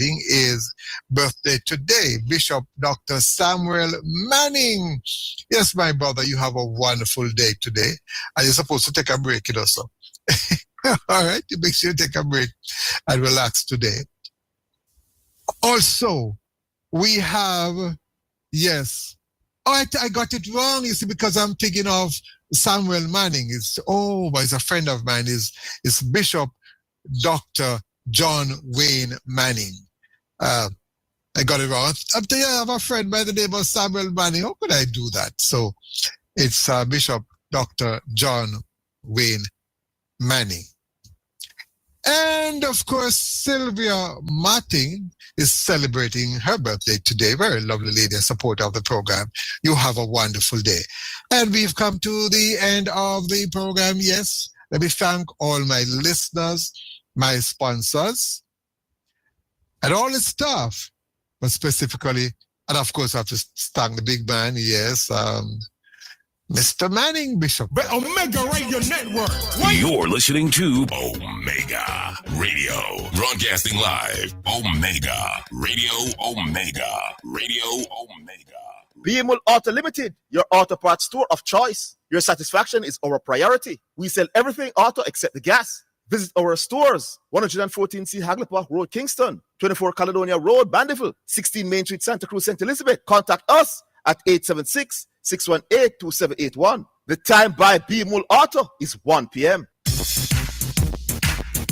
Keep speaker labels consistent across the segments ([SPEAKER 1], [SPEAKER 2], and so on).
[SPEAKER 1] is birthday today, Bishop Dr. Samuel Manning. Yes, my brother, you have a wonderful day today. And you're supposed to take a break, so. All right, you make sure you take a break and relax today. Also, we have, yes. Oh, I got it wrong, you see, because I'm thinking of Samuel Manning. But he's a friend of mine. Is Bishop Dr. John Wayne Manning. I got it wrong. I have a friend by the name of Samuel Manning. How could I do that? So it's Bishop Dr. John Wayne Manning. And of course, Sylvia Martin is celebrating her birthday today. Very lovely lady, a supporter of the program. You have a wonderful day. And we've come to the end of the program. Yes, let me thank all my listeners, my sponsors, and all the staff, but specifically, and of course, I have to thank the big man, yes, Mr. Manning, Bishop.
[SPEAKER 2] The Omega Radio Network.
[SPEAKER 3] You're listening to Omega Radio. Broadcasting live. Omega Radio. Omega Radio. Omega.
[SPEAKER 4] BML Auto Limited, your auto parts store of choice. Your satisfaction is our priority. We sell everything auto except the gas. Visit our stores, 114C Hagley Park Road, Kingston, 24 Caledonia Road, Bandiville, 16 Main Street, Santa Cruz, St. Elizabeth. Contact us at 876-618-2781. The time by BML Auto is 1 p.m.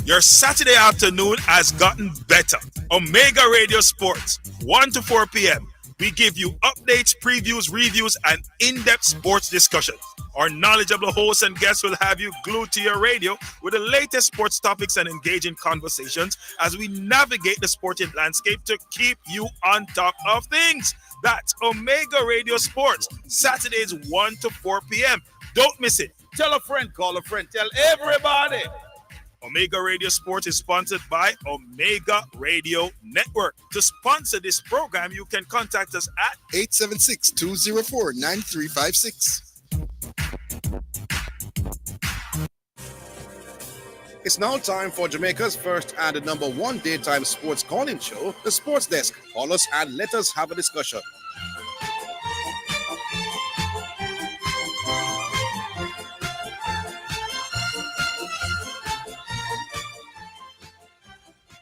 [SPEAKER 5] Your Saturday afternoon has gotten better. Omega Radio Sports, 1 to 4 p.m. We give you updates, previews, reviews, and in-depth sports discussions. Our knowledgeable hosts and guests will have you glued to your radio with the latest sports topics and engaging conversations as we navigate the sporting landscape to keep you on top of things. That's Omega Radio Sports, Saturdays 1 to 4 p.m. Don't miss it.
[SPEAKER 2] Tell a friend, call a friend, tell everybody.
[SPEAKER 5] Omega Radio Sports is sponsored by Omega Radio Network. To sponsor this program, you can contact us at
[SPEAKER 6] 876-204-9356. It's now time for Jamaica's first and number one daytime sports calling show, The Sports Desk. Call us and let us have a discussion.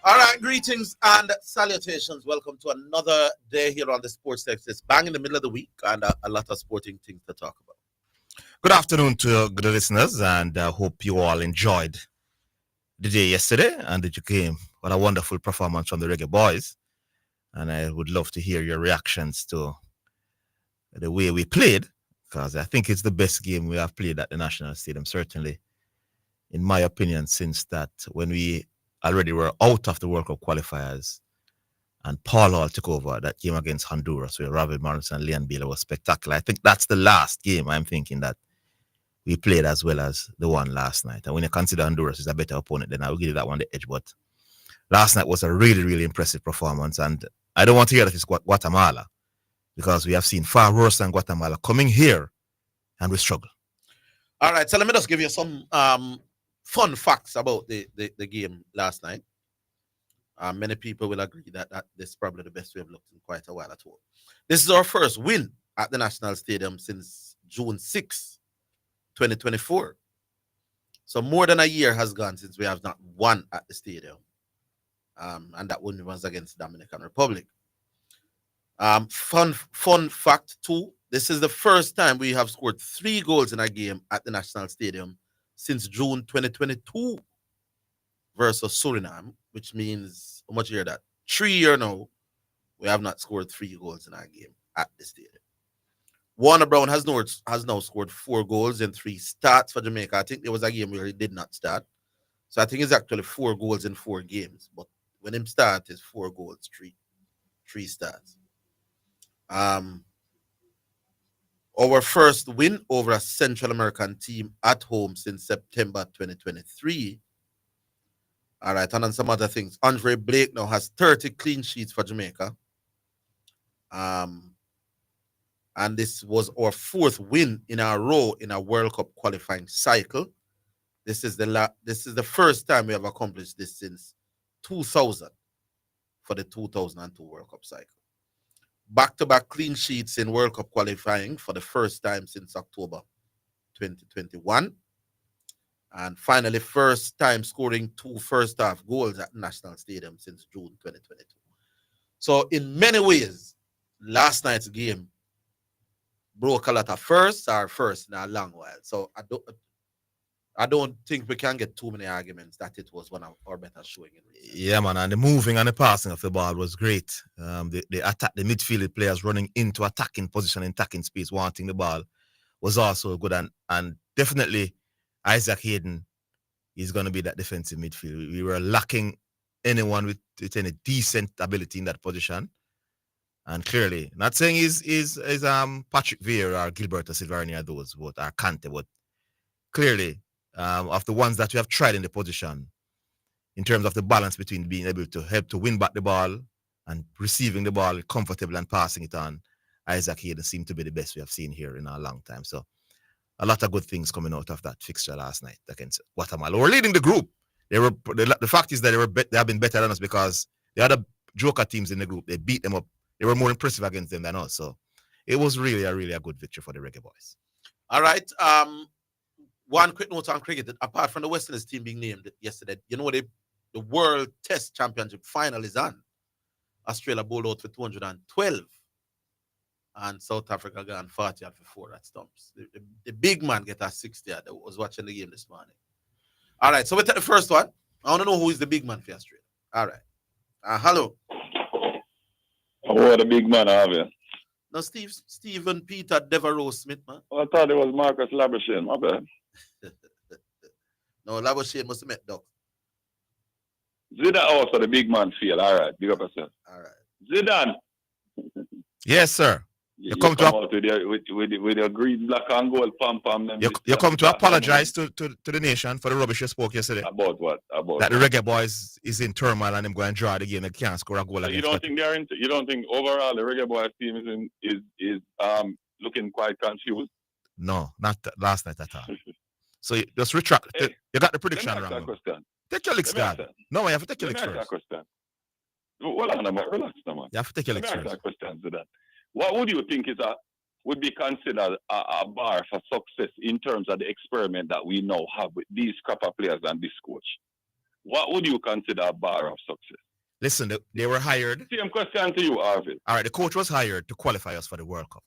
[SPEAKER 7] All right, greetings and salutations. Welcome to another day here on the Sports Desk. It's bang in the middle of the week and a lot of sporting things to talk about.
[SPEAKER 8] Good afternoon to good listeners, and I hope you all enjoyed the day yesterday and that you came. What a wonderful performance from the Reggae Boyz. And I would love to hear your reactions to the way we played, because I think it's the best game we have played at the National Stadium, certainly, in my opinion, since that when we already were out of the World Cup qualifiers and Paul Hall took over that game against Honduras where Ravel Morrison and Leon Baylor was spectacular. I think that's the last game I'm thinking that we played as well as the one last night. And when you consider Honduras is a better opponent, then I will give you that one the edge. But last night was a really, really impressive performance. And I don't want to hear that it's Guatemala, because we have seen far worse than Guatemala coming here and we struggle.
[SPEAKER 7] All right, so let me just give you some fun facts about the game last night. Many people will agree that this is probably the best we have looked in quite a while at all. This is our first win at the National Stadium since June 6, 2024. So more than a year has gone since we have not won at the stadium. And that win was against the Dominican Republic. Fun fact too, this is the first time we have scored 3 goals in a game at the National Stadium since June 2022 versus Suriname, which means, how much year that? 3 years now, we have not scored 3 goals in our game at the stadium. Warner Brown has now scored 4 goals in 3 starts for Jamaica. I think there was a game where he did not start. So I think it's actually 4 goals in 4 games. But when him start, it's 4 goals, 3 starts. Our first win over a Central American team at home since September 2023. All right, and on some other things. Andre Blake now has 30 clean sheets for Jamaica. And this was our 4th win in a row in a World Cup qualifying cycle. This is the first time we have accomplished this since 2000. for the 2002 World Cup cycle. Back-to-back clean sheets in World Cup qualifying for the first time since October 2021. And finally, first time scoring 2 first-half goals at National Stadium since June 2022. So in many ways, last night's game broke a lot of firsts in a long while. So I don't think we can get too many arguments that it was one of our better showing in recent.
[SPEAKER 8] Yeah, man, and the moving and the passing of the ball was great. The attack, the midfield players running into attacking position, attacking space, wanting the ball was also good. And definitely Isaac Hayden is going to be that defensive midfield. We were lacking anyone with any decent ability in that position. And clearly, not saying is Patrick Vieira or Gilberto Silva or any of those, but or Kante, but clearly, of the ones that we have tried in the position, in terms of the balance between being able to help to win back the ball and receiving the ball comfortable and passing it on, Isaac Hayden seemed to be the best we have seen here in a long time. So a lot of good things coming out of that fixture last night against Guatemala. We're leading the group. The fact is that they have been better than us because the other joker teams in the group, they beat them up. They were more impressive against them than us. So it was really a good victory for the Reggae Boyz.
[SPEAKER 7] All right. One quick note on cricket. Apart from the West Indies team being named yesterday, you know the World Test Championship final is on. Australia bowled out for 212. And South Africa gone 40 off before that stumps. The big man get a 60. I was watching the game this morning. All right, so we take the first one. I want to know who is the big man for Australia. All right. Hello.
[SPEAKER 9] Oh, the big man, have you?
[SPEAKER 7] No, Stephen Peter Devereaux Smith, man.
[SPEAKER 9] Oh, I thought it was Marcus Labuschagne, my bad.
[SPEAKER 7] No, Labuschagne must have met Doc.
[SPEAKER 9] Zidane also the big man field. All right, big up yourself.
[SPEAKER 7] All right.
[SPEAKER 9] Zidane.
[SPEAKER 8] Yes, sir.
[SPEAKER 9] You come out with your green, black, and gold pom-pom.
[SPEAKER 8] You come to apologize to the nation for the rubbish you spoke yesterday.
[SPEAKER 9] About what?
[SPEAKER 8] That the Reggae Boyz is in turmoil and them going to draw the game. They can't score a goal.
[SPEAKER 9] So you don't think they're into? You don't think overall the Reggae Boyz team is looking quite confused?
[SPEAKER 8] No, not last night at all. So you just retract. Hey, you got the prediction wrong. Take your licks, God. No, you have to take your licks first.
[SPEAKER 9] Well, relax, man.
[SPEAKER 8] You have to take your licks first.
[SPEAKER 9] What would you think would be considered a bar for success in terms of the experiment that we now have with these crapper players and this coach? What would you consider a bar of success?
[SPEAKER 8] Listen, they were hired.
[SPEAKER 9] Same question to you, Orville.
[SPEAKER 8] All right, the coach was hired to qualify us for the World Cup.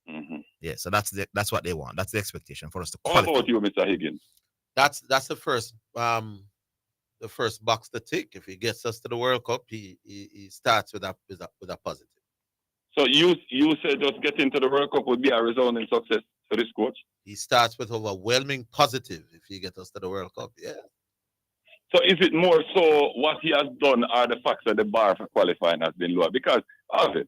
[SPEAKER 9] Mm-hmm.
[SPEAKER 8] Yeah, so that's what they want. That's the expectation for us to qualify.
[SPEAKER 9] How about you, Mr. Higgins?
[SPEAKER 7] That's the first box to tick. If he gets us to the World Cup, he starts with a positive.
[SPEAKER 9] So you said just getting to the World Cup would be a resounding success for this coach?
[SPEAKER 7] He starts with overwhelming positive if he gets us to the World Cup, yeah.
[SPEAKER 9] So is it more so what he has done or the fact that the bar for qualifying has been lower? Because, Orville,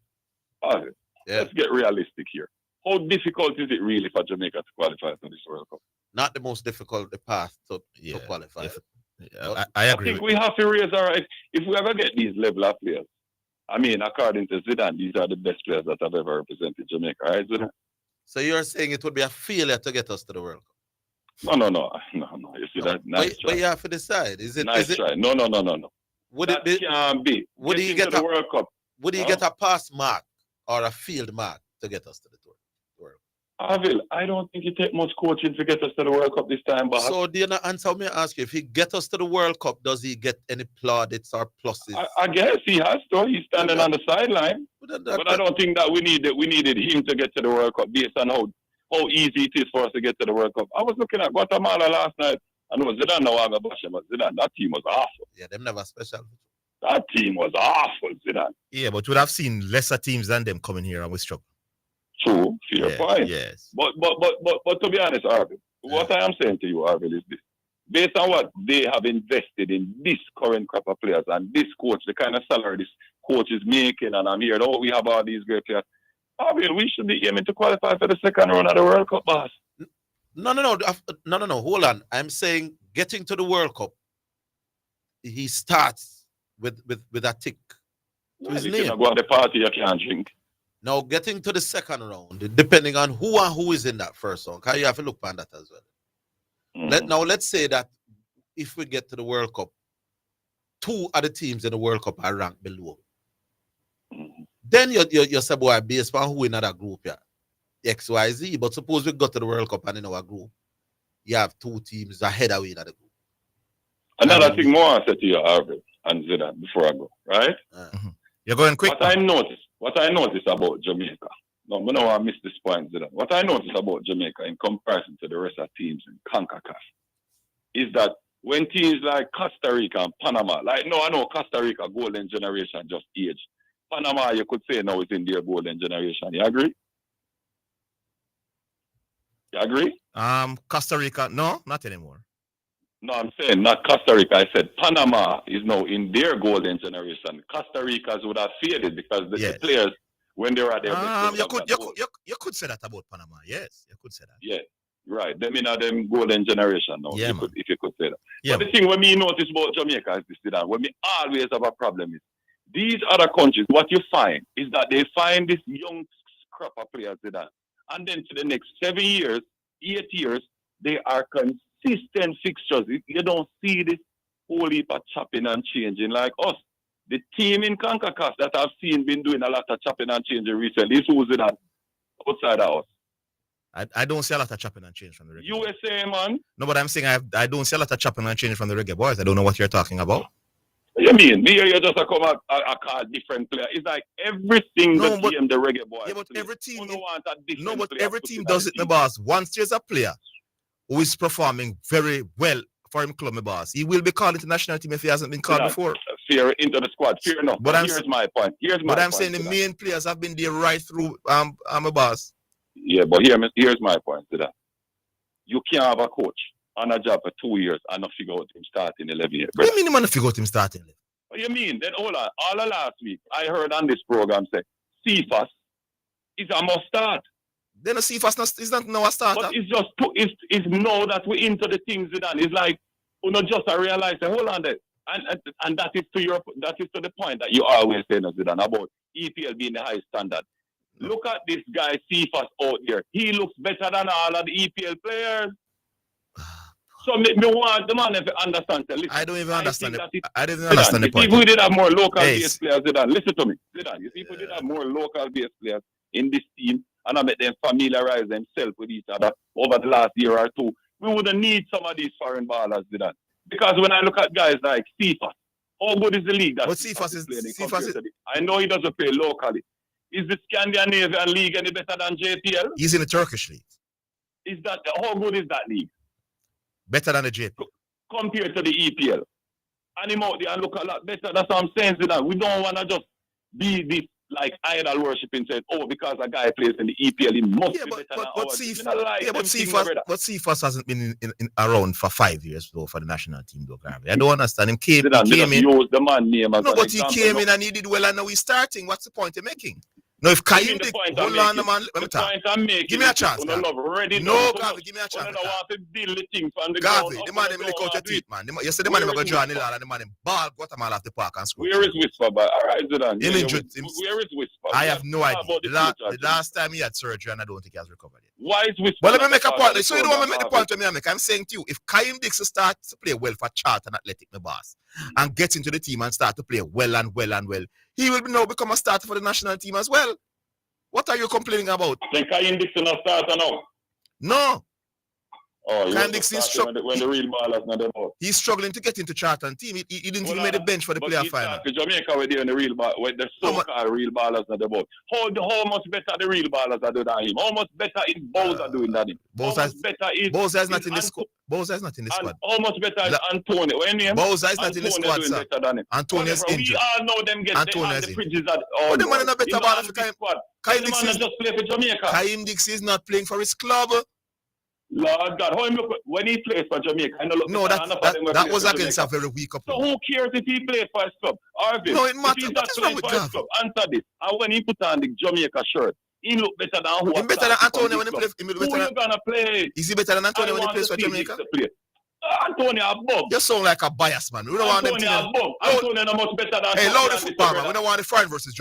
[SPEAKER 9] let's get realistic here. How difficult is it really for Jamaica to qualify for this World Cup?
[SPEAKER 7] Not the most difficult the path to qualify.
[SPEAKER 8] I agree.
[SPEAKER 9] I think we have to raise if we ever get these level of players. I mean, according to Zidane, these are the best players that have ever represented Jamaica, right, Zidane?
[SPEAKER 7] So you're saying it would be a failure to get us to the World
[SPEAKER 9] Cup? No. You see that? Nice
[SPEAKER 7] but you have to decide. Is it
[SPEAKER 9] nice try? No.
[SPEAKER 7] Would
[SPEAKER 9] that
[SPEAKER 7] it be?
[SPEAKER 9] Can be.
[SPEAKER 7] Would he get
[SPEAKER 9] the World Cup?
[SPEAKER 7] Would he get a pass mark or a field mark to get us to the tour?
[SPEAKER 9] Orville, I don't think it takes much coaching to get us to the World Cup this time, but
[SPEAKER 7] so do you not answer me? Ask you, if he gets us to the World Cup, does he get any plaudits or pluses?
[SPEAKER 9] I guess he has to. He's standing on the sideline. But I don't think that we needed him to get to the World Cup based on how easy it is for us to get to the World Cup. I was looking at Guatemala last night. I know Zidane no longer bashed, but Zidane, that team was awful.
[SPEAKER 7] Yeah, them never special.
[SPEAKER 9] That team was awful, Zidane.
[SPEAKER 8] Yeah, but we'd have seen lesser teams than them coming here and we struggle.
[SPEAKER 9] True, fair point.
[SPEAKER 8] Yes.
[SPEAKER 9] But to be honest, Orville, what I am saying to you, Orville, is this. Based on what they have invested in this current crop of players and this coach, the kind of salary this coach is making, and I'm here, we have all these great players. Orville, we should be aiming to qualify for the second round of the World Cup, boss.
[SPEAKER 7] No. Hold on. I'm saying getting to the World Cup, he starts with a tick to his name.
[SPEAKER 9] You go to the party, you can't drink.
[SPEAKER 7] Now, getting to the second round, depending on who is in that first round, because you have to look on that as well.
[SPEAKER 9] Mm-hmm.
[SPEAKER 7] Let's say that if we get to the World Cup, 2 other teams in the World Cup are ranked below. then you say, boy, based on who in that group, yeah, XYZ. But suppose we go to the World Cup and in our group, you have 2 teams ahead of we in the group.
[SPEAKER 9] Another thing more I said to you, Orville and Zidane, before I go, right?
[SPEAKER 8] You're going quick.
[SPEAKER 9] What I noticed about Jamaica, no, I don't want to miss this point, Zidane. What I noticed about Jamaica in comparison to the rest of teams in CONCACAF is that when teams like Costa Rica and Panama, like, no, I know Costa Rica golden generation just aged. Panama, you could say now is in their golden generation. You agree? You agree?
[SPEAKER 8] Costa Rica, no, not anymore.
[SPEAKER 9] No, I'm saying not Costa Rica. I said Panama is now in their golden generation. Costa Rica's would have faded because the players, when they were at their best,
[SPEAKER 8] you could say that about Panama. Yes, you could say that.
[SPEAKER 9] Yeah, right. Them in them golden generation now.
[SPEAKER 8] Yeah,
[SPEAKER 9] if you could say that.
[SPEAKER 8] Yeah,
[SPEAKER 9] but the thing when me notice about Jamaica is this, that when me always have a problem is these other countries. What you find is that they find this young crop of players, that, and then for the next 7 years, 8 years, they are consistent fixtures. You don't see this whole heap of chopping and changing like us. The team in CONCACAF that I've seen been doing a lot of chopping and changing recently is who's it at outside of us.
[SPEAKER 8] I don't see a lot of chopping and change from the Reggae
[SPEAKER 9] USA, man.
[SPEAKER 8] No, but I'm saying I don't see a lot of chopping and change from the Reggae Boyz. I don't know what you're talking about.
[SPEAKER 9] You mean? Me you just come out a call different player. It's like everything
[SPEAKER 8] No, but-
[SPEAKER 9] game the Reggae Boyz.
[SPEAKER 8] Yeah, but
[SPEAKER 9] play.
[SPEAKER 8] every team,
[SPEAKER 9] You don't want a different
[SPEAKER 8] no, but
[SPEAKER 9] player
[SPEAKER 8] every
[SPEAKER 9] put
[SPEAKER 8] team
[SPEAKER 9] in
[SPEAKER 8] does
[SPEAKER 9] that
[SPEAKER 8] it, my
[SPEAKER 9] team.
[SPEAKER 8] boss. Once there's a player who is performing very well for him club, my boss, he will be called into national team if he hasn't been called
[SPEAKER 9] Yeah.
[SPEAKER 8] before.
[SPEAKER 9] Fear into the squad. Fear enough.
[SPEAKER 8] But
[SPEAKER 9] Here's my point.
[SPEAKER 8] But I'm saying the main players have been there right through. My boss.
[SPEAKER 9] Yeah, but here's my point to that. You can't have a coach on a job for 2 years and not figure out him starting 11 years.
[SPEAKER 8] What do you mean, man? Figure out him starting?
[SPEAKER 9] What you mean? Then hold on. All of last week, I heard on this program say, CFAS is a must start.
[SPEAKER 8] Then a CFAS is not now a starter.
[SPEAKER 9] But it's just it's now that we're into the things Zidane. It's like you know just I realize that hold on there. And that is to the point that you always say Zidane about EPL being the high standard. Look at this guy CFAS out there. He looks better than all of the EPL players. So me want the man to understand. Listen,
[SPEAKER 8] I don't even understand it. I didn't
[SPEAKER 9] Zidane,
[SPEAKER 8] understand the
[SPEAKER 9] if
[SPEAKER 8] point.
[SPEAKER 9] we did have more local
[SPEAKER 8] Yes.
[SPEAKER 9] based players, Zidane, listen to me. Zidane, if people did have more local based players in this team and I make them familiarize themselves with each other over the last year or two, we wouldn't need some of these foreign ballers, Zidane. Because when I look at guys like CFAS, how good is the league that
[SPEAKER 8] But CFAS is
[SPEAKER 9] playing in
[SPEAKER 8] CFAS
[SPEAKER 9] compared
[SPEAKER 8] is,
[SPEAKER 9] to I know he doesn't play locally. Is the Scandinavian league any better than JPL?
[SPEAKER 8] he's in the Turkish league.
[SPEAKER 9] Is that how good is that league
[SPEAKER 8] Better than the JP.
[SPEAKER 9] compared to the EPL? And him out there and look a lot better. That's what I'm saying, Zidane. We don't want to just be this like idol worshiping. Said, oh, because a guy plays in the EPL, he must be better than ours.
[SPEAKER 8] But CFAS hasn't been in around for 5 years though for the national team though, Garvey. I don't understand. He came in.
[SPEAKER 9] Use the man name as
[SPEAKER 8] No,
[SPEAKER 9] an
[SPEAKER 8] but
[SPEAKER 9] example,
[SPEAKER 8] he came
[SPEAKER 9] no?
[SPEAKER 8] in and he did well and now he's starting. What's the point you're making? No, if Kayim Dick, hold on, man, let me talk. Give me a chance, Garvey. No, Garvey, give me a chance. Garvey, the man, lick out your teeth, man. You said the man, go draw Nilal and the man, ball, Guatemala off the park and score.
[SPEAKER 9] Where is Whisper? But all right, Zidane. Where is Whisper?
[SPEAKER 8] I have no idea. The last time he had surgery and I don't think he has recovered yet.
[SPEAKER 9] Why is Whisper?
[SPEAKER 8] Well, let me make a point. So you don't want me to make the point to me, I'm saying to you, if Kayim Dixon starts to play well for Charlton Athletic, my boss, and gets into the team and start to play well, he will now become a starter for the national team as well. What are you complaining about?
[SPEAKER 9] Then Kayim Dixon a starter now?
[SPEAKER 8] No.
[SPEAKER 9] Oh,
[SPEAKER 8] Kayim Dixon is
[SPEAKER 9] when the real ballers not about.
[SPEAKER 8] He's struggling to get into Charlton team. He didn't even make the bench for the player final.
[SPEAKER 9] Jamaica where they in the real ball, where the so-called real ballers not about. How much better the real ballers are doing than him? How much better is Bowser doing than him?
[SPEAKER 8] Bowser is not in the squad. Bowser is not in the squad.
[SPEAKER 9] How much better is Antonio?
[SPEAKER 8] Bowser is not in the squad, sir. Antonio is injured.
[SPEAKER 9] We all know them get the bridges at
[SPEAKER 8] all. The man is not better baller for Kayim Dixon.
[SPEAKER 9] Just play for Jamaica.
[SPEAKER 8] Kayim Dixon is not playing for his club.
[SPEAKER 9] Lord God, how him look when he plays for Jamaica?
[SPEAKER 8] No, that was against a very weak opponent.
[SPEAKER 9] So who cares if he plays for his club? Orville,
[SPEAKER 8] no, it matters.
[SPEAKER 9] If he's not playing for his club, answer this. And when he put on the Jamaica shirt, he look better than who?
[SPEAKER 8] He's better than Antonio when he plays.
[SPEAKER 9] Who you gonna play?
[SPEAKER 8] Is he better than Antonio when he plays for Jamaica?
[SPEAKER 9] Antonio above.
[SPEAKER 8] You sound like a bias man. We don't want them to
[SPEAKER 9] Antonio no much better than.
[SPEAKER 8] Hey, loud the football man. We don't want the foreign versus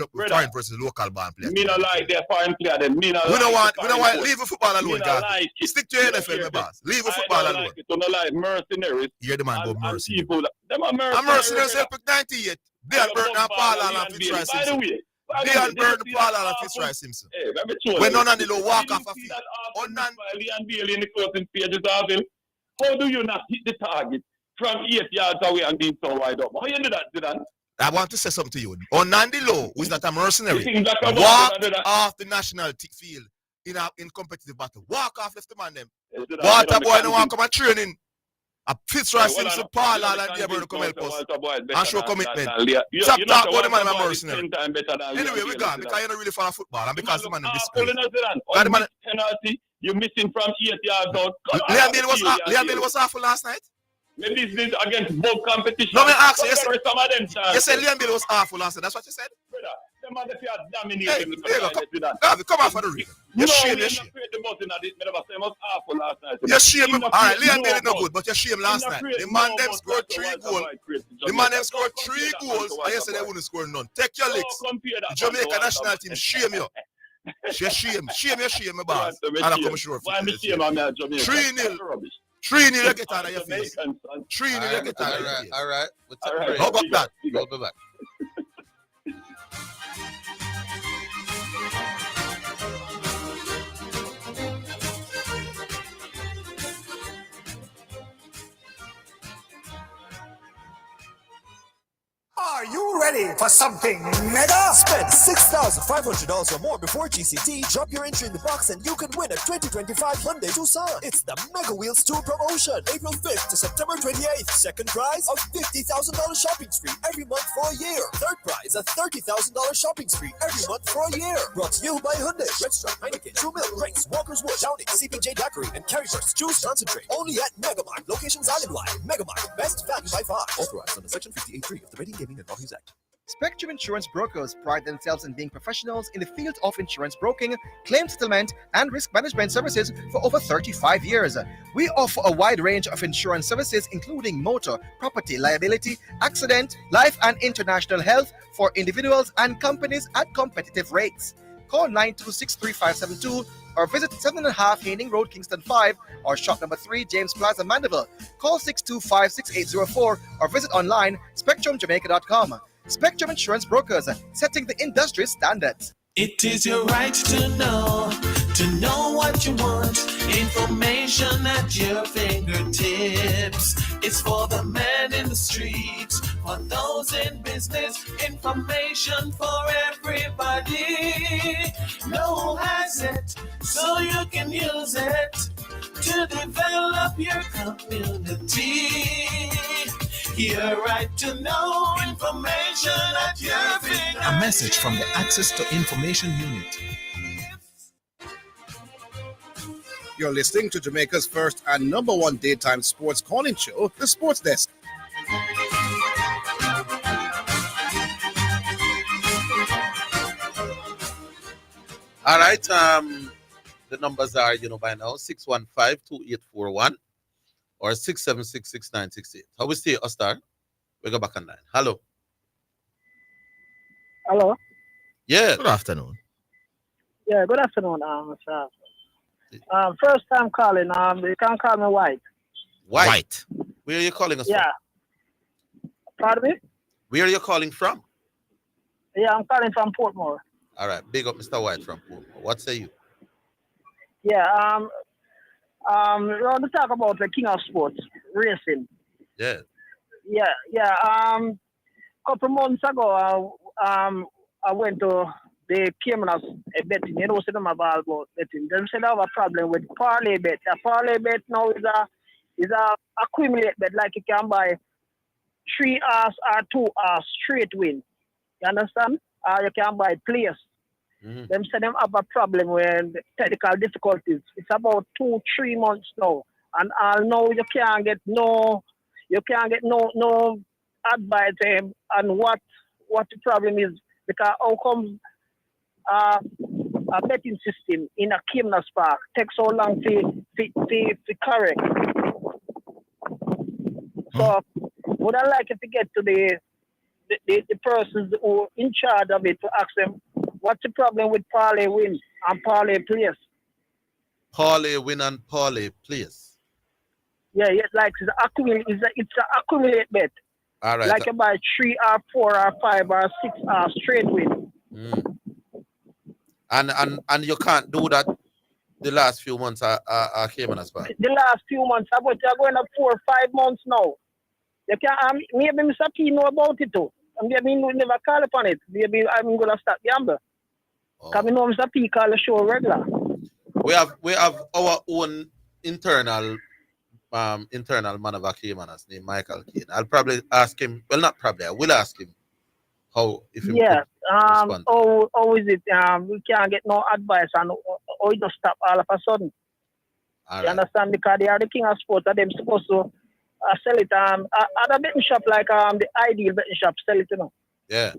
[SPEAKER 8] local band players.
[SPEAKER 9] Me not like their foreign player. Then me not.
[SPEAKER 8] We don't want. Leave the football alone, guys. Stick to your NFL, my boss. Leave the football alone.
[SPEAKER 9] You don't like mercenaries.
[SPEAKER 8] You're the man about mercenaries.
[SPEAKER 9] Them are mercenaries.
[SPEAKER 8] I'm mercenaries help 90 yet. They are Burton and Paul and Fitzroy.
[SPEAKER 9] By the way,
[SPEAKER 8] Leon Burton, Paul Allen, Fitzroy Simpson.
[SPEAKER 9] Hey, let me show you.
[SPEAKER 8] When none of the low walk
[SPEAKER 9] Did
[SPEAKER 8] off
[SPEAKER 9] you
[SPEAKER 8] a
[SPEAKER 9] see
[SPEAKER 8] field.
[SPEAKER 9] that
[SPEAKER 8] Oh,
[SPEAKER 9] awful
[SPEAKER 8] none.
[SPEAKER 9] miss by Leon Bailey in the closing stages, Orville? How do you not hit the target from 8 yards away and being so wide up? How you do that, Zidane?
[SPEAKER 8] I want to say something to you. Nandi Low, who is not a mercenary,
[SPEAKER 9] You think Black and
[SPEAKER 8] walked
[SPEAKER 9] White do that?
[SPEAKER 8] off the national field in competitive battle. Walk off left the man them.
[SPEAKER 9] Is it
[SPEAKER 8] Water
[SPEAKER 9] that-
[SPEAKER 8] boy no want come and training. A Fitzroy
[SPEAKER 9] Well,
[SPEAKER 8] Simpson,
[SPEAKER 9] I-
[SPEAKER 8] Paul
[SPEAKER 9] I-
[SPEAKER 8] Allen, and Dearborn come help us.
[SPEAKER 9] Walter Boy is better
[SPEAKER 8] And show
[SPEAKER 9] than-
[SPEAKER 8] commitment.
[SPEAKER 9] than Lea.
[SPEAKER 8] Stop
[SPEAKER 9] You know
[SPEAKER 8] talking about the
[SPEAKER 9] Walter
[SPEAKER 8] man, I'm a
[SPEAKER 9] Boy is
[SPEAKER 8] mercenary.
[SPEAKER 9] 10 times better than
[SPEAKER 8] Anyway,
[SPEAKER 9] Leon
[SPEAKER 8] we
[SPEAKER 9] Bailey,
[SPEAKER 8] gone
[SPEAKER 9] Zidane.
[SPEAKER 8] because you don't really follow football and because the man is
[SPEAKER 9] Awful
[SPEAKER 8] disgrace.
[SPEAKER 9] in Zidane.
[SPEAKER 8] God, the man-
[SPEAKER 9] Penalty, you're missing from 8 yards out.
[SPEAKER 8] Leon Bailey was awful last night.
[SPEAKER 9] Maybe this is against both competition.
[SPEAKER 8] No, me ask you,
[SPEAKER 9] Some of them
[SPEAKER 8] You said Leon Bailey was awful last night. That's what you said?
[SPEAKER 9] Brother, them are the few dominating
[SPEAKER 8] Hey,
[SPEAKER 9] the
[SPEAKER 8] there you go.
[SPEAKER 9] Zidane.
[SPEAKER 8] Gavi, come off of the ring. You shame, you shame.
[SPEAKER 9] The button at it, me never say it was awful last night.
[SPEAKER 8] You shame.
[SPEAKER 9] Him
[SPEAKER 8] All
[SPEAKER 9] not
[SPEAKER 8] right,
[SPEAKER 9] create
[SPEAKER 8] Leon Bailey no
[SPEAKER 9] buzz.
[SPEAKER 8] good, but you shame last
[SPEAKER 9] Him not
[SPEAKER 8] night.
[SPEAKER 9] create
[SPEAKER 8] The man them
[SPEAKER 9] buzz
[SPEAKER 8] scored
[SPEAKER 9] like
[SPEAKER 8] 3
[SPEAKER 9] Walter
[SPEAKER 8] goals.
[SPEAKER 9] White created in
[SPEAKER 8] The man them
[SPEAKER 9] Jamaica.
[SPEAKER 8] scored
[SPEAKER 9] Don't
[SPEAKER 8] 3
[SPEAKER 9] compare that
[SPEAKER 8] goals,
[SPEAKER 9] to
[SPEAKER 8] and you
[SPEAKER 9] Walter
[SPEAKER 8] said they
[SPEAKER 9] White.
[SPEAKER 8] wouldn't score none. Take your licks.
[SPEAKER 9] Don't compare that
[SPEAKER 8] The Jamaica
[SPEAKER 9] to
[SPEAKER 8] national
[SPEAKER 9] Walter
[SPEAKER 8] team,
[SPEAKER 9] White.
[SPEAKER 8] shame you. Shame, my boss.
[SPEAKER 9] Walter, me
[SPEAKER 8] And I
[SPEAKER 9] shame.
[SPEAKER 8] come sure.
[SPEAKER 9] Why me shame on me at Jamaica?
[SPEAKER 8] 3-0.
[SPEAKER 9] Rubbish.
[SPEAKER 8] 3-0 you get out of your face.
[SPEAKER 9] Jamaican, son.
[SPEAKER 8] 3-0 you get out of your face.
[SPEAKER 7] All right. We'll take
[SPEAKER 9] All
[SPEAKER 7] a
[SPEAKER 9] right.
[SPEAKER 7] break.
[SPEAKER 8] How about that?
[SPEAKER 7] We'll be back.
[SPEAKER 10] Are you ready for something mega? Spend $6,500 or more before GCT. Drop your entry in the box and you can win a 2025 Hyundai Tucson. It's the Mega Wheels Tour promotion. April 5th to September 28th. Second prize, a $50,000 shopping spree every month for a year. Third prize, a $30,000 shopping spree every month for a year. Brought to you by Hyundai, Red Stripe, Heineken, True Milk, Grace, Walker's Wood, Downing, CPJ Daiquiri, and Carry First Juice Concentrate. Only at Megamart. Locations island-wide. Megamart. Best value by far. Authorized under Section 58.3 of the Rating Gaming and Law Act.
[SPEAKER 11] Spectrum Insurance Brokers pride themselves in being professionals in the field of insurance broking, claim settlement, and risk management services for over 35 years. We offer a wide range of insurance services, including motor, property, liability, accident, life, and international health for individuals and companies at competitive rates. Call 926-3572 or visit 7.5 Haining Road, Kingston 5, or shop number 3, James Plaza, Mandeville. Call 625-6804 or visit online spectrumjamaica.com. Spectrum Insurance Brokers, setting the industry standards.
[SPEAKER 12] It is your right to know what you want. Information at your fingertips. It's for the man in the streets, for those in business. Information for everybody. No one has it, so you can use it to develop your community. Your right to know information at your fingertips.
[SPEAKER 13] A message from the Access to Information Unit.
[SPEAKER 6] You're listening to Jamaica's first and number one daytime sports calling show, The Sports Desk.
[SPEAKER 7] All right. The numbers are, by now, 615-2841 or 676-6968. How we stay, Ostar? We go back on 9. Hello.
[SPEAKER 14] Hello.
[SPEAKER 7] Yeah.
[SPEAKER 8] Good afternoon.
[SPEAKER 14] Yeah, good afternoon, sir. First time calling. You can call me White.
[SPEAKER 7] White. Where are you calling us
[SPEAKER 14] Yeah.
[SPEAKER 7] from?
[SPEAKER 14] Pardon me?
[SPEAKER 7] Where are you calling from?
[SPEAKER 14] Yeah, I'm calling from Portmore.
[SPEAKER 7] All right. Big up Mr. White from Portmore. What say you?
[SPEAKER 14] Yeah. We want to talk about the king of sports, racing.
[SPEAKER 7] Yeah.
[SPEAKER 14] Yeah. Couple months ago, I went to the Caymanas betting. You know, see them about betting. They said I have a problem with parlay bet. A parlay bet now is a accumulate bet, like you can buy 3 hours or 2 hours straight win. You understand? You can buy players.
[SPEAKER 7] Mm-hmm.
[SPEAKER 14] Them say them have a problem with technical difficulties. It's about 2-3 months now, and I know you can't get no advice on what the problem is, because how come a betting system in a Caymanas Park takes so long to correct. So would I like to get to the persons who are in charge of it to ask them what's the problem with parlay win and parlay players?
[SPEAKER 7] Parlay win and parlay players.
[SPEAKER 14] Yeah, like it's an accumulate bet.
[SPEAKER 7] All right.
[SPEAKER 14] Like you buy 3 or 4 or 5 or 6 straight win.
[SPEAKER 7] And you can't do that the last few months I came on as well.
[SPEAKER 14] The last few months, you're going up 4 or 5 months now. You can maybe Mr. P know about it too. Maybe we never call upon it. Maybe I'm gonna stop gamble. Because I know Mr. P call the show regular.
[SPEAKER 7] We have our own internal man of our Caymanas named Michael Kane. I'll probably ask him. Well, not probably. I will ask him how if he respond.
[SPEAKER 14] How is it? We can't get no advice on how it just stop all of a sudden. You understand? Because they are the king of sports, and they're supposed to sell it. Other betting shop like the Ideal betting shop sell it, you know.
[SPEAKER 7] Yeah.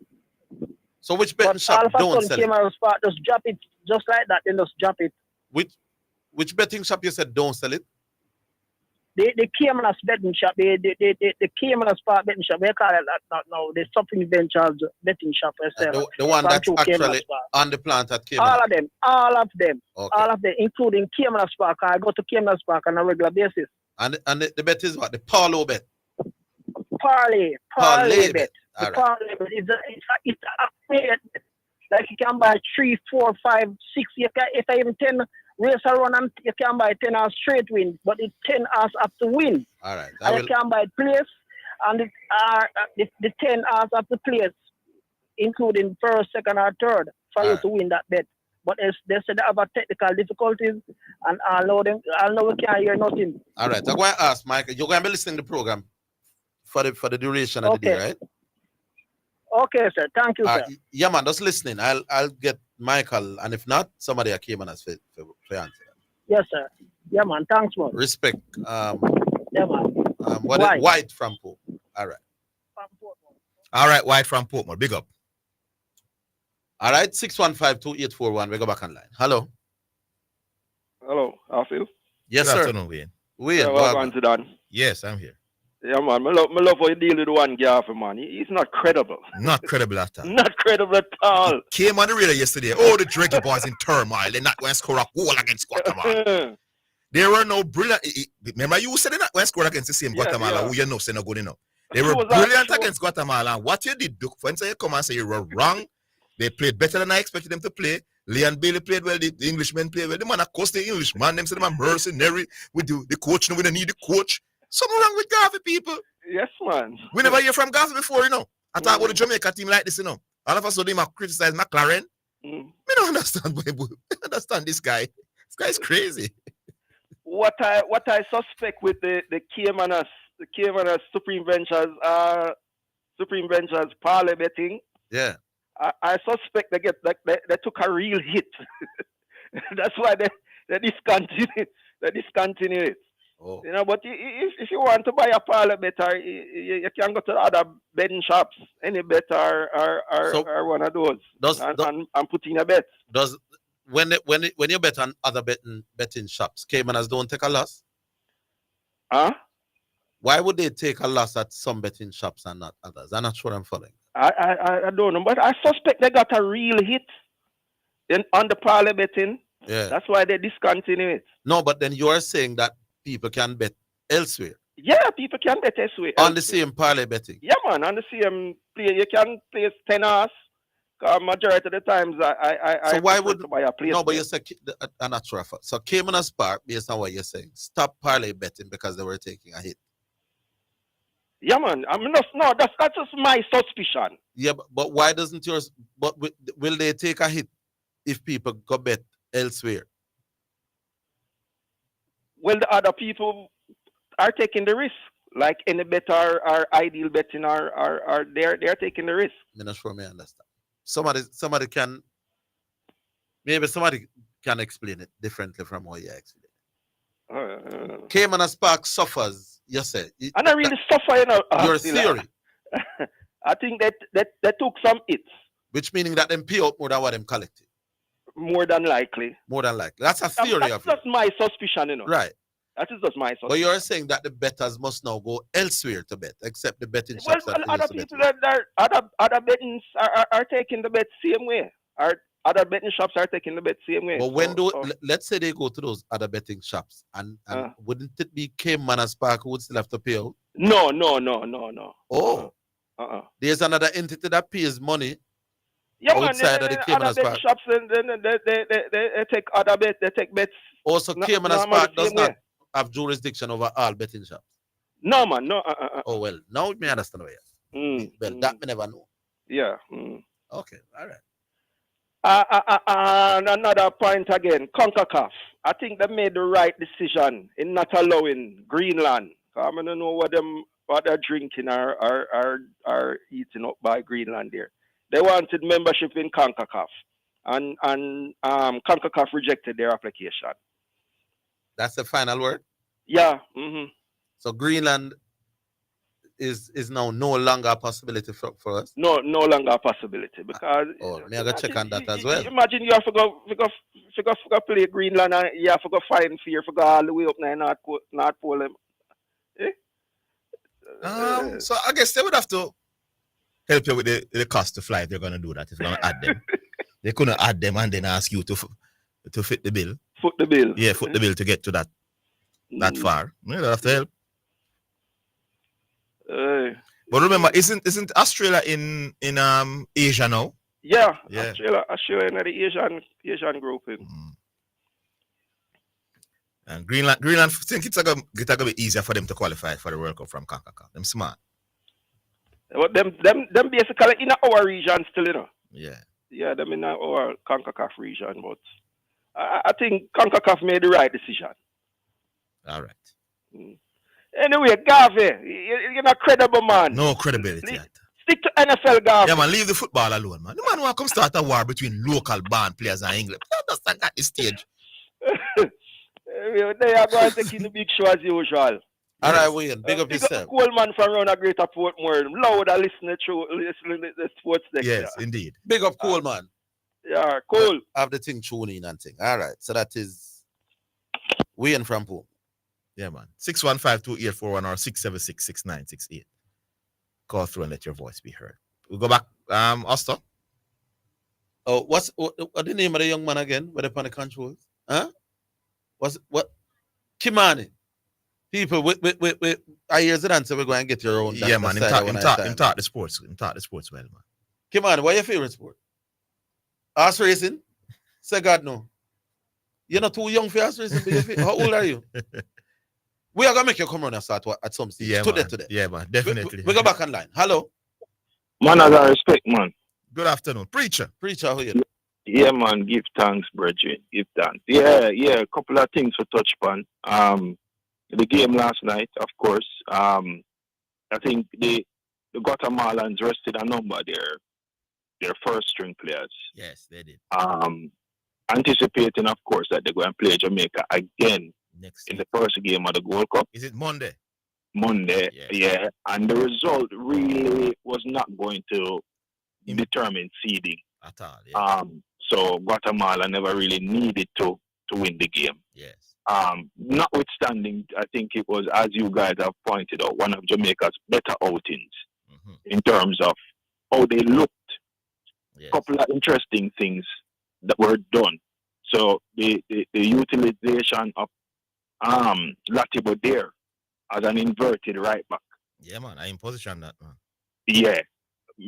[SPEAKER 7] So which betting shop don't sell it?
[SPEAKER 14] Just drop it, just like that. They just drop it.
[SPEAKER 7] Which betting shop you said don't sell it?
[SPEAKER 14] The Caymanas betting shop, the Caymanas Park betting shop, they call it that now. The Supreme Ventures betting shop.
[SPEAKER 7] The one that's actually on the plant at Caymanas.
[SPEAKER 14] All of them,
[SPEAKER 7] okay.
[SPEAKER 14] including Caymanas Park. I go to Caymanas Park on a regular basis.
[SPEAKER 7] And the bet is what? The Paulo bet?
[SPEAKER 14] Parlay bet. The parlay bet. It's a like you can buy 3, 4, 5, 6. If I even 10 race around, and you can buy 10 hours straight win, but it's 10 hours up to win.
[SPEAKER 7] All right.
[SPEAKER 14] And you can buy place, and the 10 hours up to place, including first, second, or third, for you to win that bet. But they said they have technical difficulties, and I know we can't hear nothing.
[SPEAKER 7] All right. I'm going to ask Michael. You're going to be listening to the program for the duration of the day, right?
[SPEAKER 14] Okay, sir. Thank you, sir.
[SPEAKER 7] Yeah, man. Just listening. I'll get Michael, and if not, somebody at Cayman has for answer.
[SPEAKER 14] Yes, sir. Yeah, man. Thanks, man.
[SPEAKER 7] Respect.
[SPEAKER 14] Yeah, man.
[SPEAKER 7] White from Pope. All right.
[SPEAKER 8] All right, White from Portmore. Big up.
[SPEAKER 7] All right, 615-2841. We go back online. Hello.
[SPEAKER 15] Hello, Orville.
[SPEAKER 7] Yes,
[SPEAKER 8] Good
[SPEAKER 7] sir.
[SPEAKER 8] afternoon, Wayne.
[SPEAKER 15] Welcome to Zidane.
[SPEAKER 8] Yes, I'm here.
[SPEAKER 15] Yeah, man. I love how you deal with one guy, man. He's not credible.
[SPEAKER 8] Not credible at all.
[SPEAKER 15] Not credible at all.
[SPEAKER 8] Came on the radio yesterday. Oh, the Reggae Boyz in turmoil. They're not going to score a goal against Guatemala. There were no brilliant. Remember, you said they're not going to score against the same Guatemala who you know say no good enough. They were brilliant against Guatemala. And what you did, Duke, when you come and say you were wrong, they played better than I expected them to play. Leon Bailey played well. The Englishmen played well. The man, of course, the Englishman. Them said them mercenary. We the coach. No, we don't need the coach. Something wrong with Garvey, people.
[SPEAKER 15] Yes, man.
[SPEAKER 8] We never hear from Garvey before, you know. I talk about the Jamaica team like this, you know. All of a sudden, they might criticize McLaren. We don't understand. I understand this guy. This guy's crazy.
[SPEAKER 15] What I suspect with the Caymanas Supreme Ventures parlay betting.
[SPEAKER 7] Yeah.
[SPEAKER 15] I suspect they took a real hit. That's why they discontinued it.
[SPEAKER 7] Oh.
[SPEAKER 15] You know, but if you want to buy a parlay better, you can go to the other betting shops, any bet or one of those, and put in a bet.
[SPEAKER 7] When you bet on other betting shops, Caymanas don't take a loss?
[SPEAKER 15] Huh?
[SPEAKER 7] Why would they take a loss at some betting shops and not others? I'm not sure I'm following.
[SPEAKER 15] I don't know, but I suspect they got a real hit on the parlay betting.
[SPEAKER 7] Yeah.
[SPEAKER 15] That's why they discontinue it.
[SPEAKER 7] No, but then you are saying that people can bet elsewhere.
[SPEAKER 15] Yeah, people can bet elsewhere.
[SPEAKER 7] On the same parlay betting.
[SPEAKER 15] Yeah, man, on the same play. You can place 10 hours. Majority of the times,
[SPEAKER 7] So why would
[SPEAKER 15] buy a place?
[SPEAKER 7] No, but you said I'm not sure. So Caymanas Park, based on what you're saying, stop parlay betting because they were taking a hit.
[SPEAKER 15] Yeah, man. That's just my suspicion.
[SPEAKER 7] Yeah, but why doesn't yours? But will they take a hit if people go bet elsewhere?
[SPEAKER 15] Well, the other people are taking the risk. Like any bet or ideal betting are they're taking the risk.
[SPEAKER 7] I'm not sure I understand. Somebody can explain it differently from how you explain it. Caymanas Park suffers, you say.
[SPEAKER 15] And I really suffer, you know.
[SPEAKER 7] Your theory.
[SPEAKER 15] I think that they took some hits.
[SPEAKER 7] Which meaning that them pay out more than what them collected.
[SPEAKER 15] More than likely.
[SPEAKER 7] More than likely. That's a theory of
[SPEAKER 15] That's my suspicion, you know.
[SPEAKER 7] Right.
[SPEAKER 15] That is just my suspicion.
[SPEAKER 7] But you're saying that the bettors must now go elsewhere to bet, except the betting shops.
[SPEAKER 15] Well, other people other bettings are taking the bet same way. Other betting shops are taking the bet same way.
[SPEAKER 7] But let's say they go to those other betting shops, and wouldn't it be Caymanas Park who would still have to pay out?
[SPEAKER 15] No.
[SPEAKER 7] Oh. There's another entity that pays money
[SPEAKER 15] Yeah, man.
[SPEAKER 7] outside of the
[SPEAKER 15] Other
[SPEAKER 7] Caymanas
[SPEAKER 15] betting
[SPEAKER 7] Park.
[SPEAKER 15] shops, and they take other bet. They take bets.
[SPEAKER 7] Also, Caymanas Park does not have jurisdiction over all betting shops.
[SPEAKER 15] No, man. No.
[SPEAKER 7] Oh well, now me understand where. Well, that me never know.
[SPEAKER 15] Yeah.
[SPEAKER 7] Okay, all right.
[SPEAKER 15] And another point again, CONCACAF. I think they made the right decision in not allowing Greenland. I don't know what they're drinking or eating up by Greenland there. They wanted membership in CONCACAF, and CONCACAF rejected their application.
[SPEAKER 7] That's the final word.
[SPEAKER 15] Yeah.
[SPEAKER 7] So Greenland is now no longer a possibility for us.
[SPEAKER 15] No longer a possibility because.
[SPEAKER 7] Me I gotta check on that as well.
[SPEAKER 15] Imagine you have to go play Greenland and you have to go find fear for go all the way up there North Pole.
[SPEAKER 8] So I guess they would have to help you with the cost to fly if they're gonna do that. If they're gonna add them, they couldn't add them and then ask you to fit the bill.
[SPEAKER 15] Foot the bill.
[SPEAKER 8] Yeah, foot the bill to get to that far. Yeah, they have to help. But remember, isn't Australia in Asia now?
[SPEAKER 15] Yeah. Australia in the Asian grouping.
[SPEAKER 8] And Greenland, I think it's gonna be easier for them to qualify for the World Cup from CONCACAF. Them smart.
[SPEAKER 15] Well, them basically in our region still, you know.
[SPEAKER 8] Yeah.
[SPEAKER 15] Yeah, them in our CONCACAF region, but I think CONCACAF made the right decision.
[SPEAKER 8] All right.
[SPEAKER 15] Anyway, Garvey, you're not credible, man.
[SPEAKER 8] No credibility.
[SPEAKER 15] Stick to NFL, Garvey.
[SPEAKER 8] Yeah, man, leave the football alone, man. The man want to come start a war between local band players and England. You understand at this stage.
[SPEAKER 15] They are going to take in the big show as usual.
[SPEAKER 7] All right, Wayne, big up yourself.
[SPEAKER 15] Coleman from around a Greater Portmore. Louder listening to the sports section.
[SPEAKER 8] Yes, indeed.
[SPEAKER 7] Big up Coleman.
[SPEAKER 15] Yeah, cool.
[SPEAKER 7] Have the thing tune in and thing. All right, so that is Wayne from Poole.
[SPEAKER 8] Yeah, man. 615-2841 or 676-6968. Call through and let your voice be heard. We'll go back. Oster.
[SPEAKER 7] Oh, what's the name of the young man again? Where upon the controls? Huh? What? Kimani. People, I hear Zidane say we're going to get your own.
[SPEAKER 8] Yeah, man. Him talk the sports. Him talk the sports well, man.
[SPEAKER 7] Kimani, what your favorite sport? Horse racing? Say God no. You're not too young for horse racing. How old are you? We are gonna make you come on and start at some stage.
[SPEAKER 8] Yeah,
[SPEAKER 7] today.
[SPEAKER 8] Yeah, man, definitely.
[SPEAKER 7] We go back online. Hello.
[SPEAKER 16] Man, as I respect, man.
[SPEAKER 8] Good afternoon. Preacher,
[SPEAKER 7] how are you?
[SPEAKER 16] Yeah, man, give thanks, brethren. Give thanks. Yeah, a couple of things to touch upon. The game last night, of course. I think the Guatemalans rested a number of their first string players.
[SPEAKER 8] Yes, they did.
[SPEAKER 16] Anticipating, of course, that they're going to play Jamaica again in the first game of the Gold Cup.
[SPEAKER 8] Is it Monday?
[SPEAKER 16] Monday, yeah. And the result really was not going to determine seeding
[SPEAKER 8] at all.
[SPEAKER 16] So Guatemala never really needed to win the game.
[SPEAKER 8] Yes.
[SPEAKER 16] Notwithstanding, I think it was, as you guys have pointed out, one of Jamaica's better outings in terms of how they looked.
[SPEAKER 8] Yes.
[SPEAKER 16] Couple of interesting things that were done. So the utilization of Latibo there as an inverted right back.
[SPEAKER 8] Yeah, man, I in position that, man.
[SPEAKER 16] Yeah,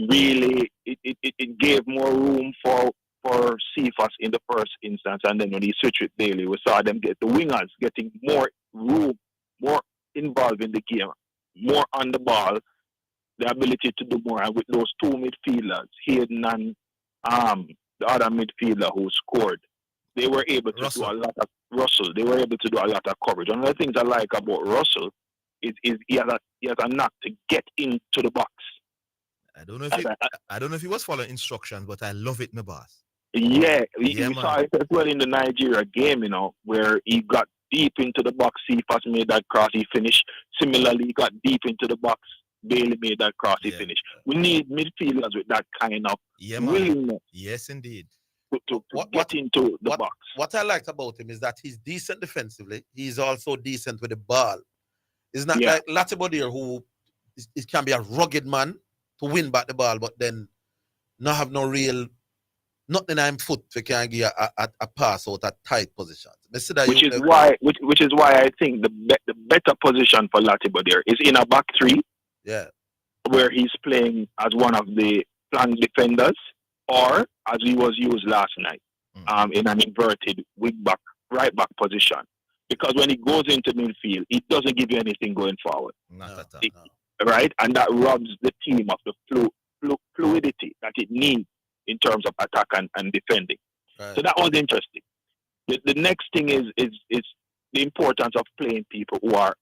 [SPEAKER 16] really, it gave more room for Cephas in the first instance, and then when he switched with Daly, we saw them get the wingers getting more room, more involved in the game, more on the ball, the ability to do more. And with those two midfielders, Hayden and the other midfielder who scored, they were able to do a lot of Russell. They were able to do a lot of coverage. One of the things I like about Russell is he has a knack to get into the box.
[SPEAKER 8] I don't know if he was following instructions, but I love it, my boss.
[SPEAKER 16] Yeah, we saw it as well in the Nigeria game, where he got deep into the box. Cephas made that cross, he finished. Similarly, he got deep into the box. Bailey made that cross, he finished. We need midfielders with that kind of willingness.
[SPEAKER 8] Yes, indeed.
[SPEAKER 16] To get into the box.
[SPEAKER 7] What I liked about him is that he's decent defensively. He's also decent with the ball. It's not like Latibo there, who it can be a rugged man to win back the ball, but then not have no real nothing on foot to can give a pass out at tight positions. Which is why
[SPEAKER 16] I think the better position for Latibo there is in a back three.
[SPEAKER 7] Yeah.
[SPEAKER 16] Where he's playing as one of the flank defenders. or as he was used last night, in an inverted right back position. Because when he goes into midfield, it doesn't give you anything going forward.
[SPEAKER 8] Not at all.
[SPEAKER 16] Right? And that robs the team of the fluidity that it needs in terms of attack and defending.
[SPEAKER 7] Right.
[SPEAKER 16] So that was interesting. The next thing is the importance of playing people who are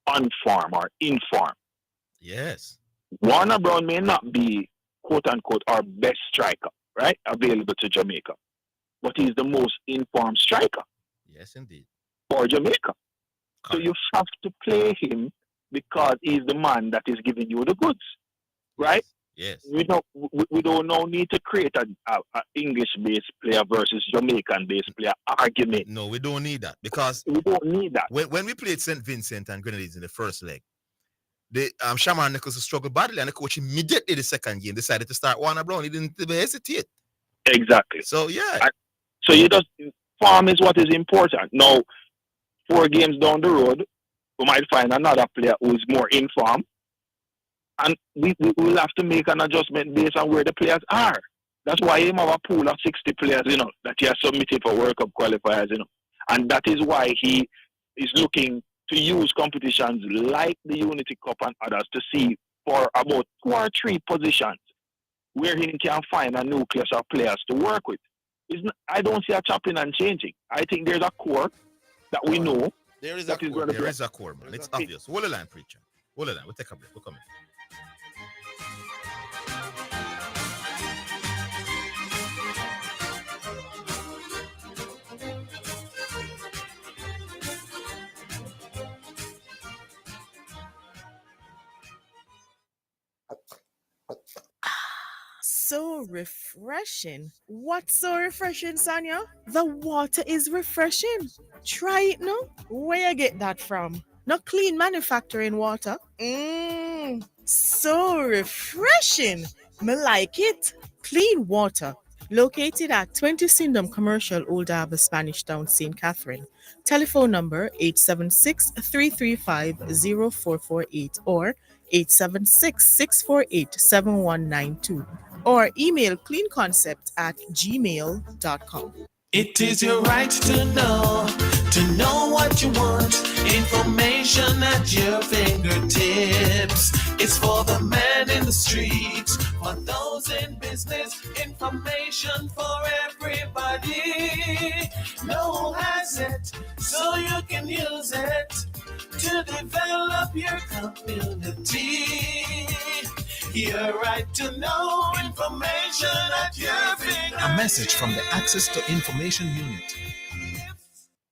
[SPEAKER 16] on form or in form.
[SPEAKER 8] Yes.
[SPEAKER 16] Warner Brown may not be, quote unquote, our best striker, right? Available to Jamaica. But he's the most informed striker.
[SPEAKER 8] Yes, indeed.
[SPEAKER 16] For Jamaica. So you have to play him because he's the man that is giving you the goods. Right?
[SPEAKER 8] Yes.
[SPEAKER 16] We don't now need to create an English-based player versus Jamaican-based player argument.
[SPEAKER 8] No, we don't need that because
[SPEAKER 16] we don't need that.
[SPEAKER 8] When we played St. Vincent and Grenadines in the first leg, the Shaman Nichols struggled badly, and the coach immediately the second game decided to start Warner Brown. He didn't even hesitate.
[SPEAKER 16] Exactly.
[SPEAKER 8] So yeah.
[SPEAKER 16] So you just form is what is important. Now, 4 games down the road, we might find another player who is more in form. And we will have to make an adjustment based on where the players are. That's why he have a pool of 60 players, that he has submitted for World Cup qualifiers, And that is why he is looking to use competitions like the Unity Cup and others to see for about 2 or 3 positions where he can find a nucleus of players to work with. I don't see a chopping and changing. I think there's a core that we know.
[SPEAKER 7] There is a core.
[SPEAKER 8] There is a core, man. It's obvious. Hold the line, preacher. Hold the line. We'll take a break. We're coming.
[SPEAKER 17] So refreshing. What's so refreshing, Sonia? The water is refreshing. Try it now. Where you get that from? Not clean manufacturing water. So refreshing. Me like it. Clean water. Located at 20 Syndham Commercial, Old Harbour, Spanish Town, St. Catherine. Telephone number 876-335-0448 or 876-648-7192. Or email cleanconcept@gmail.com.
[SPEAKER 12] It is your right to know what you want. Information at your fingertips. It's for the man in the streets, for those in business. Information for everybody. No one has it, so you can use it to develop your community. Your right to know information at your fingertips.
[SPEAKER 13] A message from the Access to Information Unit.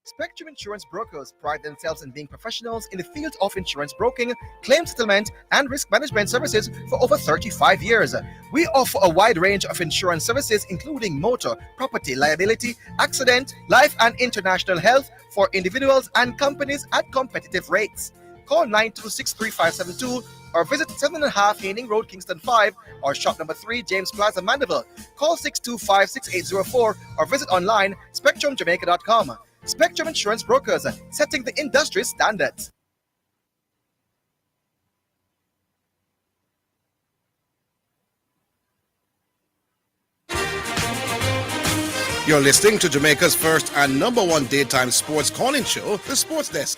[SPEAKER 11] Spectrum Insurance Brokers pride themselves in being professionals in the field of insurance broking, claim settlement, and risk management services for over 35 years. We offer a wide range of insurance services, including motor, property, liability, accident, life, and international health for individuals and companies at competitive rates. Call 926-3572 or visit 7.5 Haining Road, Kingston 5, or shop number 3, James Plaza, Mandeville. Call 625-6804 or visit online spectrumjamaica.com. Spectrum Insurance Brokers, setting the industry standards.
[SPEAKER 6] You're listening to Jamaica's first and #1 daytime sports calling show, The Sports Desk.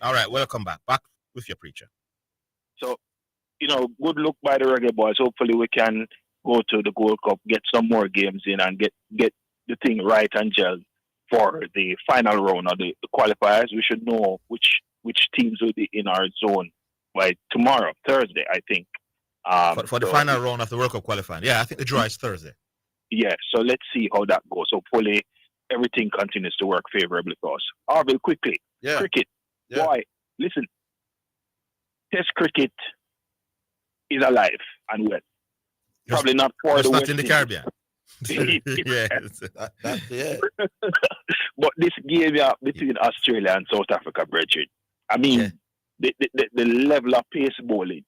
[SPEAKER 8] All right, welcome back. Back with your preacher.
[SPEAKER 16] So, good look by the Reggae Boyz. Hopefully we can go to the Gold Cup, get some more games in, and get the thing right and gel for the final round of the qualifiers. We should know which teams will be in our zone by tomorrow, Thursday, I think.
[SPEAKER 8] For the final round of the World Cup qualifying. Yeah, I think the draw is Thursday.
[SPEAKER 16] Yeah, so let's see how that goes. Hopefully everything continues to work favorably for us. Orville, quickly.
[SPEAKER 7] Yeah.
[SPEAKER 16] Cricket.
[SPEAKER 7] Yeah.
[SPEAKER 16] Boy, listen. Test cricket is alive and well. Probably not for
[SPEAKER 8] Just
[SPEAKER 16] the
[SPEAKER 8] not
[SPEAKER 16] West
[SPEAKER 8] in the
[SPEAKER 16] Indies.
[SPEAKER 8] Caribbean.
[SPEAKER 7] Yeah.
[SPEAKER 16] But this game between Australia and South Africa, brethren, I mean, the level of pace bowling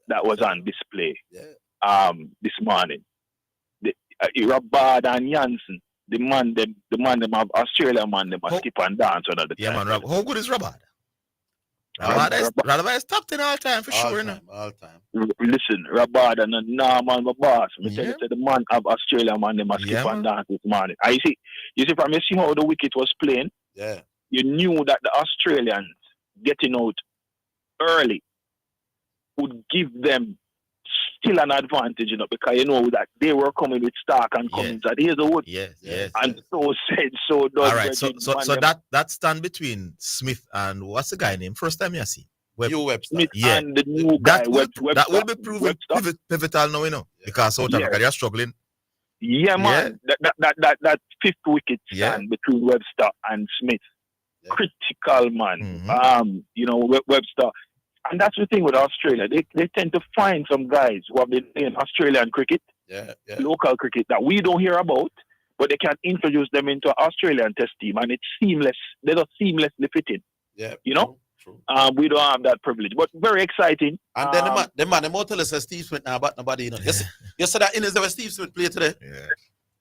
[SPEAKER 16] that was on display this morning. Rabad and Jansen, the man them of Australia man them a skip and dance under the
[SPEAKER 8] Yeah,
[SPEAKER 16] time.
[SPEAKER 8] man. How good is Rabad? Rabada is top 10 all time for sure.
[SPEAKER 7] All time.
[SPEAKER 16] Listen, Rabada and Norman, my boss. Me tell you, say the man of Australia, man, they must skip and dance this morning. I see. You see, from you see how the wicket was playing.
[SPEAKER 7] Yeah.
[SPEAKER 16] You knew that the Australians getting out early would give them still an advantage, because you know that they were coming with Stark and Cummins at Hazelwood.
[SPEAKER 8] Yes.
[SPEAKER 16] And so said, so done.
[SPEAKER 8] All right, so that stand between Smith and what's the guy name? First time you see
[SPEAKER 7] Webster.
[SPEAKER 16] Smith and the new guy, Webster.
[SPEAKER 8] That will be proven pivotal now, because South Africa they are struggling.
[SPEAKER 16] Yeah, man. That fifth wicket stand between Webster and Smith. Yeah. Critical, man. Webster. And that's the thing with Australia. They tend to find some guys who have been playing Australian cricket, local cricket, that we don't hear about, but they can introduce them into an Australian test team, and it's seamless. They don't seamlessly fit in.
[SPEAKER 7] Yeah.
[SPEAKER 16] True. We don't have that privilege, but very exciting.
[SPEAKER 7] And then the man tell us Steve Smith now, but nobody, You said that innings that Steve Smith played today?
[SPEAKER 8] Yeah.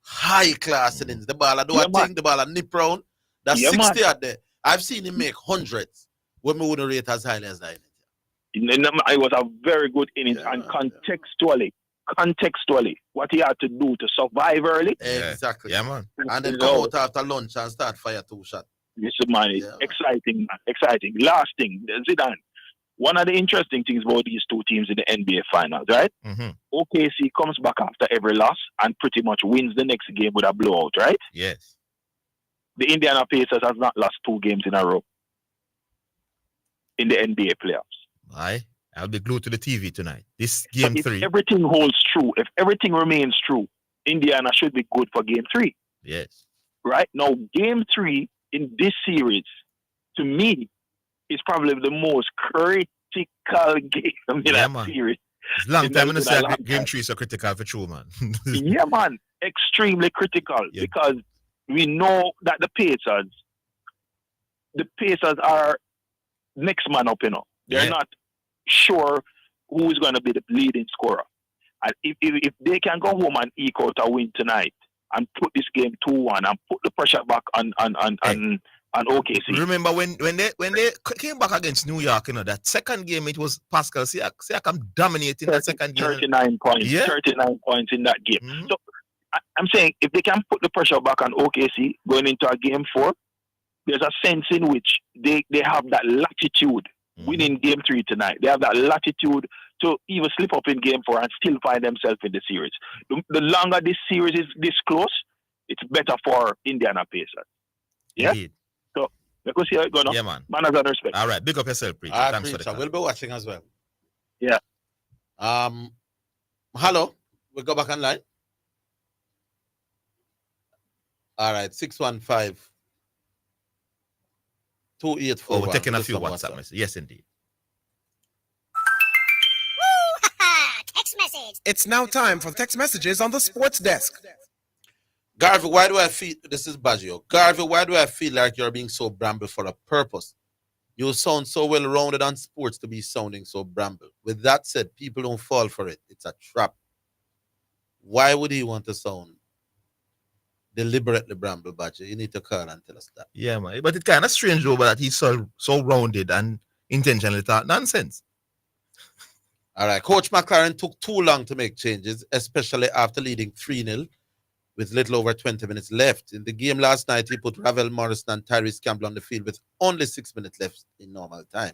[SPEAKER 7] High class innings. The ball, the ball, nip round. That's 60 out there. I've seen him make hundreds when we wouldn't rate as highly as that.
[SPEAKER 16] It was a very good innings, and contextually, what he had to do to survive early.
[SPEAKER 7] Exactly.
[SPEAKER 8] Yeah, man.
[SPEAKER 7] And then come out after lunch and start fire 2 shots.
[SPEAKER 16] Yes, man. Exciting, man. Exciting. Last thing, Zidane. One of the interesting things about these two teams in the NBA Finals, right?
[SPEAKER 8] Mm-hmm.
[SPEAKER 16] OKC comes back after every loss and pretty much wins the next game with a blowout, right?
[SPEAKER 8] Yes.
[SPEAKER 16] The Indiana Pacers has not lost 2 games in a row in the NBA playoffs.
[SPEAKER 8] I'll be glued to the TV tonight. This game 3.
[SPEAKER 16] If everything holds true, if everything remains true, Indiana should be good for game 3.
[SPEAKER 8] Yes.
[SPEAKER 16] Right? Now, game 3 in this series, to me, is probably the most critical game in that series.
[SPEAKER 8] It's a long time when I say game 3 is so critical for true, man.
[SPEAKER 16] Yeah, man. Extremely critical, because we know that the Pacers are next man up, They're not sure who is going to be the leading scorer. And if they can go home and eke out a win tonight and put this game 2-1 and put the pressure back on OKC.
[SPEAKER 8] Remember when they came back against New York, that second game, it was Pascal Siakam dominating that second game.
[SPEAKER 16] 39 points. Yeah. 39 points in that game.
[SPEAKER 8] Mm-hmm.
[SPEAKER 16] So I'm saying if they can put the pressure back on OKC going into a game 4, there's a sense in which they have that latitude winning game 3 tonight. They have that latitude to even slip up in game 4 and still find themselves in the series. The longer this series is this close, it's better for Indiana Pacers. Yeah?
[SPEAKER 8] Indeed.
[SPEAKER 16] So, let's see how it goes.
[SPEAKER 8] Yeah, man.
[SPEAKER 16] Manners and respect.
[SPEAKER 8] All right. Big up yourself, Preacher. Thanks for the call.
[SPEAKER 7] We'll be watching as well.
[SPEAKER 16] Yeah.
[SPEAKER 7] Hello. We go back online. All right. 615. 284.
[SPEAKER 8] We're taking a few WhatsApp messages. Yes, indeed.
[SPEAKER 10] Text message.
[SPEAKER 13] It's now time for text messages on the sports desk.
[SPEAKER 7] Garvey, why do I feel, this is Baggio. Garvey, why do I feel like you're being so bramble for a purpose? You sound so well-rounded on sports to be sounding so bramble. With that said, people don't fall for it. It's a trap. Why would he want to sound deliberately bramble, Baggio? You need to call and tell us that.
[SPEAKER 8] Yeah, man. But it's kind of strange, though, that he's so rounded and intentionally talk nonsense.
[SPEAKER 7] All right. Coach McLaren took too long to make changes, especially after leading 3-0 with little over 20 minutes left. In the game last night, he put Ravel Morrison and Tyrese Campbell on the field with only 6 minutes left in normal time.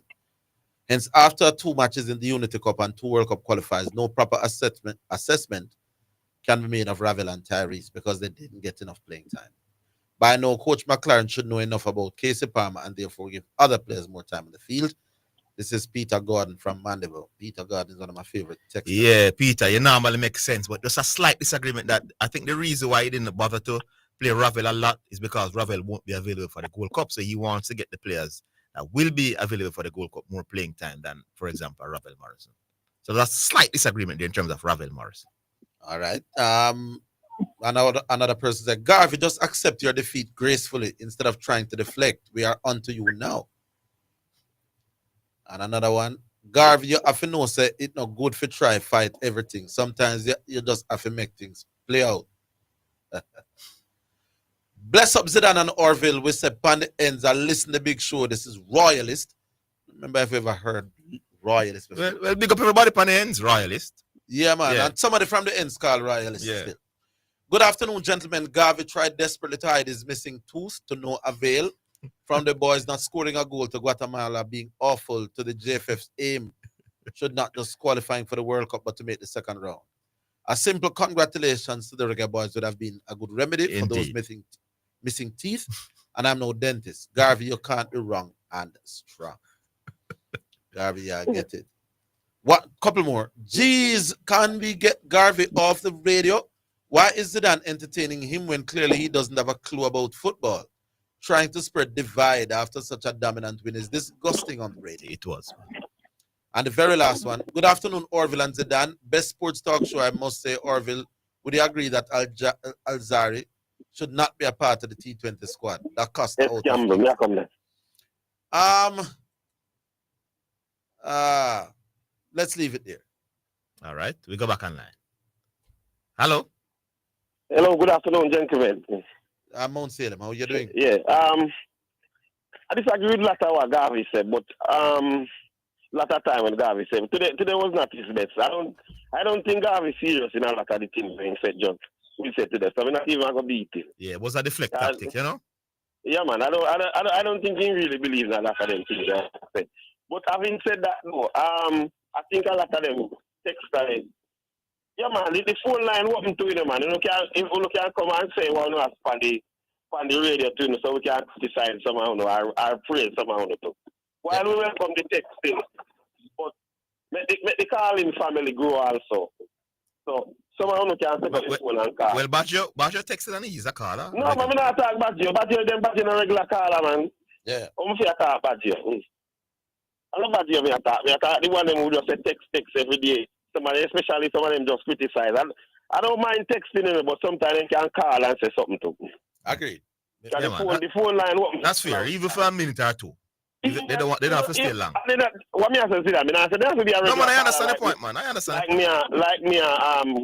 [SPEAKER 7] Hence, after 2 matches in the Unity Cup and 2 World Cup qualifiers, no proper assessment can be made of Ravel and Tyrese because they didn't get enough playing time. By now, Coach McLaren should know enough about Casey Palmer and therefore give other players more time on the field. This is Peter Gordon from Mandeville. Peter Gordon is one of my favorite texters.
[SPEAKER 8] Yeah, Peter, you normally make sense, but there's a slight disagreement that I think the reason why he didn't bother to play Ravel a lot is because Ravel won't be available for the Gold Cup, so he wants to get the players that will be available for the Gold Cup more playing time than, for example, Ravel Morrison. So that's a slight disagreement there in terms of Ravel Morrison.
[SPEAKER 7] All right. Another person said, Garvey, just accept your defeat gracefully instead of trying to deflect. We are on to you now. And another one, Garvey, you have to know, say, it's not good for try fight everything. Sometimes you just have to make things play out. Bless up Zidane and Orville. We say, pan the ends and listen to the big show. This is Royalist. remember if you ever heard Royalist before.
[SPEAKER 8] Well, big up everybody on the ends, Royalist.
[SPEAKER 7] Yeah, man.
[SPEAKER 8] Yeah.
[SPEAKER 7] And somebody from the ends called Royalist.
[SPEAKER 8] Yeah.
[SPEAKER 7] Still. Good afternoon, gentlemen. Garvey tried desperately to hide his missing tooth to no avail. From the boys not scoring a goal to Guatemala being awful to the JFF's aim should not just qualifying for the World Cup but to make the second round. A simple congratulations to the Reggae Boyz would have been a good remedy for those missing teeth. And I'm no dentist. Garvey, you can't be wrong and strong. Garvey, I get it. What? Couple more. Jeez, can we get Garvey off the radio? Why is Zidane entertaining him when clearly he doesn't have a clue about football? Trying to spread divide after such a dominant win is disgusting on the radio.
[SPEAKER 8] It was.
[SPEAKER 7] And the very last one. Good afternoon, Orville and Zidane. Best sports talk show, I must say. Orville, would you agree that Alzari should not be a part of the T20 squad? That cost out. Let's leave it there.
[SPEAKER 8] All right, we go back online. Hello.
[SPEAKER 18] Hello, good afternoon, gentlemen.
[SPEAKER 7] I'm Mount Salem. How are you doing?
[SPEAKER 18] Yeah. I disagree with a lot of what Garvey said, but lot of time when Garvey said today was not his best. I don't think Garvey serious in a lot of the things being said, John. We said today, so we're not even gonna beat him.
[SPEAKER 8] Yeah, it was a deflect tactic, you know?
[SPEAKER 18] Yeah, man. I don't think he really believes in a lot of them things that I said. But having said that, no, I think a lot of them text. Yeah, man, the phone line open to you, man. You can come and say, well, no, on the radio too, so we can criticize somehow, no, or praise somehow, too. While we welcome the texting, but make the calling family grow also. So somehow no can take up the phone and call.
[SPEAKER 8] Well, Badger texted and he's a caller.
[SPEAKER 18] No, man, I'm not talking Badger. Badger a regular caller, man.
[SPEAKER 7] Yeah.
[SPEAKER 18] I'm for talk Badger. I love Badger, me talk the one them who just say text every day. Especially some of them just criticize. And I don't mind texting them, but sometimes they can call and say something to me.
[SPEAKER 7] Agreed.
[SPEAKER 8] Yeah,
[SPEAKER 18] the phone line.
[SPEAKER 8] That's fair, even for a minute or two. They don't have to stay long.
[SPEAKER 18] What me I say that? I say there has to be a regular.
[SPEAKER 8] No, man, I understand the point, man. I understand.
[SPEAKER 18] Like me,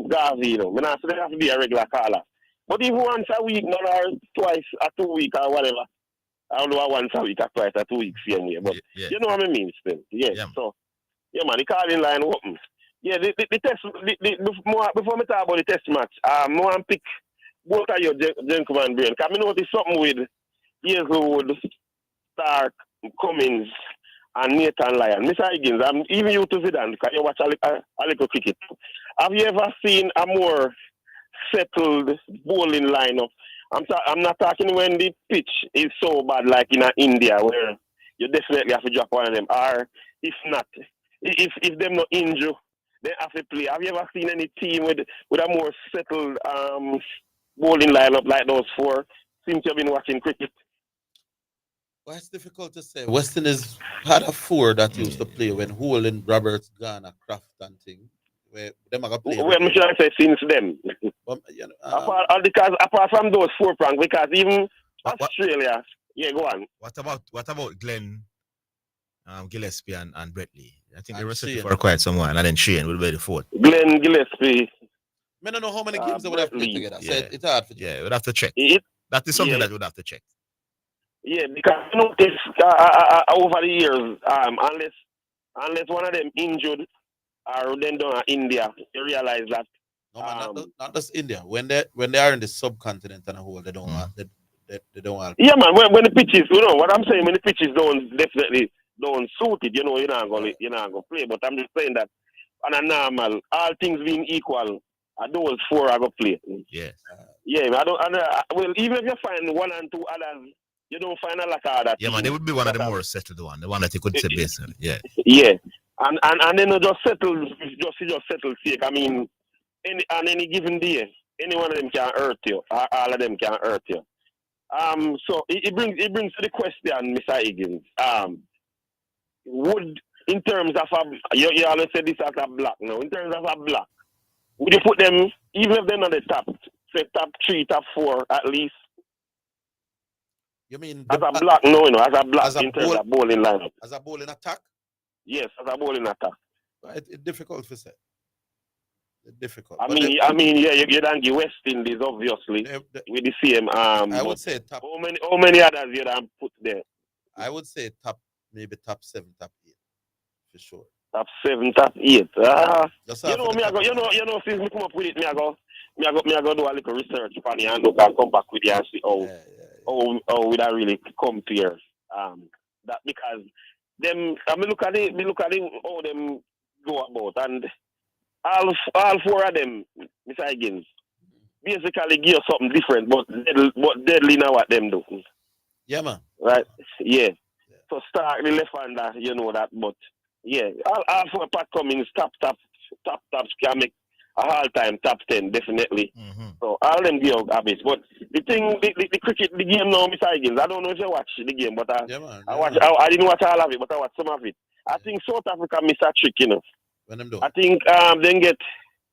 [SPEAKER 18] Garvey, you know. I say there has to be a regular caller. But if once a week, not or twice or 2 weeks or whatever, I don't know once a week or twice or 2 weeks same way. But you know what I mean, still. Yeah. So yeah, man, the calling line open. Yeah, the test. Before me talk about the test match, I want to pick both of your gentlemen brain. Because I notice something with Hazelwood, Stark, Cummins, and Nathan Lyon. Mr. Higgins, I'm even you to Zidane because you watch a little cricket. Have you ever seen a more settled bowling lineup? I'm not talking when the pitch is so bad like in India where you definitely have to drop one of them. Or if not, if them not injured, they have to play. Have you ever seen any team with a more settled bowling lineup like those four since you've been watching cricket?
[SPEAKER 7] Well, it's difficult to say. Western has had a four that used to play when Holland, Roberts, Garner, Kraft and thing. Where them are play.
[SPEAKER 18] Well, should I say since them?
[SPEAKER 7] You know,
[SPEAKER 18] apart from those four pranks, because even Australia, yeah, go on.
[SPEAKER 8] What about Glenn, Gillespie and Brett Lee? I think they were set for quite some while, and then Shane will be the fourth.
[SPEAKER 18] Glenn Gillespie.
[SPEAKER 7] I don't know how many games they would have played together. So it's hard for you.
[SPEAKER 8] Yeah, we'd have to check. That is something that we'd have to check.
[SPEAKER 18] Yeah, because I noticed over the years, unless one of them injured or then done India, you realize that.
[SPEAKER 7] No, man, not just India. When they are in the subcontinent and a whole, they don't want. They don't want.
[SPEAKER 18] Yeah, man. When the pitches, you know what I'm saying. When the pitches definitely don't suit it, you know, you're not gonna play. But I'm just saying that on a normal, all things being equal, those four are gonna play.
[SPEAKER 8] Yes.
[SPEAKER 18] Yeah, well, even if you find one and two others, you don't find a lot of other.
[SPEAKER 8] Yeah, man, they would be one of the more settled one, the one that you could say basically. Yeah.
[SPEAKER 18] Yeah, and then just settle sake. I mean, on any given day, any one of them can hurt you. All of them can hurt you. So it brings to the question, Mr. Higgins. Would in terms of you always say this as a block now. In terms of a block, would you put them even if they're not the top, say top 3, top 4 at least?
[SPEAKER 7] You mean
[SPEAKER 18] as a block? No, as a block in terms of bowling lineup.
[SPEAKER 7] As a bowling attack?
[SPEAKER 18] Yes, as a bowling attack.
[SPEAKER 7] It's difficult to say. It's difficult.
[SPEAKER 18] I mean, yeah, you don't give West Indies obviously with the same.
[SPEAKER 7] I would say top.
[SPEAKER 18] How many others you don't put there?
[SPEAKER 7] I would say maybe top 7, top For sure.
[SPEAKER 18] Top 7, top 8.
[SPEAKER 7] Just
[SPEAKER 18] You know, since me come up with it, me I go do a little research on it and look and come back with it and see how would I really come to here. That because them, me look at it how them go about, and all 4 of them, Mr. Higgins, basically give something different, but deadly now what them do.
[SPEAKER 7] Yeah, man.
[SPEAKER 18] Right? Yeah. So start the left hander, you know that, but yeah, all 4 Pat Cummings tops can make a all-time top 10 definitely. So all them give a bit, but the thing, the cricket, the game now, Mr. Higgins, I don't know if you watch the game, but I didn't watch all of it, but I watched some of it. I think South Africa missed a trick, you know.
[SPEAKER 7] When them do?
[SPEAKER 18] I think then get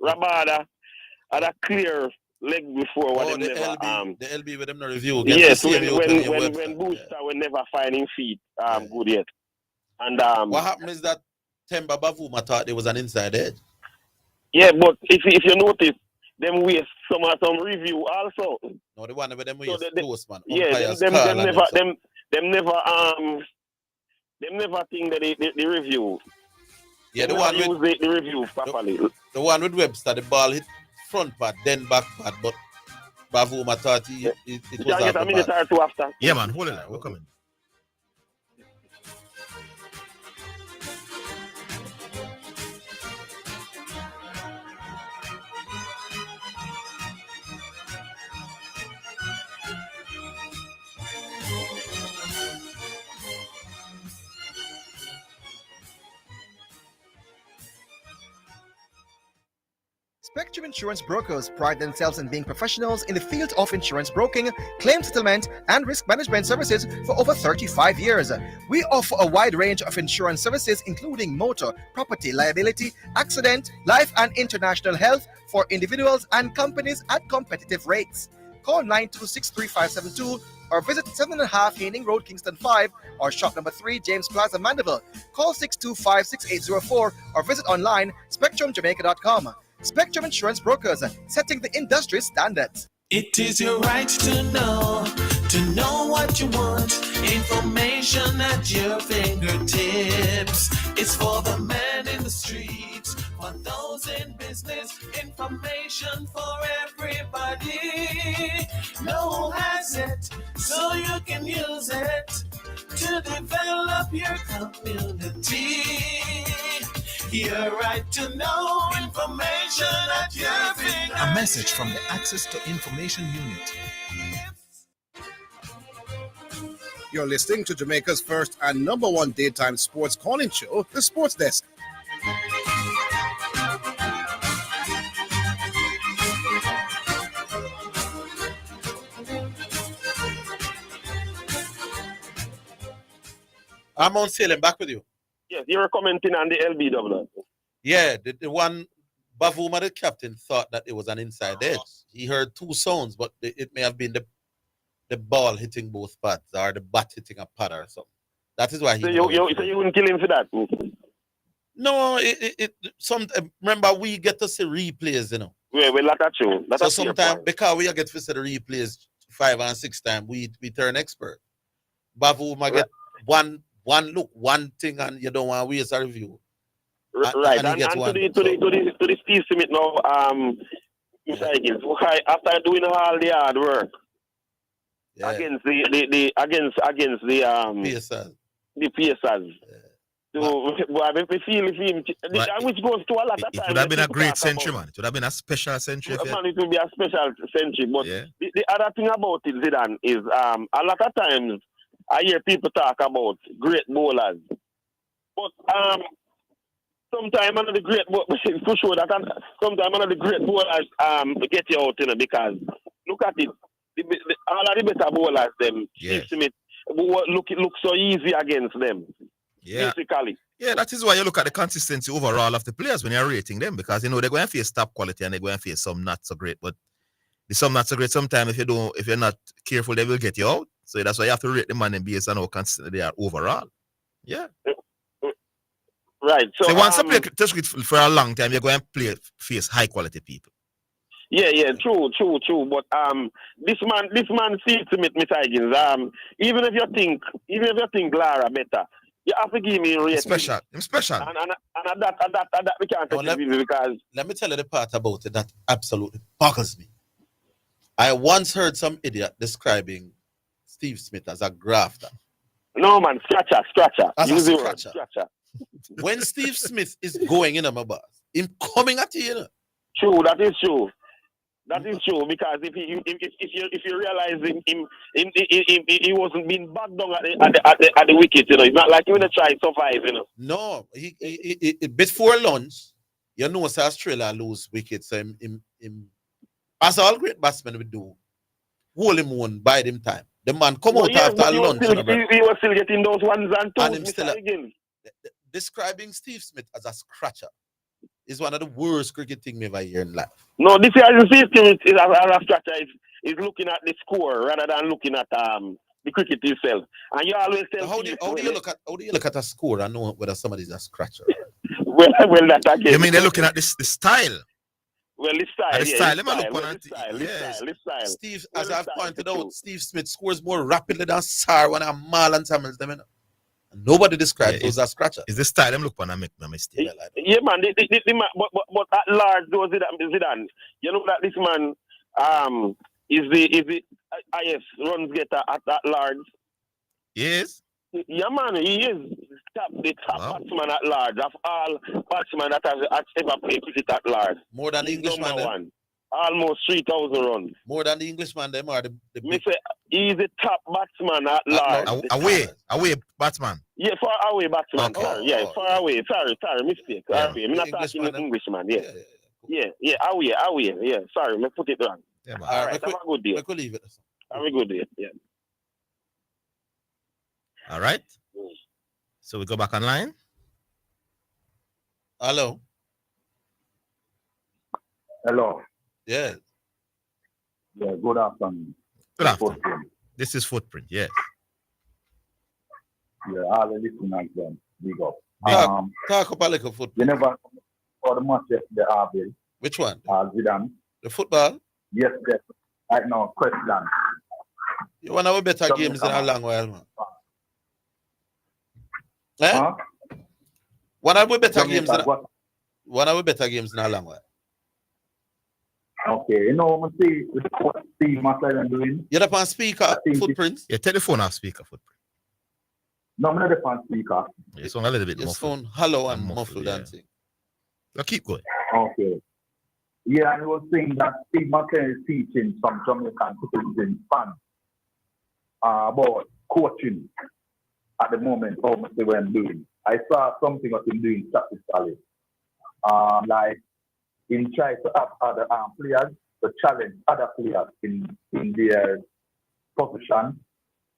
[SPEAKER 18] Rabada at a clear leg before what
[SPEAKER 7] the
[SPEAKER 18] never
[SPEAKER 7] the LB with them no review.
[SPEAKER 18] Yes, when Booster will never finding feet good yet. And
[SPEAKER 7] what happened is that Temba Bavuma thought there was an inside edge.
[SPEAKER 18] Yeah, but if you notice, them waste some review also.
[SPEAKER 7] No, the one with them waste close, man.
[SPEAKER 18] Yeah, them never think that they review.
[SPEAKER 7] Yeah, the one
[SPEAKER 18] with the review properly.
[SPEAKER 7] The one with Webster, the ball hit front pad, then back pad, but Bavuma thought it was
[SPEAKER 18] get a minute or two after.
[SPEAKER 8] Yeah, man, hold it there. We're coming.
[SPEAKER 11] Spectrum Insurance Brokers pride themselves in being professionals in the field of insurance broking, claim settlement, and risk management services for over 35 years. We offer a wide range of insurance services, including motor, property, liability, accident, life, and international health for individuals and companies at competitive rates. Call 926-3572 or visit 7.5 Haining Road, Kingston 5, or shop number 3, James Plaza, Mandeville. Call 625-6804 or visit online spectrumjamaica.com. Spectrum Insurance Brokers, setting the industry standards.
[SPEAKER 12] It is your right to know what you want. Information at your fingertips. It's for the man in the streets, for those in business. Information for everybody. No one has it, so you can use it to develop your community. Your right to know information at your fingertips.
[SPEAKER 19] A message from the Access to Information Unit.
[SPEAKER 6] You're listening to Jamaica's first and number 1 daytime sports calling show, The Sports Desk.
[SPEAKER 7] I'm on sailing back with you.
[SPEAKER 18] Yes, you were commenting on the LBW.
[SPEAKER 7] Yeah, the one Bavuma, the captain, thought that it was an inside edge. He heard 2 sounds, but it may have been the ball hitting both pads or the bat hitting a pad or something. That is why he.
[SPEAKER 18] So you wouldn't kill him for that?
[SPEAKER 7] No, remember we get to see replays, you know.
[SPEAKER 18] Yeah, we like that too.
[SPEAKER 7] So sometimes because we get to see the replays 5 and 6 times, we turn expert. Bavuma get one look, one thing, and you don't want to waste a review.
[SPEAKER 18] Right, and to the Steve Smith now, Mr. Higgins, after doing all the hard work against the PSers. So, we feel him, which goes to a lot of time.
[SPEAKER 8] It would have been a great century, man. It would have been a special century.
[SPEAKER 18] Man, it would be a special century. But the other thing about it, Zidane, is a lot of times I hear people talk about great bowlers. But sometimes one of the great for sure that sometimes one of the great bowlers get you out, you know, because look at it. All of the better bowlers, them, Steve Smith, look so easy against them.
[SPEAKER 8] Yeah.
[SPEAKER 18] Basically.
[SPEAKER 8] Yeah, that is why you look at the consistency overall of the players when you're rating them, because you know they're going to face top quality and they're going to face some not so great. But the some not so great, sometimes if you're not careful, they will get you out. So that's why you have to rate the man and based on how consistent they are overall. Yeah.
[SPEAKER 18] Right. So
[SPEAKER 8] once you play test cricket for a long time, you're going to face high quality people.
[SPEAKER 18] Yeah, true. But this man Steve Smith, Mr. Higgins, even if you think Lara better, You have to give me a rating.
[SPEAKER 8] Special. I'm special.
[SPEAKER 18] And that we can't take it because...
[SPEAKER 7] Let me tell you the part about it that absolutely boggles me. I once heard some idiot describing Steve Smith as a grafter.
[SPEAKER 18] No, man, scratcher.
[SPEAKER 7] As
[SPEAKER 18] Use
[SPEAKER 7] a
[SPEAKER 18] the word,
[SPEAKER 7] scratcher.
[SPEAKER 18] scratcher.
[SPEAKER 7] When Steve Smith is going in on my boss, him coming at you, know.
[SPEAKER 18] True, that is true. That is true because if you realize he wasn't being backed down at the wicket, you know, it's not like you wanna try to survive, you know.
[SPEAKER 7] No, he before lunch, you know, so Australia lose wickets, so him as all great batsmen would do, hold him one, bide him time. The man come out after lunch.
[SPEAKER 18] He was still getting those ones and twos.
[SPEAKER 7] And him still describing Steve Smith as a scratcher is one of the worst cricket things we ever hear in life.
[SPEAKER 18] No, this is Steve Smith is a scratcher is looking at the score rather than looking at the cricket itself. And you always tell
[SPEAKER 7] how do you look at a score and know whether somebody's a scratcher?
[SPEAKER 18] well, that again.
[SPEAKER 8] You mean they're looking at the style?
[SPEAKER 18] Well, this style,
[SPEAKER 8] the
[SPEAKER 18] style.
[SPEAKER 7] Steve, as I've pointed out, Steve Smith scores more rapidly than Sarwan and Mal and Samuels. Them, you know? And nobody describes those as scratcher.
[SPEAKER 8] Is the style them look when I make no mistake?
[SPEAKER 18] Yeah, man. But at large, those Zidane. You know that this man is the highest runs getter at large.
[SPEAKER 8] Yes.
[SPEAKER 18] Yeah, man. He is the top batsman at large of all batsmen that has ever played cricket at large.
[SPEAKER 7] More than the Englishman.
[SPEAKER 18] One. Almost 3,000 runs.
[SPEAKER 7] More than the Englishman, them are the
[SPEAKER 18] Me say he's the top batsman at large.
[SPEAKER 8] Away batsman.
[SPEAKER 18] Yeah, far away batsman.
[SPEAKER 8] Okay.
[SPEAKER 18] Sorry. Yeah, far away. Sorry, mistake.
[SPEAKER 8] Yeah.
[SPEAKER 18] I'm not talking Englishman. Yeah, away. Yeah, sorry, me put it wrong.
[SPEAKER 8] Yeah, man.
[SPEAKER 18] All right, have a good day.
[SPEAKER 7] We could leave it.
[SPEAKER 18] Have a good day. Yeah.
[SPEAKER 8] All right. So we go back online.
[SPEAKER 7] Hello.
[SPEAKER 20] Hello.
[SPEAKER 7] Yeah.
[SPEAKER 20] Yeah, good afternoon.
[SPEAKER 8] Good afternoon. This is Footprint, yes.
[SPEAKER 20] Yeah, all the listeners then, big up.
[SPEAKER 7] Talk up a little Footprint.
[SPEAKER 20] You never for the match yesterday, Orville.
[SPEAKER 7] Which one?
[SPEAKER 20] Zidane.
[SPEAKER 7] The football?
[SPEAKER 20] Yes. Right now, question.
[SPEAKER 7] You want to have better games in a long while, man. Eh? One of the better games in a long while.
[SPEAKER 20] Okay, you know what I see what Steve Master doing?
[SPEAKER 7] You're up on speaker Footprints?
[SPEAKER 8] Yeah, telephone off speaker Footprint.
[SPEAKER 20] No, I'm not on speaker.
[SPEAKER 8] It's on a little bit
[SPEAKER 7] Your
[SPEAKER 8] muffled.
[SPEAKER 7] phone hollow and muffled and thing.
[SPEAKER 8] Now keep going.
[SPEAKER 20] Okay. Yeah, and he was saying that Steve Master is teaching some Jamaican people in Spanish about coaching at the moment, how much they were doing. I saw something of him doing statistically. Like in trying to have other players to challenge other players in their position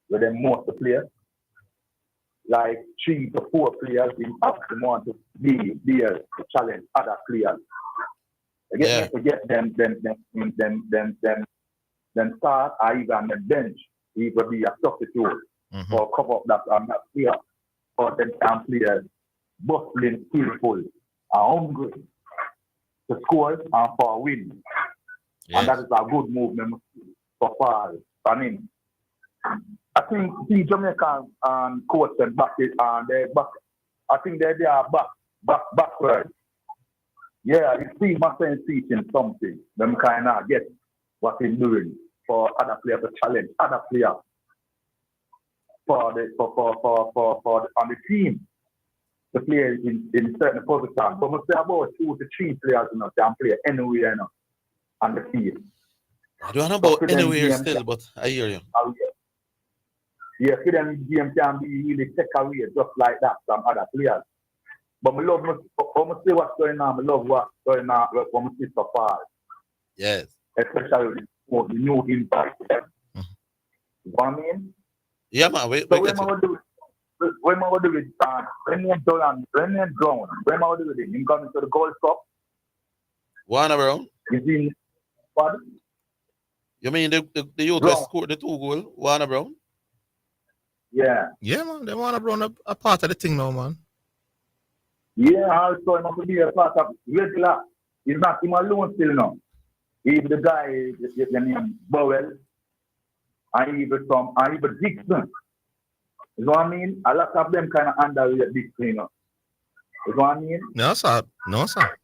[SPEAKER 20] where they most players. Like 3 to 4 players in up the want to be there to challenge other players. Again, to get them start or even the bench, he will be a substitute or cover up that player or them players bustling, skillful, hungry to score and for a win. Yes. And that is a good movement so far. I mean, I think the Jamaican coach and back I think they are backward. Yeah, you see Martin teaching something. Them kind of get what he's doing for other players to challenge other players for on the team to play in certain positions. But we say about 2 to 3 players can play anywhere on the field.
[SPEAKER 7] I don't know about anywhere still, but I hear you.
[SPEAKER 20] Yeah, for them game can be really take away just like that from other players. But I love when I see what's going on, I love what's going on when I see so far.
[SPEAKER 7] Yes.
[SPEAKER 20] Especially the new impact. You know what I mean?
[SPEAKER 7] Yeah, man.
[SPEAKER 20] When I do it, when I do it, him coming to the Gold Cup.
[SPEAKER 7] Warner Brown?
[SPEAKER 20] What?
[SPEAKER 7] You mean the youth that scored the 2 goals, Warner Brown?
[SPEAKER 20] Yeah.
[SPEAKER 8] Yeah, man. They want to run a part of the thing now, man.
[SPEAKER 20] Yeah, also he must be a part of regular. He's not him alone still now. Even the guy, the name Bowell, and even Dixon. You know what I mean? A lot of them kind of underrate this thing. You know what I mean?
[SPEAKER 8] No, sir. No, sir.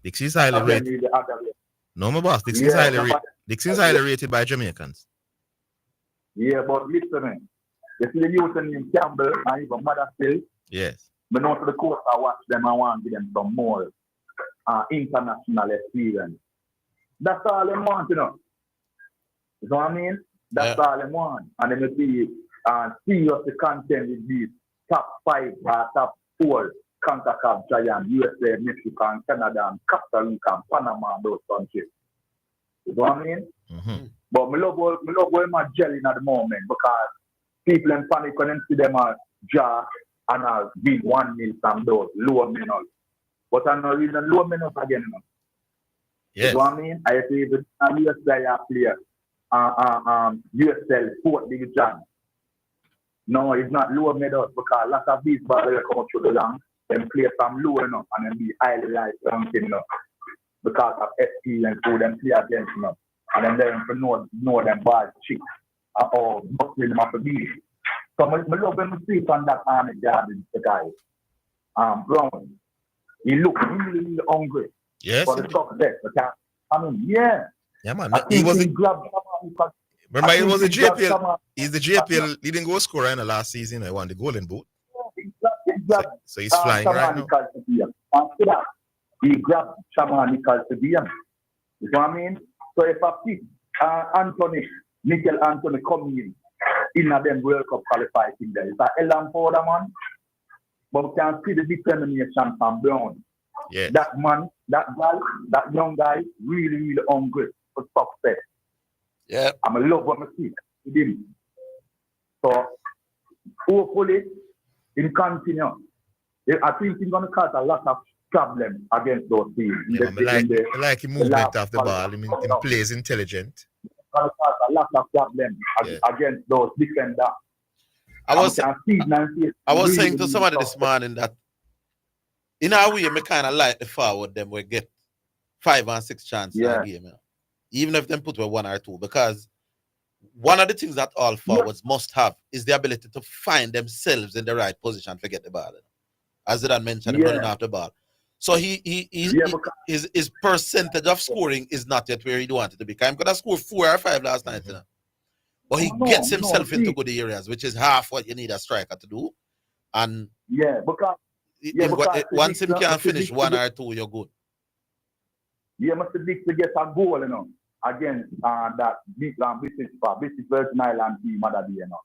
[SPEAKER 8] Dixie's highly rated.
[SPEAKER 20] Really underrate.
[SPEAKER 8] No, my boss. Dixie's highly rated by Jamaicans.
[SPEAKER 20] Yeah, but listen, man. You see the youth in Campbell and even Mother still.
[SPEAKER 8] Yes.
[SPEAKER 20] But now to the course, I watch them. I want to give them some more international experience. That's all they want, you know. You know what I mean? That's all they want. And then you see serious content with these top 5 or top 4 CONCACAF giants, USA, Mexico, and Canada, and Costa Rica, and Panama, and those countries. You know what I mean?
[SPEAKER 8] Mm-hmm.
[SPEAKER 20] But I love where my gelling at the moment because people in panic when they see them as jar and as big 1 mil from those low minutes. But I'm not reading low minutes again. You know?
[SPEAKER 8] Yes.
[SPEAKER 20] You know what I mean? I say the USA player, USL 4th division. No, it's not low medals because a lot of these players come through the land and play from low enough and then be highly liked because of experience who them play against and then learn to know them bad chicks or not really have to be. So I love when we see on that army garden, the guy, Brown. He looked really hungry for the success. Because, I mean, yeah.
[SPEAKER 8] Yeah, man.
[SPEAKER 20] He was
[SPEAKER 8] remember, he was the JPL. He's the JPL leading goal scorer in the last season. I won the Golden Boot. So he's flying right now.
[SPEAKER 20] After that, he grabbed Nickel to be him. You know what I mean? So if I see Mikel Anthony coming in them World Cup qualified in there, it's a Elan for the man. But we can see the determination from Brown.
[SPEAKER 8] Yes.
[SPEAKER 20] That man, that guy, that young guy, really, really hungry for success.
[SPEAKER 7] Yeah.
[SPEAKER 20] I'm a love what I see with him. So hopefully he'll continue. I think he's gonna cause a lot of problems against those teams.
[SPEAKER 8] Yeah, I like his movement off the ball. I mean, he plays intelligent.
[SPEAKER 20] Gonna cause a lot of problems against those defenders.
[SPEAKER 7] I was saying to somebody this morning that in our way, I kind of like the forward them we get 5 and 6 chances in a game. You know? Even if them put with 1 or 2, because one of the things that all forwards must have is the ability to find themselves in the right position to get the ball. As Zidane mentioned, running off the ball. So his percentage of scoring is not yet where he wanted to be. I'm gonna score 4 or 5 last night, you know. But he gets himself into good areas, which is half what you need a striker to do. And
[SPEAKER 20] because
[SPEAKER 7] once him can finish 1 or 2, you're good.
[SPEAKER 20] Yeah, must be to get a goal, you know, against that big British Virgin Island team, you know.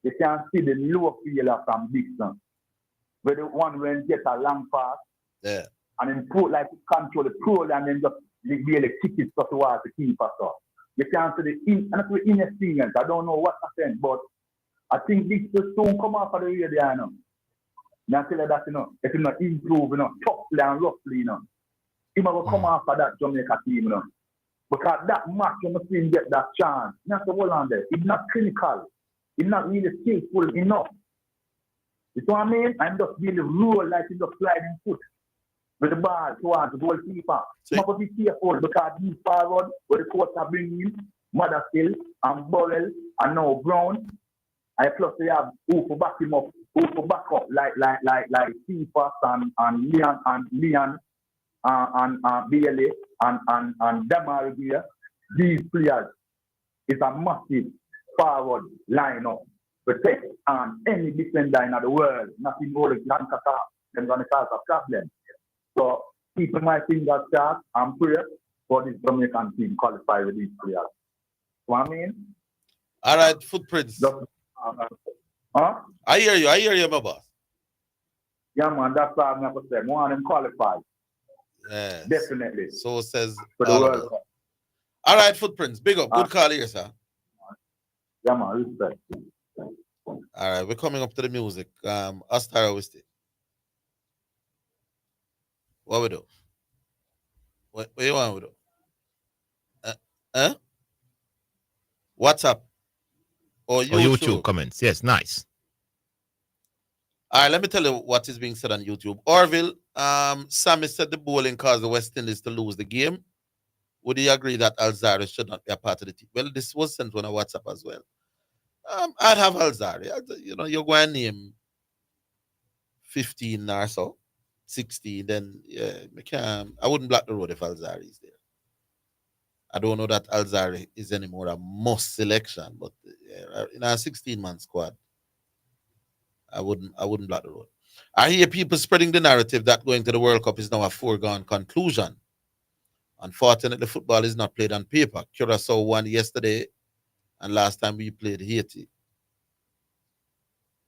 [SPEAKER 20] You can see the low feeler from Dixon. Where the one when get a long pass, and then put like control the pro and then just really kick it towards the keeper. So you can see the inexperience. I don't know what happened, but I think this will soon come off of the radio, you know. Now tell you that, you know, if you not improve, you know, toughly and roughly, you know, he will come off of that Jamaica team, you know. Because that match, you must see him get that chance. Not the whole on there. It's not clinical. It's not really skillful enough. You know what I mean? I'm just really roll like he's just sliding foot with the ball towards the goalkeeper. You must be careful because these forward, where the coach are bringing in, Motherstill and Burrell and now Brown. And plus they have who to back him up, who to back up like Cephas and Leon and Bailey and Damari here. These players is a massive forward lineup. Protect any defender in the world, nothing more than CONCACAF, they're going to cause a problem. So keep my fingers crossed and pray for this Jamaican team qualify with these players. You know what I mean?
[SPEAKER 7] All right, Footprints. I hear you, my boss.
[SPEAKER 20] Yeah, man, that's all I'm going to say. I want them qualified.
[SPEAKER 7] Yes.
[SPEAKER 20] Definitely.
[SPEAKER 7] So says
[SPEAKER 20] for the World Cup.
[SPEAKER 7] All right, Footprints. Big up. Good call here, sir.
[SPEAKER 20] Yeah, man, respect.
[SPEAKER 7] All right, we're coming up to the music. Astara Wisty. What we do? What you want to do? WhatsApp or
[SPEAKER 8] YouTube comments. Yes, nice.
[SPEAKER 7] All right, let me tell you what is being said on YouTube. Orville, Sammy said the bowling caused the West Indies to lose the game. Would you agree that Alzarez should not be a part of the team? Well, this was sent on a WhatsApp as well. I'd have Alzari. You know, you're going to name 15 or so, 16, then yeah, I wouldn't block the road if Alzari is there. I don't know that Alzari is anymore a must selection, but in a 16-man squad, I wouldn't block the road. I hear people spreading the narrative that going to the World Cup is now a foregone conclusion. Unfortunately, football is not played on paper. Curacao won yesterday, and last time we played Haiti.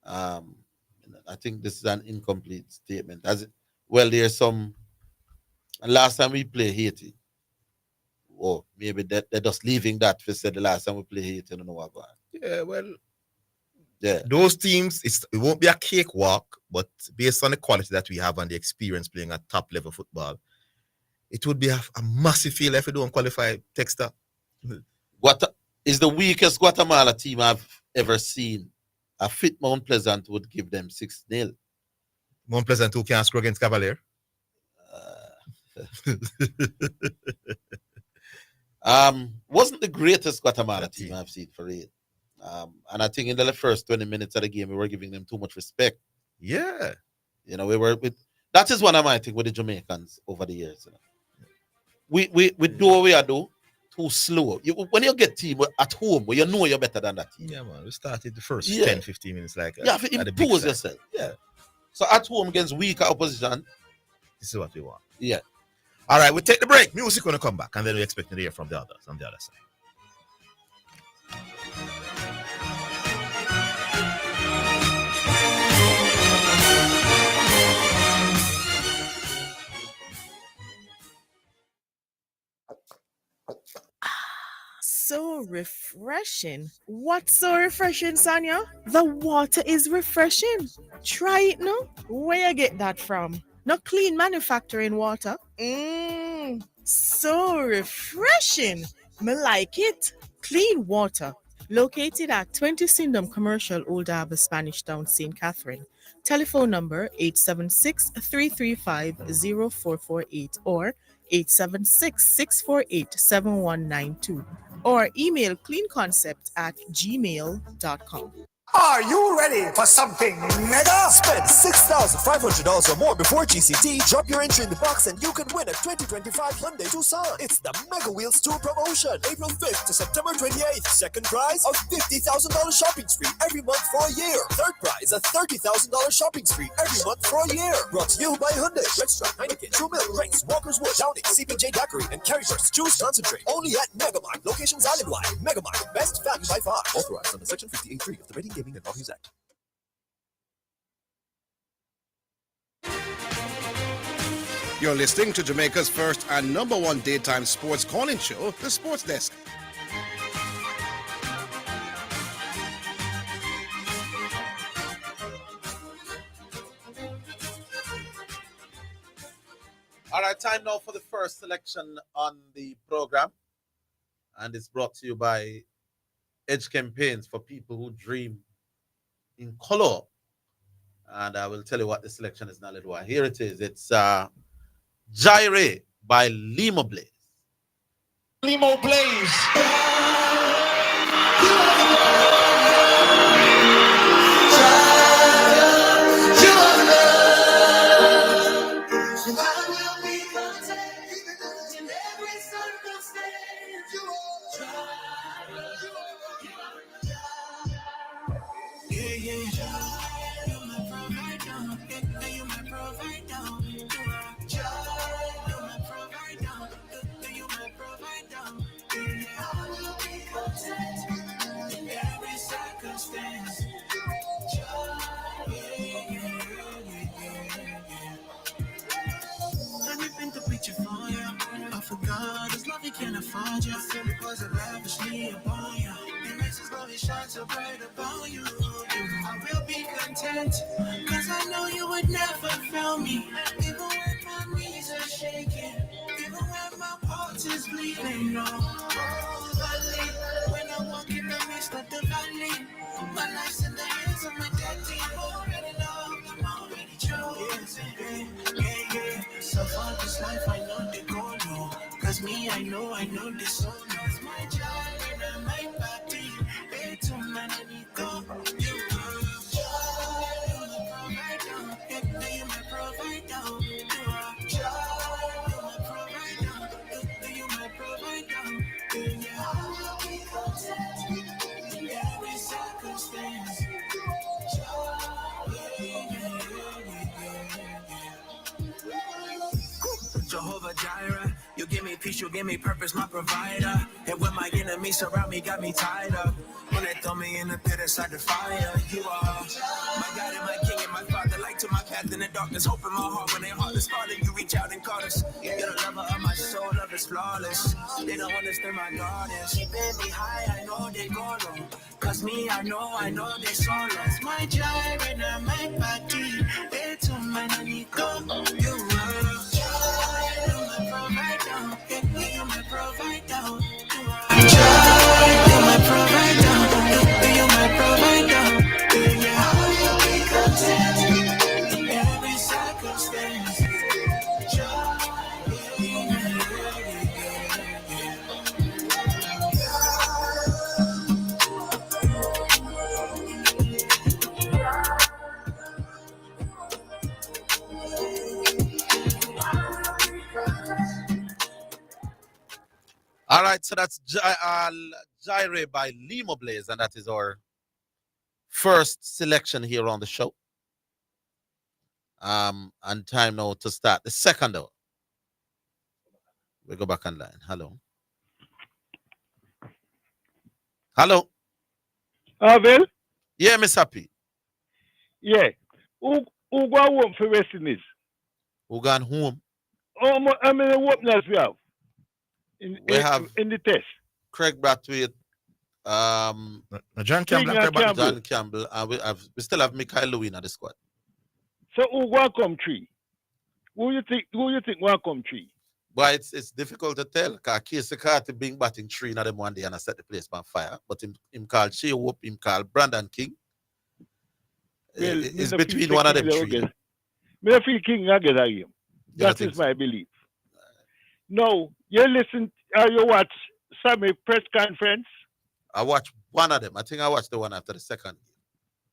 [SPEAKER 7] I think this is an incomplete statement. There's some. And last time we played Haiti, maybe they're just leaving that for said the last time we played Haiti. I don't know what going.
[SPEAKER 8] Yeah, well,
[SPEAKER 7] yeah,
[SPEAKER 8] those teams, it won't be a cakewalk, but based on the quality that we have and the experience playing at top level football, it would be a massive failure if we don't qualify. Texter.
[SPEAKER 7] What is the weakest Guatemala team I've ever seen? A fit Mount Pleasant would give them 6-0.
[SPEAKER 8] Mount Pleasant who can't score against Cavalier.
[SPEAKER 7] Wasn't the greatest Guatemala team I've seen for real. And I think in the first 20 minutes of the game, we were giving them too much respect.
[SPEAKER 8] Yeah.
[SPEAKER 7] You know, that is one of my things with the Jamaicans over the years. You know. We do what we are do too slow. When you get team at home, where you know you're better than that team.
[SPEAKER 8] Yeah, man. We started the first 10, 15 minutes like
[SPEAKER 7] you have to impose yourself. Yeah. So at home against weaker opposition,
[SPEAKER 8] this is what we want.
[SPEAKER 7] Yeah.
[SPEAKER 8] All right, we take the break. Music gonna come back, and then we expect to hear from the others on the other side.
[SPEAKER 17] So refreshing. What's so refreshing, Sonia? The water is refreshing. Try it now. Where you get that from? Not clean manufacturing water. So refreshing. Me like it. Clean water. Located at 20 Syndham Commercial, Old Harbour, Spanish Town, St. Catherine. Telephone number 876-335-0448 or 876-648-7192. Or email cleanconcept@gmail.com.
[SPEAKER 10] Are you ready for something mega? Spend $6,500 or more before GCT. Drop your entry in the box and you can win a 2025 Hyundai Tucson. It's the Mega Wheels Tour promotion. April 5th to September 28th. Second prize, a $50,000 shopping spree every month for a year. Third prize, a $30,000 shopping spree every month for a year. Brought to you by Hyundai, Redstone, Heineken, True Milk, Ranks, Walker's Wood, Downing, CPJ Daiquiri, and Carryburst. Juice Concentrate. Only at Megamart. Locations island-wide. Megamart. Best value by far. Authorized under Section 58.3 of the Rating Gaming and Lotteries Act.
[SPEAKER 6] You're listening to Jamaica's first and number one daytime sports calling show, The Sports Desk.
[SPEAKER 7] All right, time now for the first selection on the program. And it's brought to you by Edge Campaigns for people who dream in color. And I will tell you what the selection is in a little while. Here it is. It's Gyre by Limo Blaze.
[SPEAKER 12] Limo Blaze. God, His love, He can't afford you. Because it lavishly upon you. It makes His love, He shines so bright upon you. I will be content, cause I know you would never fail me. Even when my knees are shaking, even when my heart is bleeding. No, oh, valley, when I walk in the midst of the valley, my life's in the hands of my daddy. Already loved, I'm already chosen. Yeah. So far this life, I know the goal. Cause me, I know this song is my job and my body. Way too many Jehovah Jireh, you give me peace, you give me purpose, my provider. And when my enemies surround me, got me tied up. When they throw me in the pit inside the fire, you are my God and my King and my Father. Light to my path in the darkness, hope in my heart. When they heart is falling, you reach out and call us. You're the lover of my soul, love is flawless. They don't understand my God is keeping me high. I know they go low. Cause me, I know they soulless. My Jireh and my party. They to my nanny go. You are
[SPEAKER 7] All right, so that's Gyre by Limo Blaze, and that is our first selection here on the show. And time now to start the second hour. We go back online. Hello. Hello.
[SPEAKER 21] Orville?
[SPEAKER 7] Yeah, Miss Happy.
[SPEAKER 21] Yeah. Who go home for West Indies?
[SPEAKER 7] Who gone home?
[SPEAKER 21] How many openers we have?
[SPEAKER 7] We have
[SPEAKER 21] in the test.
[SPEAKER 7] Craig Brathwaite,
[SPEAKER 8] John Campbell,
[SPEAKER 7] John Campbell, and we still have Mikhail Lewin at the squad.
[SPEAKER 21] So who will come three? Who you think will come three?
[SPEAKER 7] But it's difficult to tell because Casey Carter being batting three in them one day and I set the place on fire. But him called Shea Whoop, him called Brandon King.
[SPEAKER 21] Well,
[SPEAKER 7] it's between one of them three.
[SPEAKER 21] I feel King will get a game. That is my belief. No, you listen, you watch Sammy press conference?
[SPEAKER 7] I watched one of them. I think I watched the one after the second.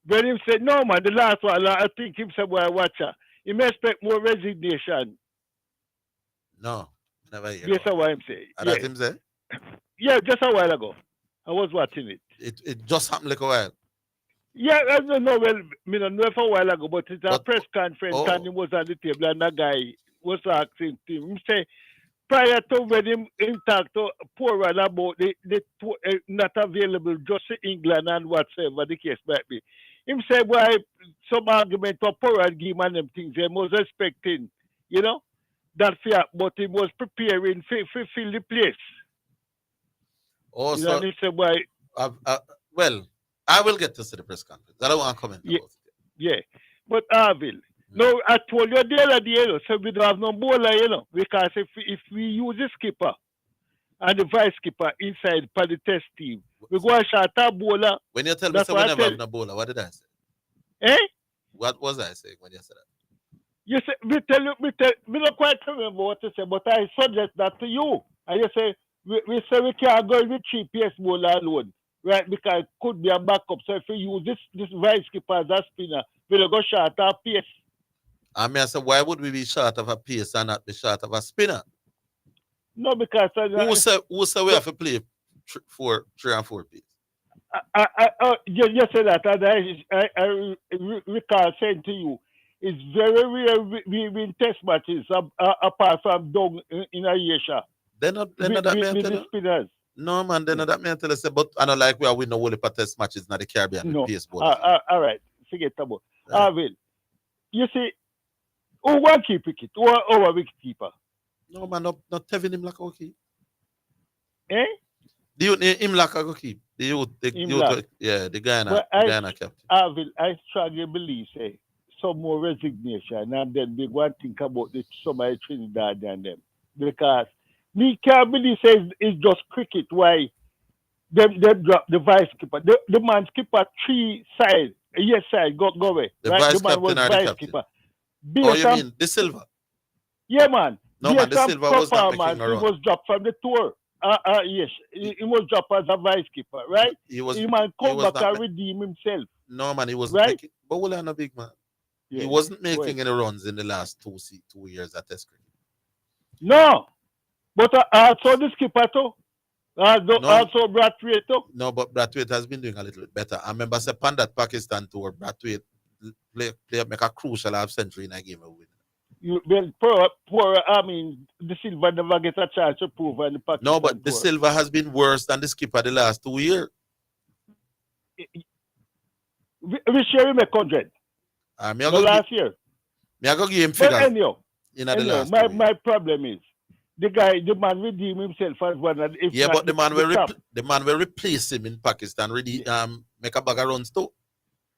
[SPEAKER 21] When him said, no man, the last one, I think him said, boy, watch her. He may expect more resignation.
[SPEAKER 7] No, never hear.
[SPEAKER 21] Yes, that's what I'm saying.
[SPEAKER 7] That him say?
[SPEAKER 21] Yeah, just a while ago. I was watching it.
[SPEAKER 7] It just happened like a while.
[SPEAKER 21] Yeah, I don't know, well, I don't know for a while ago, but it's a press conference and he was on the table and that guy was asking him. He say, prior to when him talk to Poorad about the not available just in England and whatsoever the case might be. Him say, why some argument for Poorad give man them things he was expecting, you know, that fear, but he was preparing to fill the place.
[SPEAKER 7] Also,
[SPEAKER 21] you know, and he said, why?
[SPEAKER 7] Well, I will get to see the press conference. I don't want to comment about it.
[SPEAKER 21] Yeah, but Orville, no, I told you the other day, so we don't have no bowler, you know, because if we use the skipper and the vice skipper inside for the test team, we go and shot a bowler.
[SPEAKER 7] When you tell me so we never have no bowler, what did I say?
[SPEAKER 21] Eh?
[SPEAKER 7] What was I saying when you said that?
[SPEAKER 21] You say, we don't quite remember what you said, but I suggest that to you. And you say, we say we can't go with 3 PS bowler alone. Right, because it could be a backup. So if we use this vice skipper as a spinner, we'll go short of pace.
[SPEAKER 7] I mean, I said, why would we be short of a pace and not be short of a spinner?
[SPEAKER 21] No, because
[SPEAKER 7] who say we have to play 3 and 4 pace?
[SPEAKER 21] You said that, and I recall saying to you, it's very rare we win test matches apart from down in Asia.
[SPEAKER 7] They're not that
[SPEAKER 21] spinners.
[SPEAKER 7] No, man, then that mean tell us but I don't like we are winning all the test matches in the Caribbean
[SPEAKER 21] no.
[SPEAKER 7] pace ball.
[SPEAKER 21] All right, forget about. Orville, you see, who will keep wicket? Who our wicket keeper?
[SPEAKER 7] No, man, not Tevin him like okay.
[SPEAKER 21] Eh?
[SPEAKER 7] Him like I go keep. The guy na captain.
[SPEAKER 21] Orville, I strongly believe some more resignation and then we want to think about the somebody Trinidad and them. Because me can't believe it's just cricket why them drop the vice skipper. The man skipper 3 sides. Yes, side, go away.
[SPEAKER 7] The
[SPEAKER 21] right?
[SPEAKER 7] vice
[SPEAKER 21] the man
[SPEAKER 7] captain
[SPEAKER 21] was
[SPEAKER 7] or the
[SPEAKER 21] vice
[SPEAKER 7] captain?
[SPEAKER 21] skipper.
[SPEAKER 7] Oh, you mean De Silva?
[SPEAKER 21] Yeah, man.
[SPEAKER 7] No, man, De Silva was not making a run.
[SPEAKER 21] He was dropped from the tour. Yes, he was dropped as a vice skipper, right? He man come back and redeem himself.
[SPEAKER 7] No, man, he wasn't
[SPEAKER 21] right?
[SPEAKER 7] making. But we're not a big man.
[SPEAKER 21] Yeah.
[SPEAKER 7] He wasn't making any runs in the last 2 years at Test cricket.
[SPEAKER 21] No, but also the skipper too. Also Brathwaite too.
[SPEAKER 7] No, but Brathwaite has been doing a little bit better. I remember upon that Pakistan tour, Brathwaite make a crucial half century in a game of win.
[SPEAKER 21] I mean, the Silva never get a chance to prove on the Pakistan
[SPEAKER 7] No, but the
[SPEAKER 21] tour.
[SPEAKER 7] Silva has been worse than the skipper the last 2 years.
[SPEAKER 21] We share him 100. Last year.
[SPEAKER 7] Me I go give him
[SPEAKER 21] But
[SPEAKER 7] figures
[SPEAKER 21] anyhow,
[SPEAKER 7] in the last 2 years.
[SPEAKER 21] my problem is the man redeem himself as one. And if
[SPEAKER 7] Yeah,
[SPEAKER 21] not,
[SPEAKER 7] but the man
[SPEAKER 21] top.
[SPEAKER 7] will replace him in Pakistan. Make a bag of runs too.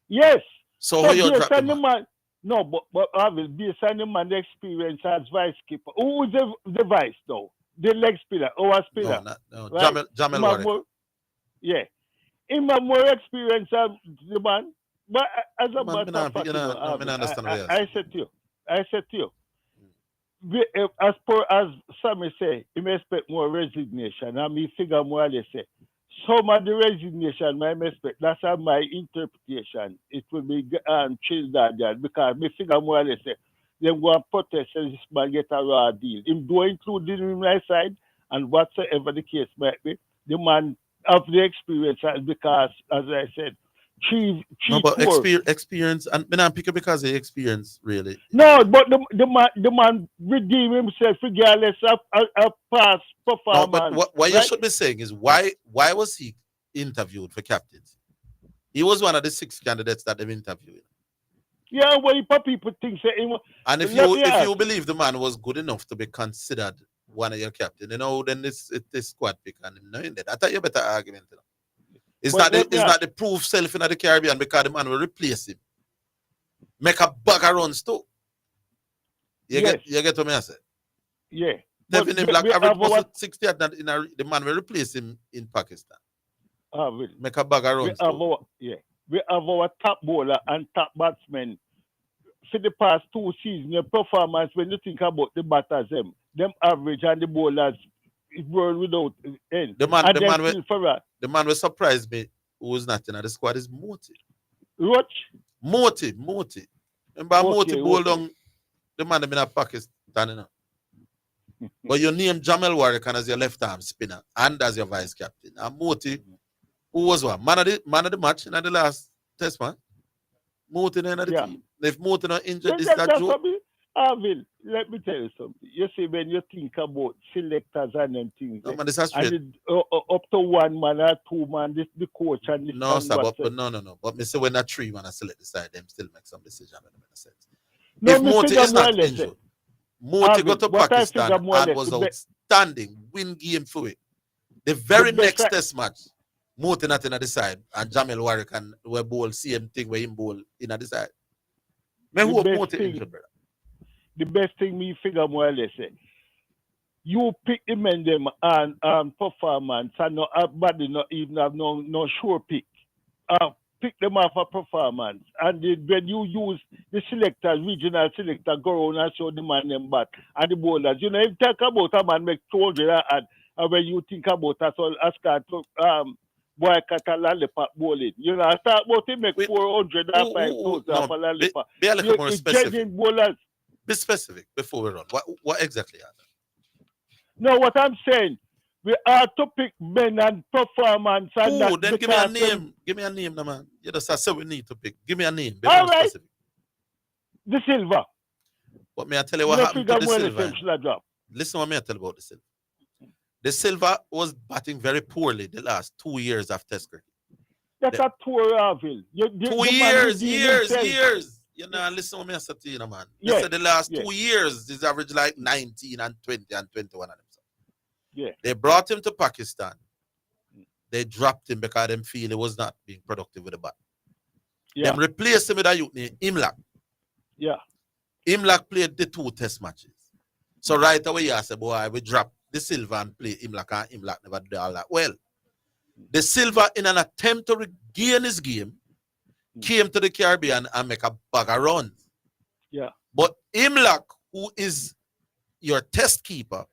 [SPEAKER 21] Yes.
[SPEAKER 7] So how you
[SPEAKER 21] based
[SPEAKER 7] drop
[SPEAKER 21] on
[SPEAKER 7] the man?
[SPEAKER 21] No, but Orville, based on the man experience as vice keeper. Who is the vice though? The leg spinner, our spinner.
[SPEAKER 7] No.
[SPEAKER 21] Right?
[SPEAKER 7] Jamel Warwick.
[SPEAKER 21] Yeah. Him have more experience than the man. But as a matter of fact, I said to you, as per as Sammy say, he may expect more resignation. And me figure more or less say, some of the resignation I expect. That's my interpretation. It will be changed that because me figure more or less say, them go and protest and this man get a raw deal. Him do include in my side and whatsoever the case might be, the man have the experience because, as I said,
[SPEAKER 7] experience and me not pick it because of experience really.
[SPEAKER 21] No, but the man redeem himself regardless of past performance.
[SPEAKER 7] No, but what you should be saying is why was he interviewed for captains? He was one of the 6 candidates that they've interviewed.
[SPEAKER 21] Yeah, well, people think that.
[SPEAKER 7] And if you believe the man was good enough to be considered one of your captain, then it's squad pick and him knowing that. I thought you better argument. It's not the proof self in the Caribbean because the man will replace him. Make a bag of runs too. You get what I say?
[SPEAKER 21] Yeah.
[SPEAKER 7] Devin in Black average muscle 60 the man will replace him in Pakistan. Make a bag of runs too.
[SPEAKER 21] We have our top bowler and top batsmen for the past 2 seasons. The performance, when you think about the batters, them average and the bowlers were without end.
[SPEAKER 7] The man will surprise me who was not in the squad is Moti.
[SPEAKER 21] What?
[SPEAKER 7] Moti. Remember Moti bowled on the man in Pakistan. But you name Jamel Warwick as your left arm spinner and as your vice captain. And Moti, who was what? Man of the match in the last test, man. Moti in the team. If Moti not injured, this that joke.
[SPEAKER 21] Orville, let me tell you something. You see, when you think about selectors and them things,
[SPEAKER 7] no, man, this has
[SPEAKER 21] and up to 1 man or 2 man, the coach and this.
[SPEAKER 7] No, sir, no. But me say when a 3 man select the side, them still make some decision.
[SPEAKER 21] No,
[SPEAKER 7] if Moti is not injured, Moti go to Pakistan and was outstanding, win game for it. The very next test match, Moti not in the side, and Jamel Warwick and we bowl same thing where him bowl in the side. Me who Moti injured, brother.
[SPEAKER 21] The best thing me figure more or less say, you pick the men them and performance and body not even have no sure pick. Pick them off a performance and when you use the selectors, regional selector, go around and show the man them back and the bowlers. You talk about a man make 200 and when you think about us all Ascar boy cat lollipop bowling. Start about him make 400 and 5,000 for lollipop.
[SPEAKER 7] Be a little more specific.
[SPEAKER 21] Bowlers.
[SPEAKER 7] Be specific before we run. What exactly are they?
[SPEAKER 21] No, what I'm saying, we are to pick men and performance. And
[SPEAKER 7] then give me a name. Give me a name, no, man. You just say we need to pick. Give me a name. Be
[SPEAKER 21] all
[SPEAKER 7] more
[SPEAKER 21] right.
[SPEAKER 7] specific.
[SPEAKER 21] The Silva.
[SPEAKER 7] What may I tell you what happened to the Silva? Listen what may I tell you about the Silva. The Silva was batting very poorly the last 2 years of Test cricket.
[SPEAKER 21] That's a poor Orville.
[SPEAKER 7] 2 years. You know, listen to me, I said to you, man. You said the last 2 years, he's averaged like 19 and 20 and 21 of them.
[SPEAKER 21] Yeah.
[SPEAKER 7] They brought him to Pakistan. They dropped him because they feel he was not being productive with the bat. Yeah. They replaced him with a youth named Imlak.
[SPEAKER 21] Yeah.
[SPEAKER 7] Imlak played the 2 test matches. So right away, I said, boy, we drop the Silva and play Imlak, and Imlak never did all that well. The Silva, in an attempt to regain his game, came to the Caribbean and make a bag of runs.
[SPEAKER 21] Yeah.
[SPEAKER 7] But Imlak, who is your test keeper,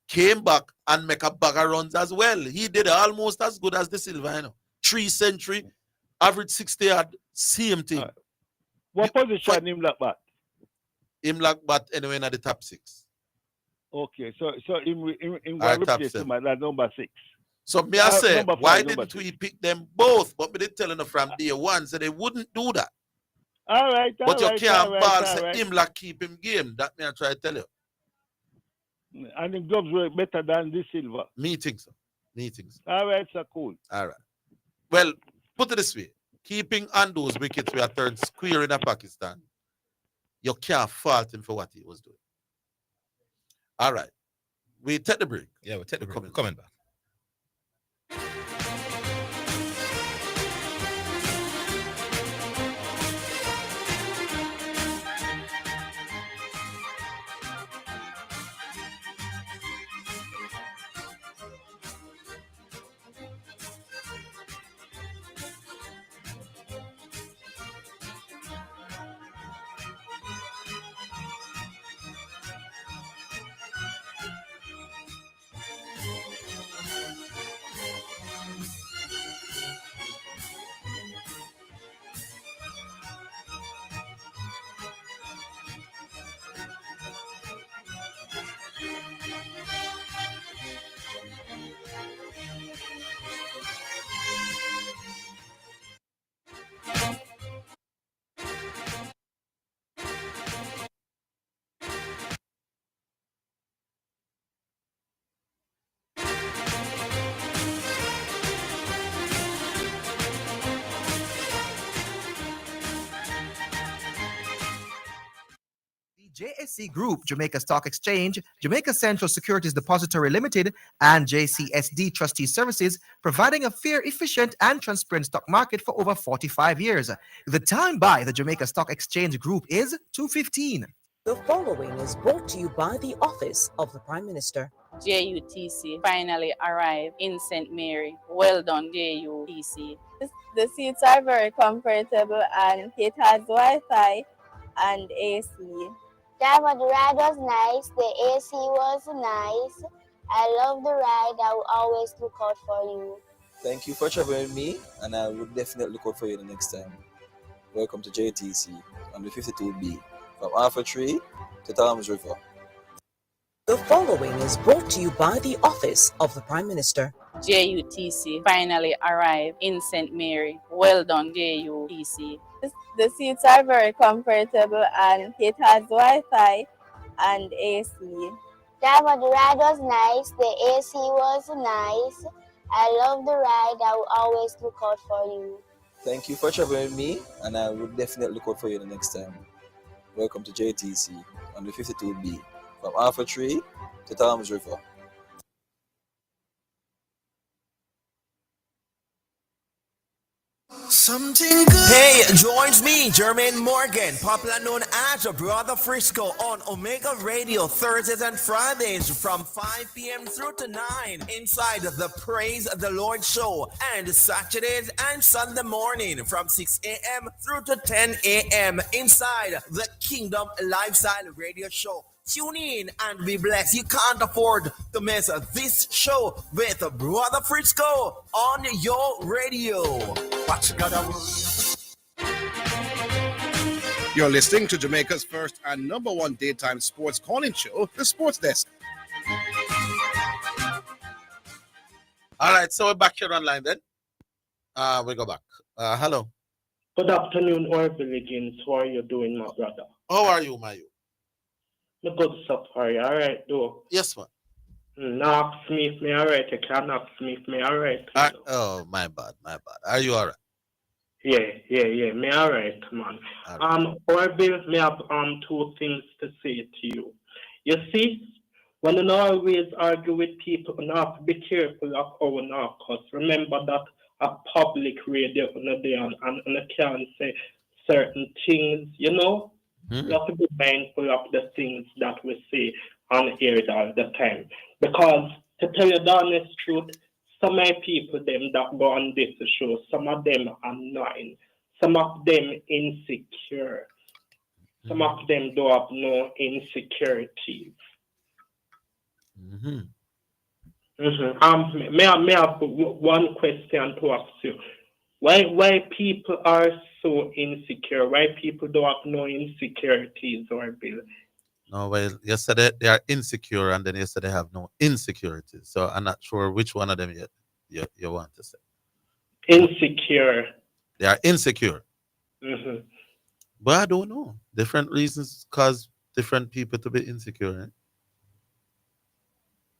[SPEAKER 7] came back and make a bag of runs as well. He did almost as good as the Silva, 3 century, average 60 yard, same thing.
[SPEAKER 21] What position Imlak bat?
[SPEAKER 7] Imlak bat anyway in the top 6.
[SPEAKER 21] Okay, so in replace him at number 6.
[SPEAKER 7] So me I say, why didn't we pick them both? But we did tell them from day one, so they wouldn't do that.
[SPEAKER 21] All right,
[SPEAKER 7] But you can't ball say him like keep him game. That me I try to tell you.
[SPEAKER 21] And the gloves were better than the silver.
[SPEAKER 7] Me think so.
[SPEAKER 21] All right, so cool.
[SPEAKER 7] All right. Well, put it this way. Keeping on those wickets we are third square in Pakistan, you can't fault him for what he was doing. All right. We take the break.
[SPEAKER 8] Yeah, we take the break. Coming back.
[SPEAKER 11] JSC Group, Jamaica Stock Exchange, Jamaica Central Securities Depository Limited, and JCSD Trustee Services, providing a fair, efficient, and transparent stock market for over 45 years. The time by the Jamaica Stock Exchange Group is 2:15.
[SPEAKER 1] The following is brought to you by the Office of the Prime Minister.
[SPEAKER 22] JUTC finally arrived in St. Mary. Well done, JUTC.
[SPEAKER 23] The seats are very comfortable and it has Wi-Fi and AC.
[SPEAKER 24] The ride was nice, the AC was nice. I love the ride, I will always look out for you.
[SPEAKER 25] Thank you for traveling with me, and I would definitely look out for you the next time. Welcome to JTC on the 52B, from Alpha Tree to Thames River.
[SPEAKER 1] The following is brought to you by the Office of the Prime Minister.
[SPEAKER 22] JUTC finally arrived in St. Mary. Well done, JUTC.
[SPEAKER 23] The seats are very comfortable and it has Wi-Fi and AC.
[SPEAKER 24] The ride was nice, the AC was nice. I love the ride, I will always look out for you.
[SPEAKER 25] Thank you for traveling with me, and I would definitely look out for you the next time. Welcome to JTC on the 52B, from Alpha Tree to Thames River.
[SPEAKER 10] Something good. Hey, joins me, Jermaine Morgan, popular known as Brother Frisco, on Omega Radio Thursdays and Fridays from 5 p.m. through to 9 inside the Praise the Lord show, and Saturdays and Sunday morning from 6 a.m. through to 10 a.m. inside the Kingdom Lifestyle Radio show. Tune in and be blessed. You can't afford to miss this show with Brother Frisco on your radio. Watch God.
[SPEAKER 6] You're listening to Jamaica's first and number one daytime sports calling show, The Sports Desk.
[SPEAKER 7] All right, so we're back here online then. We go back. Hello.
[SPEAKER 26] Good afternoon, Orville Higgins. How are you doing, my brother?
[SPEAKER 7] How are you, Mayu?
[SPEAKER 26] The good stuff, are you all right, though?
[SPEAKER 7] Yes, man.
[SPEAKER 26] No, ask me if me all right. You can't ask me if me all right.
[SPEAKER 7] Oh, my bad. Are you all right?
[SPEAKER 26] Yeah. Me all right, man. Orville, me have two things to say to you. You see, when you always argue with people, you have to be careful of how you know, because remember that a public radio on there and you can't say certain things, you know? You have to be mindful of the things that we say on here all the time. Because to tell you the honest truth, some of people them that go on this show, some of them are annoying, some of them insecure, some of them don't have no insecurities. May I have one question to ask you? Why people are so insecure? Why people don't have no insecurities, or Bill?
[SPEAKER 7] No, well, yesterday they are insecure, and then yesterday have no insecurities. So I'm not sure which one of them you want to say.
[SPEAKER 26] Insecure.
[SPEAKER 7] They are insecure. But I don't know. Different reasons cause different people to be insecure. Right?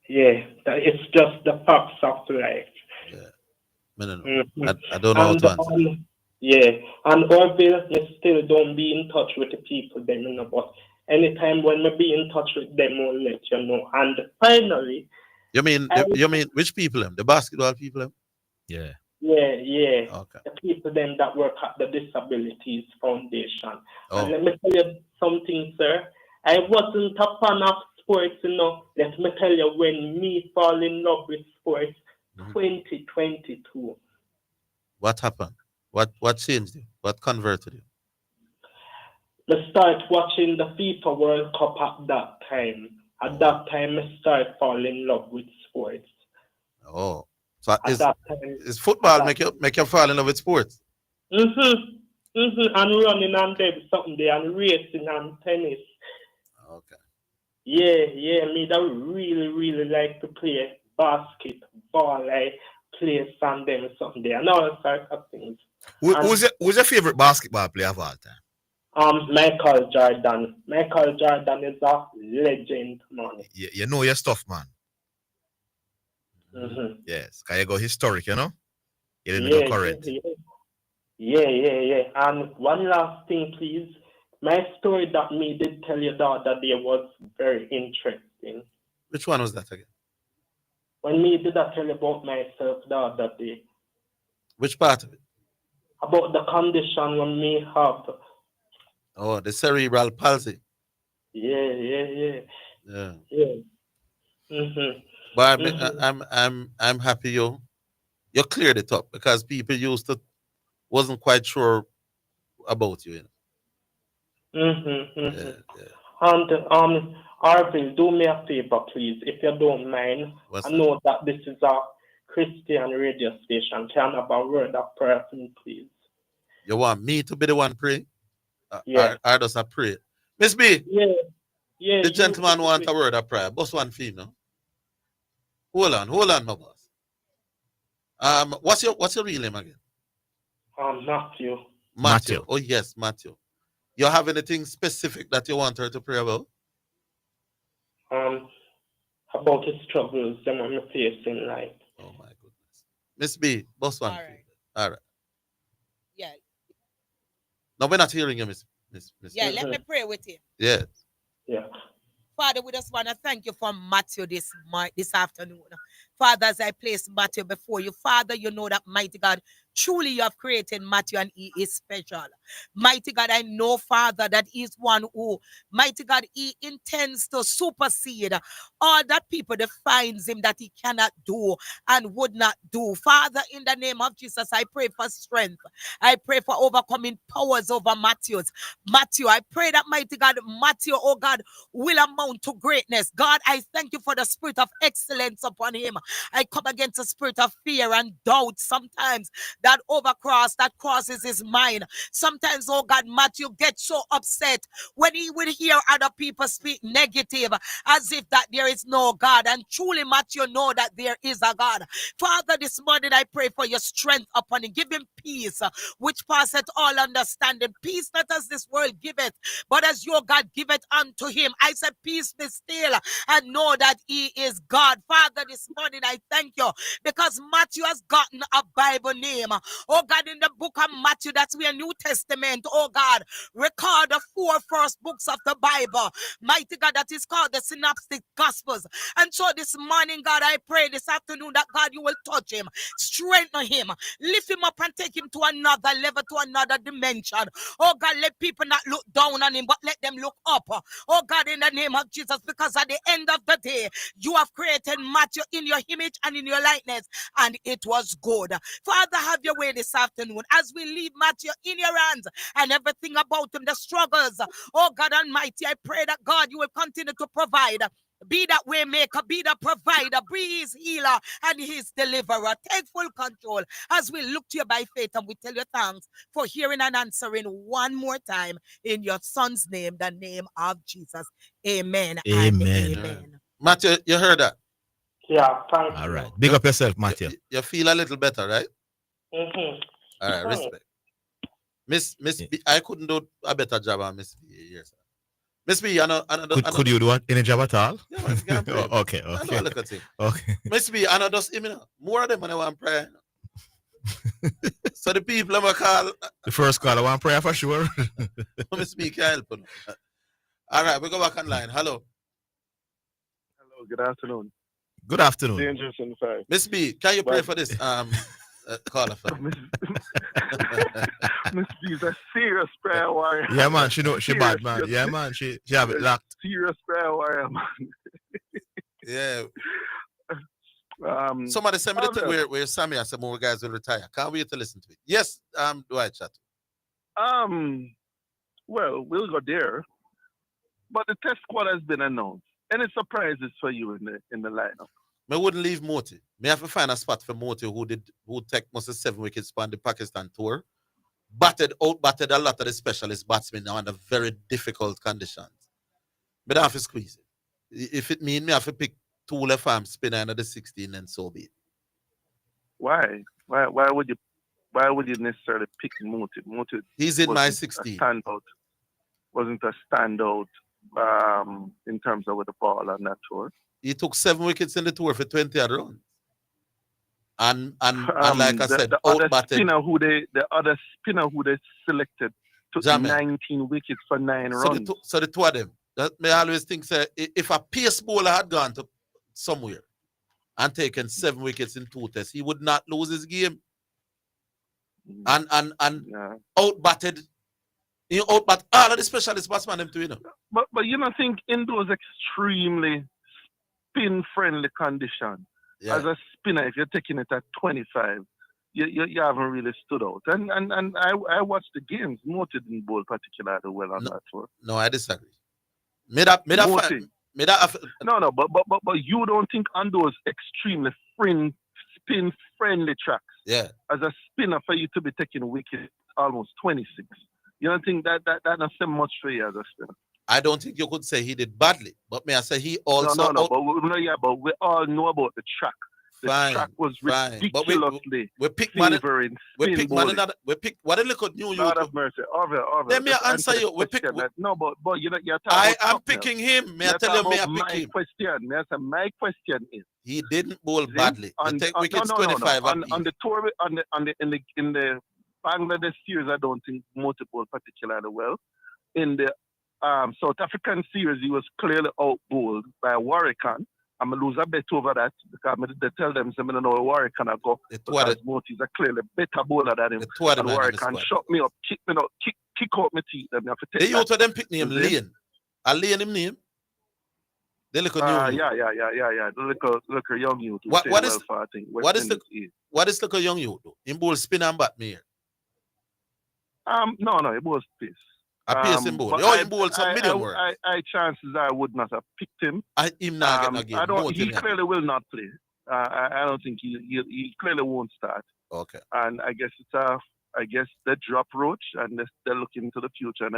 [SPEAKER 26] Yeah, it's just the facts of life.
[SPEAKER 7] I don't know.
[SPEAKER 26] Mhm.
[SPEAKER 7] I don't know how
[SPEAKER 26] And
[SPEAKER 7] to answer.
[SPEAKER 26] yeah, and Orville, me still don't be in touch with the people them, but anytime when me be in touch with them, I'll let you know. And finally,
[SPEAKER 7] You mean which people them? The basketball people them?
[SPEAKER 8] Yeah.
[SPEAKER 26] yeah,
[SPEAKER 7] Okay.
[SPEAKER 26] the people them that work at the Disabilities Foundation.
[SPEAKER 7] Oh.
[SPEAKER 26] And let me tell you something, sir. I wasn't a fan of sports, Let me tell you, when me fall in love with sports, 2022.
[SPEAKER 7] What happened? What changed you? What converted you?
[SPEAKER 26] I start watching the FIFA World Cup at that time. At that time, I start falling in love with sports.
[SPEAKER 7] Oh, so
[SPEAKER 26] At that time,
[SPEAKER 7] is football make you fall in love with sports?
[SPEAKER 26] And running and them something there, and racing and tennis.
[SPEAKER 7] Okay.
[SPEAKER 26] Yeah, me that really like to play basketball. I play some them something there, and all sorts of things.
[SPEAKER 8] Who's your favorite basketball player of all time?
[SPEAKER 26] Michael Jordan. Michael Jordan is a legend, man.
[SPEAKER 8] You know your stuff, man.
[SPEAKER 26] Mm-hmm.
[SPEAKER 8] Yes, can you go historic, You didn't
[SPEAKER 26] Yeah,
[SPEAKER 8] go current.
[SPEAKER 26] Yeah. And one last thing, please. My story that me did tell you the other day was very interesting.
[SPEAKER 7] Which one was that again?
[SPEAKER 26] When me did I tell you about myself the other day.
[SPEAKER 7] Which part of it?
[SPEAKER 26] About the condition when me have.
[SPEAKER 7] Oh, the cerebral palsy.
[SPEAKER 26] Yeah. Mm-hmm.
[SPEAKER 7] But I'm happy you cleared it up because people used to wasn't quite sure about you.
[SPEAKER 26] Yeah. And Orville, do me a favor, please, if you don't mind. I know that this is a Christian radio station. Can I have a word of prayer, please?
[SPEAKER 7] You want me to be the one pray?
[SPEAKER 26] Yeah.
[SPEAKER 7] I just a pray. Miss B.
[SPEAKER 26] Yeah.
[SPEAKER 7] The gentleman want a word of prayer. Boss one female. Hold on, my boss. What's your real name again?
[SPEAKER 26] Matthew.
[SPEAKER 7] Oh yes, Matthew. You have anything specific that you want her to pray about?
[SPEAKER 26] About the struggles that I'm facing in life.
[SPEAKER 7] Oh my goodness. Miss B, boss one. All right.
[SPEAKER 2] Yeah.
[SPEAKER 7] No, we're not hearing you, Miss.
[SPEAKER 2] Yeah, let me pray with you.
[SPEAKER 7] Yes.
[SPEAKER 26] Yeah.
[SPEAKER 2] Father, we just want to thank you for Matthew this afternoon. Father, as I place Matthew before you, Father, you know that, mighty God, truly you have created Matthew and he is special. Mighty God, I know, Father, that he is one who, mighty God, he intends to supersede all that people defines him that he cannot do and would not do. Father, in the name of Jesus, I pray for strength. I pray for overcoming powers over Matthew, I pray that, mighty God, Matthew, oh God, will amount to greatness. God, I thank you for the spirit of excellence upon him. I come against the spirit of fear and doubt sometimes that crosses his mind. Sometimes, oh God, Matthew gets so upset when he will hear other people speak negative as if that there is no God. And truly, Matthew, know that there is a God. Father, this morning I pray for your strength upon him. Give him peace, which passeth all understanding. Peace not as this world giveth, but as your God giveth unto him. I said, peace be still and know that he is God. Father, this morning I thank you because Matthew has gotten a Bible name. Oh God, in the book of Matthew, that's where New Testament, oh God, record the 4 first books of the Bible. Mighty God, that is called the Synoptic Gospels. And so this morning, God, I pray this afternoon that God, you will touch him, strengthen him, lift him up and take him to another level, to another dimension. Oh God, let people not look down on him, but let them look up. Oh God, in the name of Jesus, because at the end of the day, you have created Matthew in your image and in your likeness, and it was good. Father, have your way this afternoon as we leave Matthew in your hands and everything about him, the struggles. Oh God Almighty, I pray that God, you will continue to provide. Be that way maker, be the provider, be his healer and his deliverer. Take full control as we look to you by faith, and we tell you thanks for hearing and answering one more time in your son's name, the name of Jesus. Amen. And amen.
[SPEAKER 7] Matthew, you heard that?
[SPEAKER 26] Yeah, thank you.
[SPEAKER 8] All right. Big up yourself, Matthew.
[SPEAKER 7] You feel a little better, right?
[SPEAKER 26] Mm-hmm.
[SPEAKER 7] All right, respect. Miss B, I couldn't do a better job on Miss B. Yes. Miss B, I know.
[SPEAKER 8] Could you do any job at all?
[SPEAKER 7] Yeah, man, you can pray.
[SPEAKER 8] Okay.
[SPEAKER 7] I know a little thing.
[SPEAKER 8] Okay.
[SPEAKER 7] Miss B, I know just more of them when I want prayer. So the people I'm call.
[SPEAKER 8] The first call, I want prayer for sure.
[SPEAKER 7] Miss B can help. All right, we go back online. Hello.
[SPEAKER 3] Hello, good afternoon.
[SPEAKER 8] Good afternoon.
[SPEAKER 3] Dangerous in the fight.
[SPEAKER 7] Miss B, can you pray for this caller?
[SPEAKER 3] Miss B is a serious prayer warrior.
[SPEAKER 8] Yeah, man, she bad, man. Yeah, man, she have it locked.
[SPEAKER 3] Serious prayer warrior, man.
[SPEAKER 7] Yeah. Somebody send me the thing where Sammy and some more guys will retire. Can't wait to listen to it. Yes, do I chat?
[SPEAKER 3] Well, we'll go there. But the test squad has been announced. Any surprises for you in the lineup?
[SPEAKER 7] I wouldn't leave Moti. Me have to find a spot for Moti who take most of 7 wickets on the Pakistan tour. Batted a lot of the specialist batsmen under very difficult conditions. But I have to squeeze it. If it means me have to pick 2 left arm spinner under the 16, then so be it.
[SPEAKER 3] Why? Why would you necessarily pick Moti? Moti
[SPEAKER 7] he's in my 16.
[SPEAKER 3] Wasn't a standout in terms of with the ball on that tour.
[SPEAKER 7] He took 7 wickets in the tour for 20 odd runs. And like I said,
[SPEAKER 3] the other spinner who they selected took 19 wickets for 9 runs.
[SPEAKER 7] So the two of them. That may always think say if a pace bowler had gone to somewhere and taken 7 wickets in 2 tests, he would not lose his game. And outbatted. You outbat all of the specialist batsmen them too,
[SPEAKER 3] But you don't think in those extremely spin friendly conditions, as a spinner, if you're taking it at 25, you haven't really stood out. And I watched the games. Moti didn't bowl particularly well on that tour.
[SPEAKER 7] No, I disagree.
[SPEAKER 3] No, but you don't think on those extremely spin friendly tracks, as a spinner for you to be taking wickets almost 26. You don't think that not so much for you as a spinner?
[SPEAKER 7] I don't think you could say he did badly, but may I say he also...
[SPEAKER 3] but we all know about the track. The track was ridiculously favoring spin bowling.
[SPEAKER 7] What a look at New York.
[SPEAKER 3] God have mercy. Orville.
[SPEAKER 7] Let me answer you.
[SPEAKER 3] But you're talking
[SPEAKER 7] I am picking him. May I tell you, may I pick him?
[SPEAKER 3] My question is...
[SPEAKER 7] He didn't bowl badly. He take wickets 25
[SPEAKER 3] on the tour, in the Bangladesh series, I don't think Moti bowled particularly well. In the South African series, he was clearly out-bowled by Warrican. I'm going to lose a bet over that because they tell them, I don't know where Warrican I go. Because Moti is a clearly better bowler than him. And Warrican shut me up, kick out my teeth.
[SPEAKER 7] They used to them pick name Lane. A Lane him name? They look at
[SPEAKER 3] you. Yeah. Look at young youth.
[SPEAKER 7] What is look at young youth? Him bowl spin and bat me here.
[SPEAKER 3] No, it was pace.
[SPEAKER 7] A pace in bowl. He bowled some medium work.
[SPEAKER 3] Chances I would not have picked him.
[SPEAKER 7] Him not get a game.
[SPEAKER 3] He clearly will not play. I don't think he clearly won't start.
[SPEAKER 7] Okay.
[SPEAKER 3] And I guess it's they drop Roach and they're looking to the future. And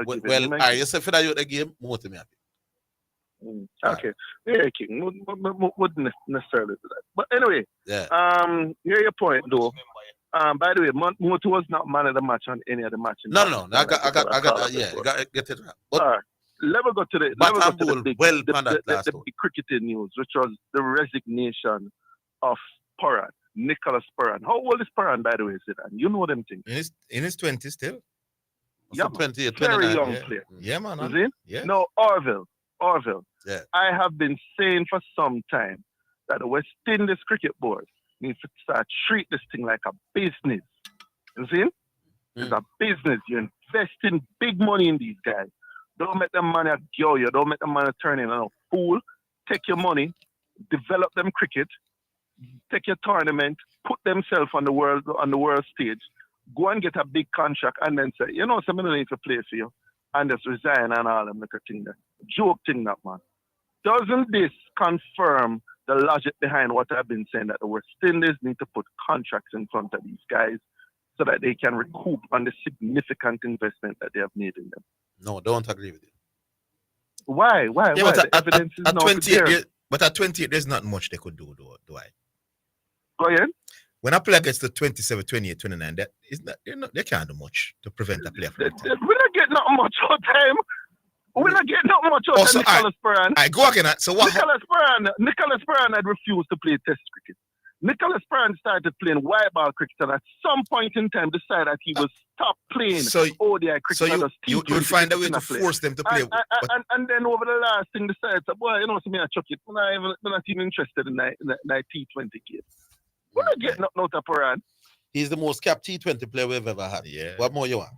[SPEAKER 7] you say for that the game, more to me.
[SPEAKER 3] Okay. Yeah, King. Wouldn't necessarily do that. But anyway, hear your point though. By the way, Moti was not man of the match on any of the matches.
[SPEAKER 7] No. I got that. Get it right. But
[SPEAKER 3] level go to the big cricketing news, which was the resignation of Paran, Nicholas Paran. How old is Paran, by the way, Zidane? You know them things.
[SPEAKER 8] In his 20s still.
[SPEAKER 3] Yeah,
[SPEAKER 7] 20,
[SPEAKER 3] very young player.
[SPEAKER 8] Yeah, man.
[SPEAKER 3] Is it?
[SPEAKER 8] Yeah.
[SPEAKER 3] No, Orville.
[SPEAKER 7] Yeah.
[SPEAKER 3] I have been saying for some time that the West Indies Cricket Board needs to start treat this thing like a business. You see? It's a business. You're investing big money in these guys. Don't make them money go you. Don't make them money turn in a fool. Take your money, develop them cricket, take your tournament, put themselves on the world stage, go and get a big contract, and then say, you know, something I need to play for you, and just resign and all them little thing there. Joke thing that, man. Doesn't this confirm the logic behind what I've been saying, that the West Indies need to put contracts in front of these guys so that they can recoup on the significant investment that they have made in them?
[SPEAKER 7] No, don't agree with you.
[SPEAKER 3] Why?
[SPEAKER 8] Yeah,
[SPEAKER 3] Why?
[SPEAKER 8] but
[SPEAKER 3] The evidence is
[SPEAKER 8] at
[SPEAKER 3] not
[SPEAKER 8] 28,
[SPEAKER 3] there.
[SPEAKER 8] But at 28, there's not much they could do, do I?
[SPEAKER 3] Go ahead.
[SPEAKER 8] when I play against the 27, 28, 29, that is not, they can't do much to prevent a player from
[SPEAKER 3] We're not getting not much out time. We're not getting not much out
[SPEAKER 8] Also,
[SPEAKER 3] of Nicholas Perrin.
[SPEAKER 8] I go again. So what?
[SPEAKER 3] Nicholas Perrin had refused to play Test cricket. Nicholas Perrin started playing white ball cricket and at some point in time decided that he was stop playing ODI cricket.
[SPEAKER 8] So you find a way to force them to play.
[SPEAKER 3] And then over the last thing decided, boy, you know, see me I chuck it. I'm not even interested in that T20 game. We're not getting out of Perrin.
[SPEAKER 7] He's the most capped T20 player we've ever had.
[SPEAKER 8] Yeah.
[SPEAKER 7] What more you want?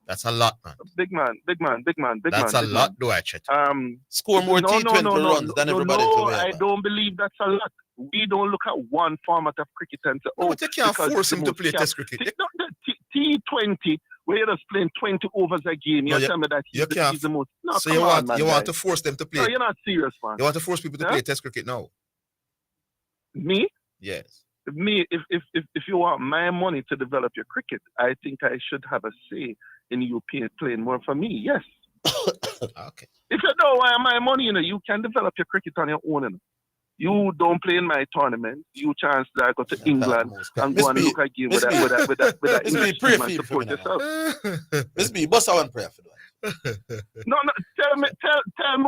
[SPEAKER 8] That's a lot, man.
[SPEAKER 3] Big man.
[SPEAKER 8] That's a lot, do I check?
[SPEAKER 7] Score more T20 runs than everybody.
[SPEAKER 3] I don't believe that's a lot. We don't look at one format of cricket and say,
[SPEAKER 8] but you can't force him to play Test cricket.
[SPEAKER 3] T20, where you're just playing 20 overs a game. You're telling me that he's the most. No,
[SPEAKER 8] so you want to force them to play?
[SPEAKER 3] No, you're not serious, man.
[SPEAKER 8] You want to force people to play Test cricket now?
[SPEAKER 3] Me?
[SPEAKER 8] Yes.
[SPEAKER 3] Me, if you want my money to develop your cricket, I think I should have a say in you playing more for me. Yes.
[SPEAKER 8] Okay.
[SPEAKER 3] If you don't want my money, you can develop your cricket on your own. You don't play in my tournament. You chance that I go to England and go and look at game with that English team and support yourself.
[SPEAKER 7] Miss B, bust one prayer for that.
[SPEAKER 3] No, tell me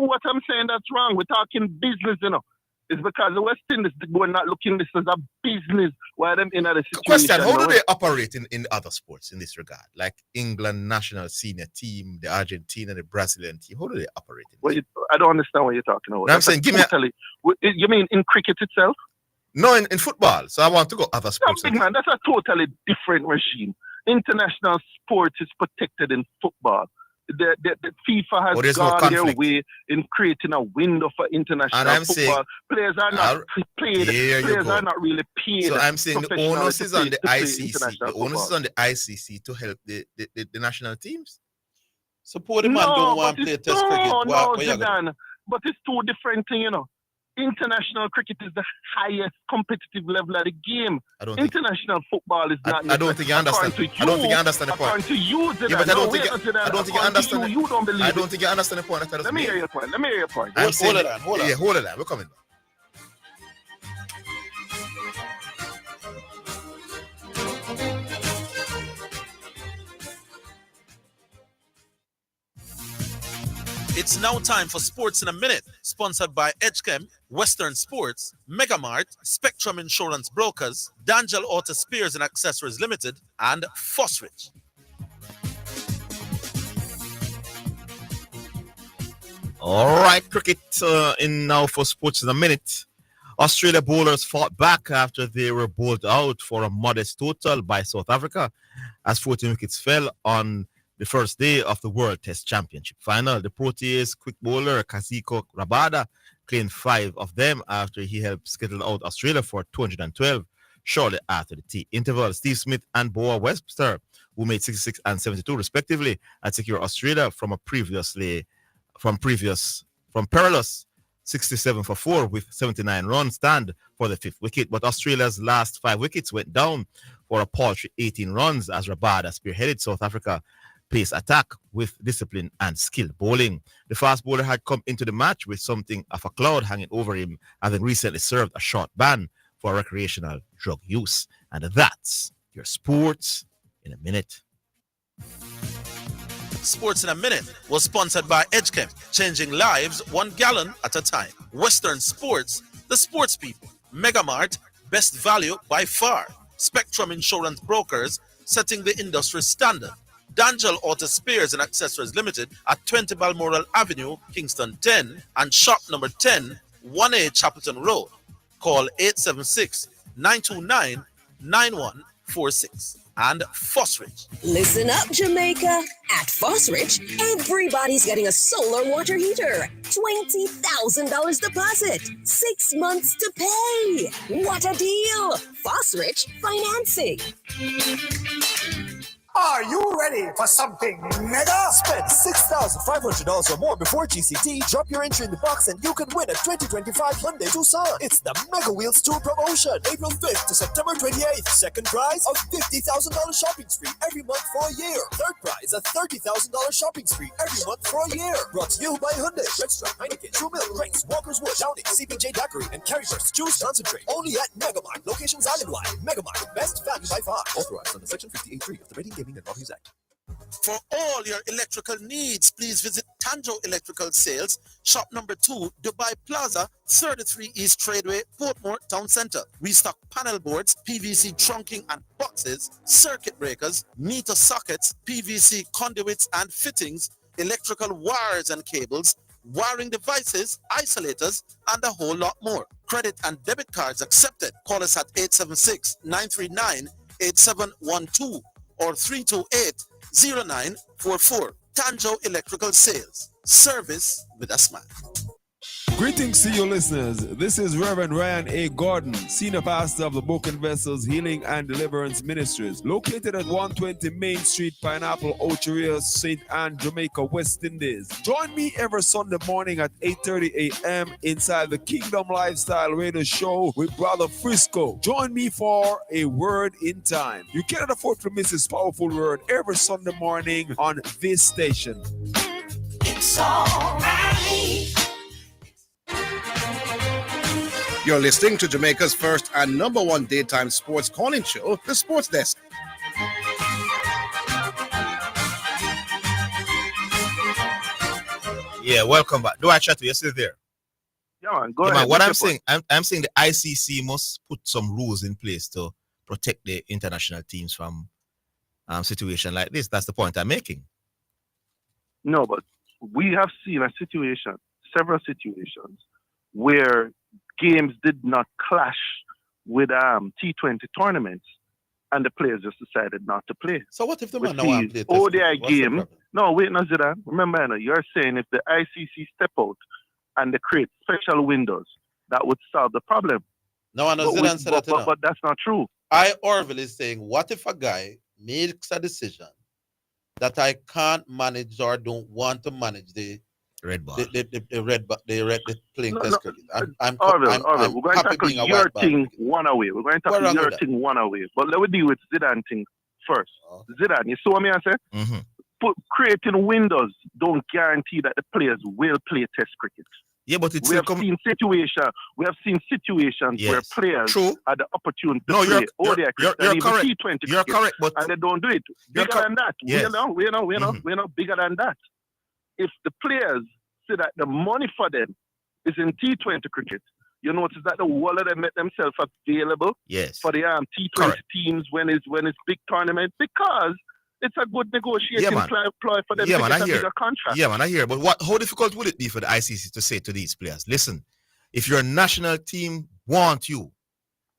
[SPEAKER 3] what I'm saying that's wrong. We're talking business, It's because the West Indies were not looking this as a business while them in other situation.
[SPEAKER 8] Question, how do they operate in other sports in this regard? Like England national senior team, the Argentina, the Brazilian team. How do they operate?
[SPEAKER 3] I don't understand what you're talking about.
[SPEAKER 8] No, I'm saying,
[SPEAKER 3] you mean in cricket itself?
[SPEAKER 8] No, in football. So I want to go other sports.
[SPEAKER 3] No, big man, that's a totally different regime. International sports is protected in football. The FIFA has gone their way in creating a window for international football. Players are not paid. Players are not really paid.
[SPEAKER 8] So I'm saying the onus is on the ICC. The onus is on the ICC to help the national teams.
[SPEAKER 7] Support man don't want to play Test cricket.
[SPEAKER 3] No, Zidane. But it's two different things, International cricket is the highest competitive level of the game. International football is not.
[SPEAKER 8] I don't think you understand. I don't think you understand the point.
[SPEAKER 3] According to you, Zidane.
[SPEAKER 8] Yeah, but I don't think you understand.
[SPEAKER 3] You don't believe.
[SPEAKER 8] I don't think you understand the point.
[SPEAKER 3] Let me hear your point.
[SPEAKER 8] Hold it on. Yeah, hold it on. We're coming.
[SPEAKER 4] It's now time for Sports in a Minute, sponsored by Edgechem, Western Sports, Megamart, Spectrum Insurance Brokers, Dangel Auto Spares and Accessories Limited, and Fosrich.
[SPEAKER 8] All right, cricket in now for Sports in a Minute. Australia bowlers fought back after they were bowled out for a modest total by South Africa as 14 wickets fell on the first day of the World Test Championship final. The Proteas quick bowler Kasiko Rabada claimed 5 of them after he helped skittle out Australia for 212 shortly after the tea interval. Steve Smith and Boa Webster, who made 66 and 72 respectively, had secured Australia from perilous 67 for 4 with 79 runs stand for the 5th wicket. But Australia's last 5 wickets went down for a paltry 18 runs as Rabada spearheaded South Africa pace attack with discipline and skilled bowling. The fast bowler had come into the match with something of a cloud hanging over him, having recently served a short ban for recreational drug use. And that's your Sports in a Minute.
[SPEAKER 4] Sports in a Minute was sponsored by Edgechem, changing lives 1 gallon at a time. Western Sports, the sports people. Megamart, best value by far. Spectrum Insurance Brokers, setting the industry standard. Dangel Auto Spares and Accessories Limited at 20 Balmoral Avenue, Kingston 10, and shop number 10, 1A Chapelton Road. Call 876-929-9146. And Fosrich.
[SPEAKER 1] Listen up, Jamaica. At Fosrich, everybody's getting a solar water heater. $20,000 deposit. 6 months to pay. What a deal. Fosrich Financing.
[SPEAKER 10] Are you ready for something mega? Spend $6,500 or more before GCT. Drop your entry in the box and you can win a 2025 Hyundai Tucson. It's the Mega Wheels 2 promotion. April 5th to September 28th. Second prize, a $50,000 shopping spree every month for a year. Third prize, a $30,000 shopping spree every month for a year. Brought to you by Hyundai, Redstone, Heineken, True Milk, Grace, Walker's Wood, Downing, CPJ Daiquiri, and Carryburst Juice Concentrate. Only at Megamart. Locations island-wide. Megamart, best value by far. Authorized under Section 58.3 of the Rating Gaming and Lotteries Act.
[SPEAKER 4] For all your electrical needs, please visit Tanjo Electrical Sales, shop number 2, Dubai Plaza, 33 East Tradeway, Portmore Town Center. We stock panel boards, PVC trunking and boxes, circuit breakers, meter sockets, PVC conduits and fittings, electrical wires and cables, wiring devices, isolators, and a whole lot more. Credit and debit cards accepted. Call us at 876-939-8712 or 328-0944. Tanjo Electrical Sales. Service with a smile.
[SPEAKER 5] Greetings to you listeners. This is Reverend Ryan A. Gordon, Senior Pastor of the Broken Vessels Healing and Deliverance Ministries, located at 120 Main Street, Pineapple, Ocheria, St. Anne, Jamaica, West Indies. Join me every Sunday morning at 8:30 a.m. inside the Kingdom Lifestyle Radio Show with Brother Frisco. Join me for a word in time. You cannot afford to miss this powerful word every Sunday morning on this station.
[SPEAKER 12] It's all right.
[SPEAKER 6] You're listening to Jamaica's first and number one daytime sports calling show, The Sports Desk.
[SPEAKER 8] Yeah, welcome back. Do I chat to you? Still there?
[SPEAKER 3] Yeah, man, go
[SPEAKER 8] Yeah,
[SPEAKER 3] ahead.
[SPEAKER 8] man, what I'm saying, I'm saying the ICC must put some rules in place to protect the international teams from situation like this. That's the point I'm making.
[SPEAKER 3] No, but we have seen several situations, where games did not clash with T20 tournaments, and the players just decided not to play.
[SPEAKER 7] So what if the
[SPEAKER 3] With
[SPEAKER 7] man now
[SPEAKER 3] the
[SPEAKER 7] play
[SPEAKER 3] ODI game? No, wait, no, Zidane. Remember, you're saying if the ICC step out and they create special windows, that would solve the problem.
[SPEAKER 7] No, I know Zidane said that.
[SPEAKER 3] But that's not true.
[SPEAKER 7] Orville is saying, what if a guy makes a decision that I can't manage or don't want to manage the
[SPEAKER 8] red ball,
[SPEAKER 7] the playing test cricket?
[SPEAKER 3] Orville, we're going to tackle your thing one away. We're going to tackle your thing one away. But let me deal with Zidane thing first. Zidane, you saw what I say?
[SPEAKER 8] Mm-hmm.
[SPEAKER 3] Creating windows don't guarantee that the players will play test cricket.
[SPEAKER 8] Yeah, but it's
[SPEAKER 3] we have seen situations
[SPEAKER 8] yes.
[SPEAKER 3] where players had the opportunity to
[SPEAKER 8] no,
[SPEAKER 3] play
[SPEAKER 8] you're correct.
[SPEAKER 3] T20
[SPEAKER 8] you're correct, but
[SPEAKER 3] and they don't do it. Bigger than that.
[SPEAKER 8] Yes.
[SPEAKER 3] We're not bigger than that. If the players see that the money for them is in T20 cricket, you notice that the whole of them make themselves available for the T20 teams when it's big tournament, because it's a good negotiating ploy for them to get a bigger contract.
[SPEAKER 8] Yeah, man, I hear. But how difficult would it be for the ICC to say to these players, listen, if your national team want you,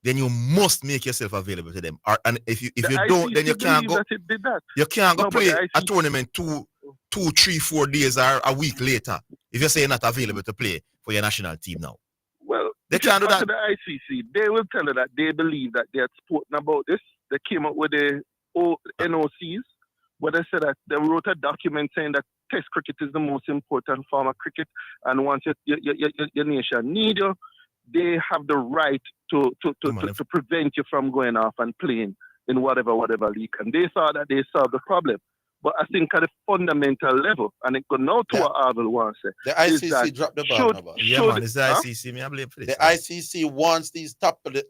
[SPEAKER 8] then you must make yourself available to them. And if you don't, then you can't go. You can't go play a tournament 2, 3, 4 days or a week later if you say you're not available to play for your national team now.
[SPEAKER 3] Well,
[SPEAKER 8] they can't do that.
[SPEAKER 3] To the ICC, they will tell you that they believe that they had spoken about this. They came up with the NOCs, where they said that they wrote a document saying that test cricket is the most important form of cricket, and once your nation need you, they have the right to prevent you from going off and playing in whatever league. And they saw that they solved the problem. But I think at a fundamental level, and it could now to what Orville wants to say.
[SPEAKER 7] The ICC dropped the ball.
[SPEAKER 8] It's the ICC. Me, I blame for this.
[SPEAKER 7] The ICC wants these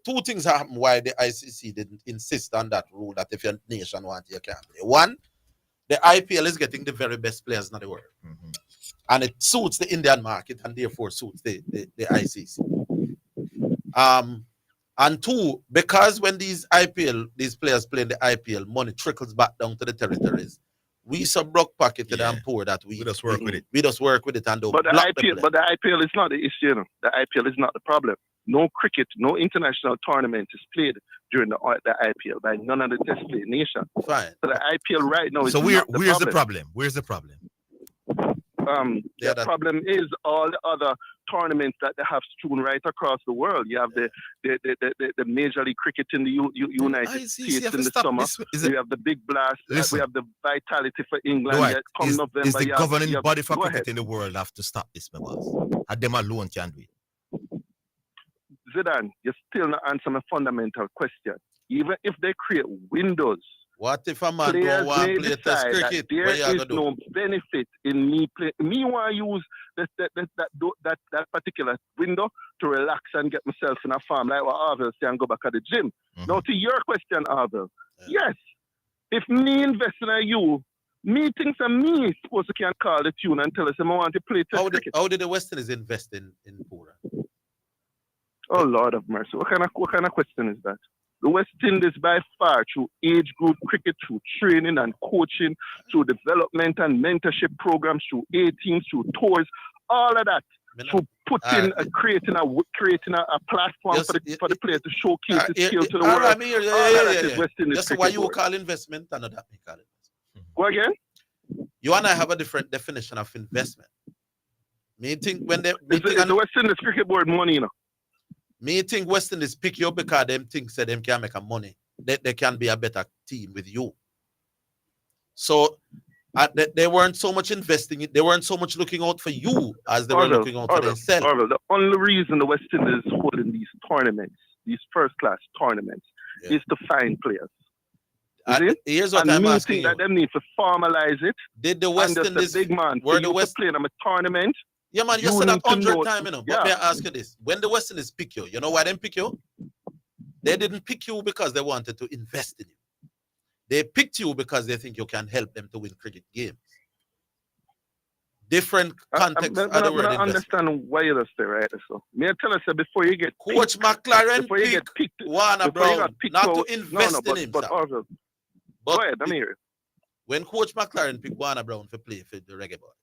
[SPEAKER 7] two things happen why the ICC didn't insist on that rule that if your nation wants, you can't play. One, the IPL is getting the very best players in the world.
[SPEAKER 8] Mm-hmm.
[SPEAKER 7] And it suits the Indian market and therefore suits the ICC. And two, because when these players play in the IPL, money trickles back down to the territories. We so broke pocketed and poor that we just work with it. We just work with it and don't
[SPEAKER 3] but the IPL is not the issue. You know? The IPL is not the problem. No cricket, no international tournament is played during the IPL by none of the test play nations.
[SPEAKER 7] Fine.
[SPEAKER 3] So the IPL right now is
[SPEAKER 8] where's the problem? Where's the problem?
[SPEAKER 3] The problem is all the other tournaments that they have strewn right across the world. You have the Major League Cricket in the United States in the summer. We have the Big Blast. We have the Vitality for England.
[SPEAKER 8] Dwight,
[SPEAKER 3] that come November.
[SPEAKER 8] is the governing body for
[SPEAKER 3] go
[SPEAKER 8] cricket
[SPEAKER 3] ahead.
[SPEAKER 8] in the world have to stop this, my boss? And them alone can do it.
[SPEAKER 3] Zidane, you still not answer my fundamental question. Even if they create windows,
[SPEAKER 7] what if a man
[SPEAKER 3] players
[SPEAKER 7] don't want
[SPEAKER 3] may
[SPEAKER 7] to play test
[SPEAKER 3] decide that
[SPEAKER 7] cricket?
[SPEAKER 3] there
[SPEAKER 7] What you
[SPEAKER 3] is
[SPEAKER 7] gonna do?
[SPEAKER 3] no benefit in me play. Me want to use that particular window to relax and get myself in a farm, like what Orville say, and go back at the gym. Now to your question, Orville, yes, if me invest in you, me thinks that me supposed to can call the tune and tell us I want to play test cricket.
[SPEAKER 7] How did the West Indies invest in Pura?
[SPEAKER 3] Oh Lord of mercy! What kind of question is that? The West Indies by far, through age group cricket, through training and coaching, through development and mentorship programs, through A-teams, through tours, all of that, through creating a platform for the players to showcase the skill to the world. All of that is West Indies
[SPEAKER 7] That's
[SPEAKER 3] cricket
[SPEAKER 7] why you
[SPEAKER 3] board.
[SPEAKER 7] call investment and that we call it.
[SPEAKER 3] Go again?
[SPEAKER 7] You and I have a different definition of investment. Me think when they
[SPEAKER 3] It's the West Indies cricket board money, you know.
[SPEAKER 7] Me think West Indies pick you up because them think say them can make a money. They can be a better team with you. So they weren't so much investing. They weren't so much looking out for you as they were looking out for themselves.
[SPEAKER 3] Orville, the only reason the West Indies is holding these tournaments, these first-class tournaments, is to find players.
[SPEAKER 7] Here's what
[SPEAKER 3] and
[SPEAKER 7] I'm
[SPEAKER 3] me
[SPEAKER 7] asking
[SPEAKER 3] think
[SPEAKER 7] you.
[SPEAKER 3] that them need to formalize it.
[SPEAKER 7] Did the West
[SPEAKER 3] and
[SPEAKER 7] Indies
[SPEAKER 3] big man
[SPEAKER 7] were
[SPEAKER 3] for
[SPEAKER 7] the
[SPEAKER 3] you
[SPEAKER 7] West
[SPEAKER 3] to play in a tournament?
[SPEAKER 7] Yeah, man, you said that 100 times, you know. But may I ask you this? When the West Indies pick you know why they pick you? They didn't pick you because they wanted to invest in you. They picked you because they think you can help them to win cricket games. Different context of the word
[SPEAKER 3] I understand why you say right. So, may I tell us before you get
[SPEAKER 7] Coach McLaren
[SPEAKER 3] before you get picked,
[SPEAKER 7] Warner
[SPEAKER 3] before you
[SPEAKER 7] Brown
[SPEAKER 3] got picked
[SPEAKER 7] not
[SPEAKER 3] out,
[SPEAKER 7] to invest in him.
[SPEAKER 3] But Orville, go ahead, I'm here.
[SPEAKER 7] When Coach McLaren picked Warner Brown to play for the Reggae Boyz,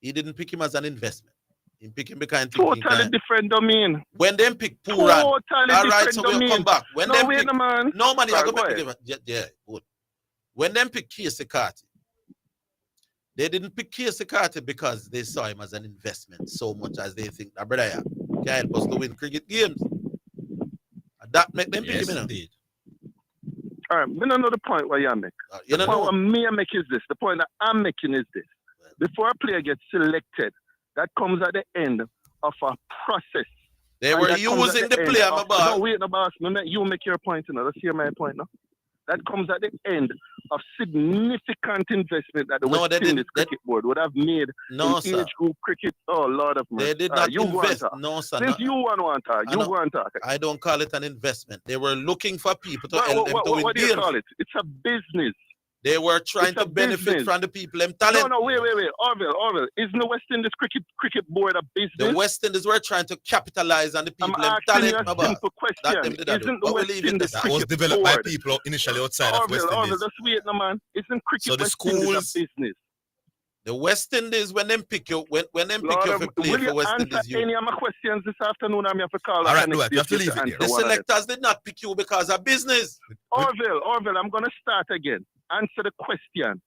[SPEAKER 7] he didn't pick him as an investment. He picked him because
[SPEAKER 3] Totally different domain.
[SPEAKER 7] When them pick Puran, all right, so we'll come back. When them pick, no man, you go pick him. Yeah, good. When them pick Casey Carty, they didn't pick Casey Carty because they saw him as an investment so much as they think that brother can help us to win cricket games. And that make them pick him. Indeed.
[SPEAKER 3] All right, I don't know the point where you make. The point what me make is this. The point that I'm making is this. Before a player gets selected, that comes at the end of a process.
[SPEAKER 7] They were using the player, my boss.
[SPEAKER 3] No, wait, no, boss. You make your point, you know. Let's hear my point now. That comes at the end of significant investment that the West Indies Cricket Board would have made in age group cricket. Oh, Lord of mercy.
[SPEAKER 7] They did not invest. No, sir.
[SPEAKER 3] Since you want to talk, you want to talk.
[SPEAKER 7] I don't call it an investment. They were looking for people to help them to win
[SPEAKER 3] what do
[SPEAKER 7] games.
[SPEAKER 3] You call it? It's a business.
[SPEAKER 7] They were trying to benefit from the people, them talent.
[SPEAKER 3] No, wait. Orville, isn't the West Indies Cricket Board a business?
[SPEAKER 7] The West Indies were trying to capitalize on the people, them talent.
[SPEAKER 3] I'm asking you a simple question. Isn't the West Indies
[SPEAKER 8] that was developed by people initially outside of West Indies?
[SPEAKER 3] Orville, just wait, no, man. Isn't cricket
[SPEAKER 7] So the
[SPEAKER 3] West Indies
[SPEAKER 7] schools,
[SPEAKER 3] a business?
[SPEAKER 7] The West Indies, when them pick you, when them pick you for play for West Indies,
[SPEAKER 3] you any of my questions this afternoon? I'm here for call.
[SPEAKER 8] All right, do it. You have to leave it here.
[SPEAKER 7] The selectors did not pick you because of business.
[SPEAKER 3] Orville, I'm going to start again. Answer the question.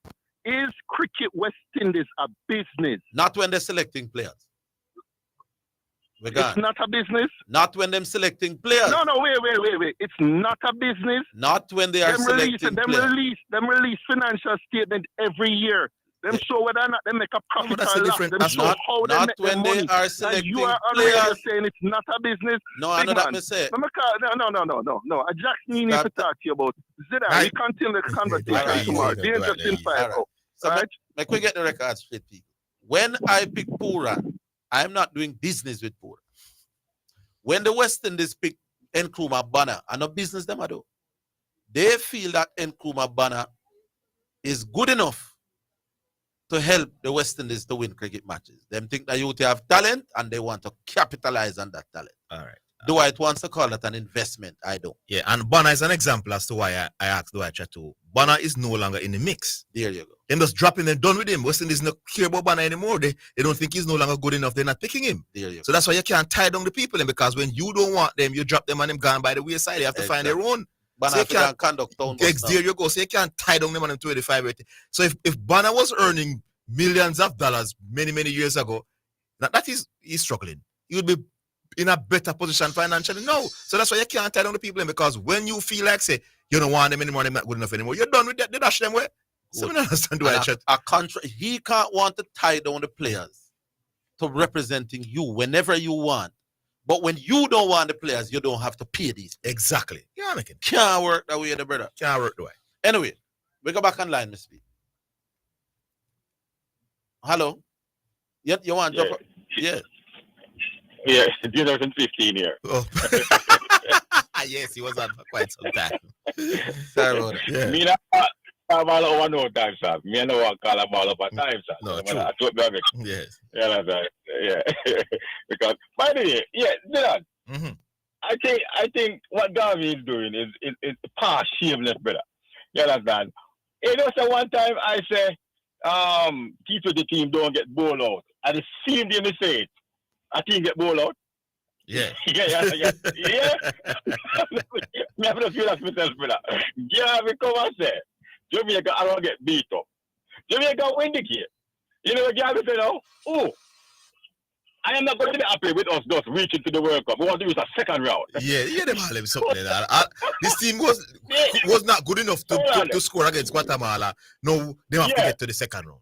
[SPEAKER 3] Is cricket West Indies a business?
[SPEAKER 7] Not when they're selecting players.
[SPEAKER 3] It's not a business?
[SPEAKER 7] Not when they're selecting players.
[SPEAKER 3] No, wait. It's not a business?
[SPEAKER 7] Not when they are selecting players.
[SPEAKER 3] Them release financial statement every year. Them show whether or not they make a profit or loss. Them show how they make their money.
[SPEAKER 7] They are selecting
[SPEAKER 3] and you are
[SPEAKER 7] players.
[SPEAKER 3] already saying it's not a business.
[SPEAKER 7] No, I know that me say.
[SPEAKER 3] No. I just need to talk to you about Zidane. We continue the conversation tomorrow. Dangerous in 5.
[SPEAKER 7] So make we get the record straight, people. When I pick Puran, I'm not doing business with Puran. When the West Indies pick Nkrumah Banner, I know business them I do. They feel that Nkrumah Banner is good enough to help the West Indies to win cricket matches. Them think that you have talent and they want to capitalize on that talent.
[SPEAKER 8] All right.
[SPEAKER 7] Dwight wants to call it an investment. I don't.
[SPEAKER 8] Yeah, and Banner is an example as to why I asked Dwight Chateau. Banner is no longer in the mix.
[SPEAKER 7] There you go.
[SPEAKER 8] Them just dropping them, done with him. West Indies don't care about Banner anymore. They don't think he's no longer good enough. They're not picking him.
[SPEAKER 7] There you go.
[SPEAKER 8] So that's why you can't tie down the people in, because when you don't want them, you drop them and them gone by the wayside. They have to find their own.
[SPEAKER 7] Banner
[SPEAKER 8] so you can't
[SPEAKER 7] conduct town.
[SPEAKER 8] There you go. So you can't tie down them on them 25 rating. So if Banner was earning millions of dollars many years ago, Now that he's struggling. He would be in a better position financially. No. So that's why you can't tie down the people in, because when you feel like, say, you don't want them anymore, they're not good enough anymore, you're done with that. They dash them way. So I don't understand why
[SPEAKER 4] he can't want to tie down the players to representing you whenever you want. But when you don't want the players, you don't have to pay these.
[SPEAKER 8] Exactly. Yeah,
[SPEAKER 4] can't work that way, the brother.
[SPEAKER 8] Can't work that way.
[SPEAKER 4] Anyway, we go back online, Miss B. Hello. You want to drop? Yeah.
[SPEAKER 9] Yeah, 2015 here.
[SPEAKER 8] Oh. Yes, he was on for quite some time.
[SPEAKER 4] Sorry about that.
[SPEAKER 9] Yeah. Me not call over no time, sir. Me no want call him all over time, sir.
[SPEAKER 8] No, true.
[SPEAKER 9] I told them.
[SPEAKER 8] Yes.
[SPEAKER 9] Yeah, that's right. Yeah. Because, by the way, yeah, Zidane, I think what Garvey is doing is past shameless, brother. You understand? You know, so one time I say, people the team don't get ball out. And the same day me say it. I team get ball out.
[SPEAKER 8] Yeah.
[SPEAKER 9] yeah. Me have to feel that myself, brother. Garvey come and say, Jamaica, I don't get beat up. Jamaica win the game. You know what Garvey said now? Oh, I am not going to be happy with us just reaching to the World Cup. We want to use a second round.
[SPEAKER 8] Yeah, them all something like that. This team was not good enough to score against Guatemala. No, they have to get to the second round.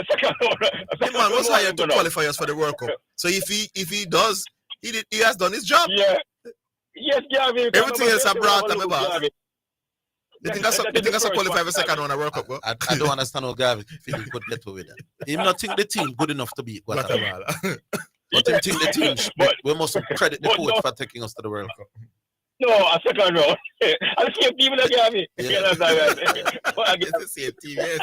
[SPEAKER 9] Second round.
[SPEAKER 8] The man was hired to qualify us for the World Cup. So if he does, he has done his job.
[SPEAKER 9] Yeah. Yes, Garvey.
[SPEAKER 8] Everything else I brought to my boss. You think I qualify for the second round of World Cup?
[SPEAKER 4] I don't understand how Garvey could get away with that. He not think the team good enough to beat Guatemala. But he think the team, we must credit the coach for taking us to the World Cup.
[SPEAKER 9] No, a second round. I'm the same team that Garvey.
[SPEAKER 8] It's the same team, yes.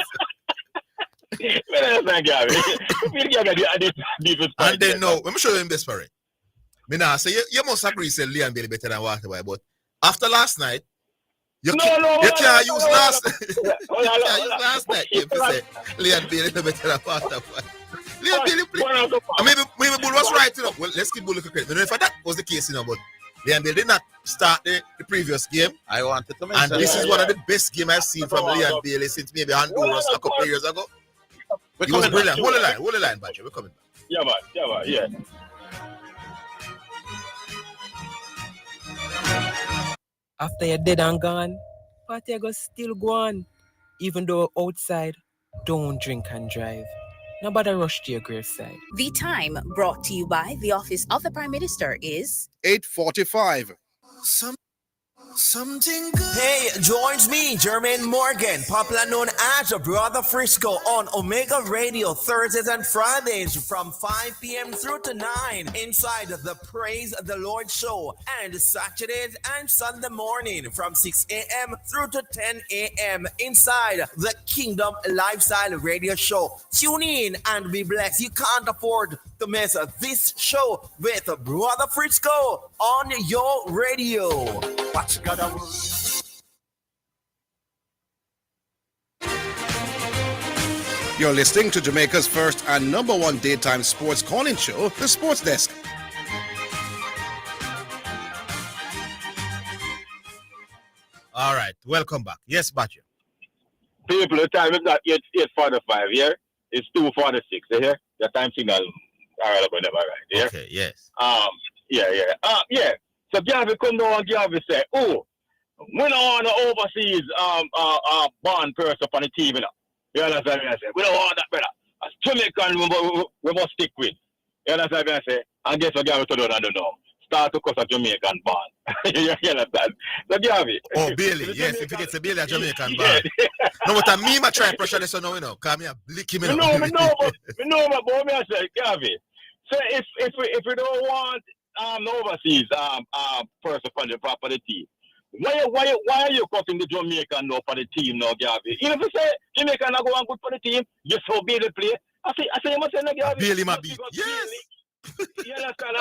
[SPEAKER 8] And then no, let me show you him this for it. Me now say you must agree say Leon Bailey better than Waterboy, but after last night, you can't use last night game to say Leon Bailey better than Waterboy. Leon Bailey play. Maybe Bull was right, you know. Well, let's give Bull a credit. I don't know if that was the case, you know, but Leon Bailey did not start the previous game.
[SPEAKER 4] I wanted to mention.
[SPEAKER 8] And this is one of the best games I've seen from Leon Bailey since maybe Honduras a couple of years ago. He was brilliant. Hold the line, Badger. We're coming back.
[SPEAKER 9] Yeah, man. Yeah.
[SPEAKER 13] After you're dead and gone, party go still go on. Even though outside, don't drink and drive. Nobody rush to your graveside.
[SPEAKER 14] The time brought to you by the Office of the Prime Minister is
[SPEAKER 6] 8:45.
[SPEAKER 10] Something good. Hey, joins me, Jermaine Morgan, popular known as Brother Frisco, on Omega Radio Thursdays and Fridays from 5 p.m. through to 9 inside the Praise the Lord show, and Saturdays and Sunday morning from 6 a.m. through to 10 a.m. inside the Kingdom Lifestyle Radio show. Tune in and be blessed. You can't afford to miss this show with Brother Frisco on your radio. What you gotta
[SPEAKER 6] You're listening to Jamaica's first and number one daytime sports calling show, The Sports Desk.
[SPEAKER 8] All right, welcome back. Yes, Badger.
[SPEAKER 9] People, the time is not 8:45 here. It's 2:46. You hear? The time signal. All right, right. Yeah?
[SPEAKER 8] Okay, yes.
[SPEAKER 9] Yeah. So Garvey come down and Garvey say, oh, we don't want to overseas bond person on the team, you know. You understand what I say? We don't want that, brother. As Jamaican, we must stick with. You understand what I say? And guess what Garvey told us, I don't know. Start to cost a Jamaican bond. You understand? So Garvey.
[SPEAKER 8] Oh, Bailey. Yes, if you get a Bailey, a Jamaican bond. No, but me, I try pressure this one now, you know. Call me a blick him, you know.
[SPEAKER 9] Me know, but me I say, Garvey. So if we don't want overseas person for the team, why are you cutting the Jamaican now for the team now, Garvey? Even if you say Jamaica not going good for the team, you so Bailey play. I say you must say no, Garvey.
[SPEAKER 8] Bailey might be. Yes.
[SPEAKER 9] You understand?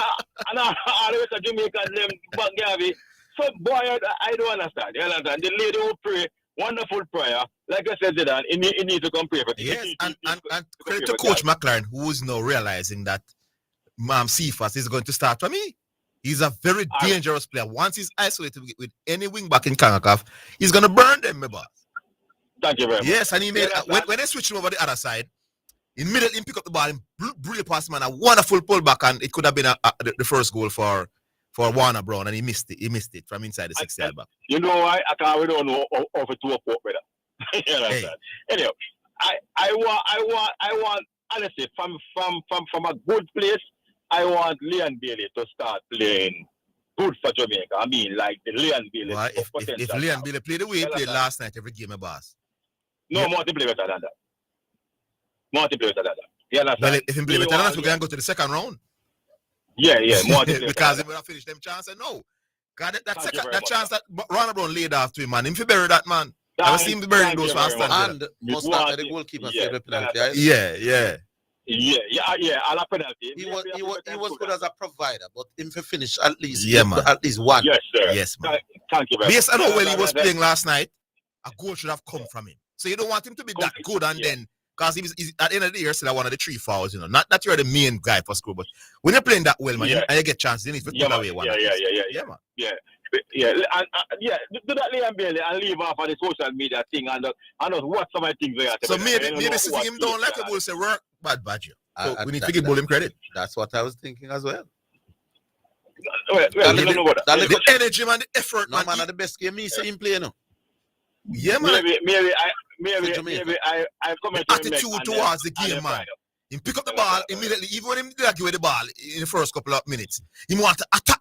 [SPEAKER 9] And all the rest of Jamaican them back, Garvey. So boy, I don't understand. You understand? The lady who pray wonderful prayer. Like I said, Zidane, he needs to come pray for the team.
[SPEAKER 8] Yes, and credit to Coach McLaren, who is now realizing that Cephas is going to start for me. He's a very dangerous player. Once he's isolated with any wing back in CONCACAF, he's going to burn them, my boss.
[SPEAKER 9] Thank you very much.
[SPEAKER 8] Yes, and he made when they switched him over the other side, Immediately he pick up the ball and really pass man a wonderful pullback, and it could have been the first goal for Warner Brown, and he missed it from inside the 6-yard box.
[SPEAKER 9] You know why? We don't know over to a port, brother. You understand? Anyway, I want honestly from a good place. I want Leon Bailey to start playing good for Jamaica. I mean, like the Leon Bailey.
[SPEAKER 8] Well, if Leon Bailey played the way he played last night, every game, boss.
[SPEAKER 9] No, Martin play better than that. Martin play better than that. You understand?
[SPEAKER 8] Well, if he play better than that, we're going to go to the second round.
[SPEAKER 9] Yeah, Martin
[SPEAKER 8] because he would have finished them chance. No. God, that chance that Ronald Brown laid off to him, man. Him fi bury that, man. I've seen him burying those fast.
[SPEAKER 7] And most of the goalkeeper saved the penalty.
[SPEAKER 8] Yeah.
[SPEAKER 9] All a penalty.
[SPEAKER 7] He was good as a provider, but him to finish at least
[SPEAKER 8] man.
[SPEAKER 7] At least one.
[SPEAKER 9] Yes, sir.
[SPEAKER 8] Yes, man.
[SPEAKER 9] Thank you very much.
[SPEAKER 8] Based on how well he was playing last night, a goal should have come from him. So you don't want him to be that good and then because he's at the end of the year still one of the 3 fouls, you know. Not that you're the main guy for school, but when you're playing that well, man, and you get chances, you need to put away one.
[SPEAKER 9] Man. Yeah. Do that, Liam Bailey, and leave off of the social media thing and what some of the things they are.
[SPEAKER 7] So
[SPEAKER 8] maybe sitting him down like a bull say work bad you. So we need to give him credit.
[SPEAKER 7] That's what I was thinking as well.
[SPEAKER 8] The energy, man, the effort,
[SPEAKER 7] man. Man, the best game me see him play now.
[SPEAKER 8] Yeah, man.
[SPEAKER 9] Maybe I come
[SPEAKER 8] the attitude towards the game, man. He pick up the ball immediately, even when he did give away the ball in the first couple of minutes. He want to attack,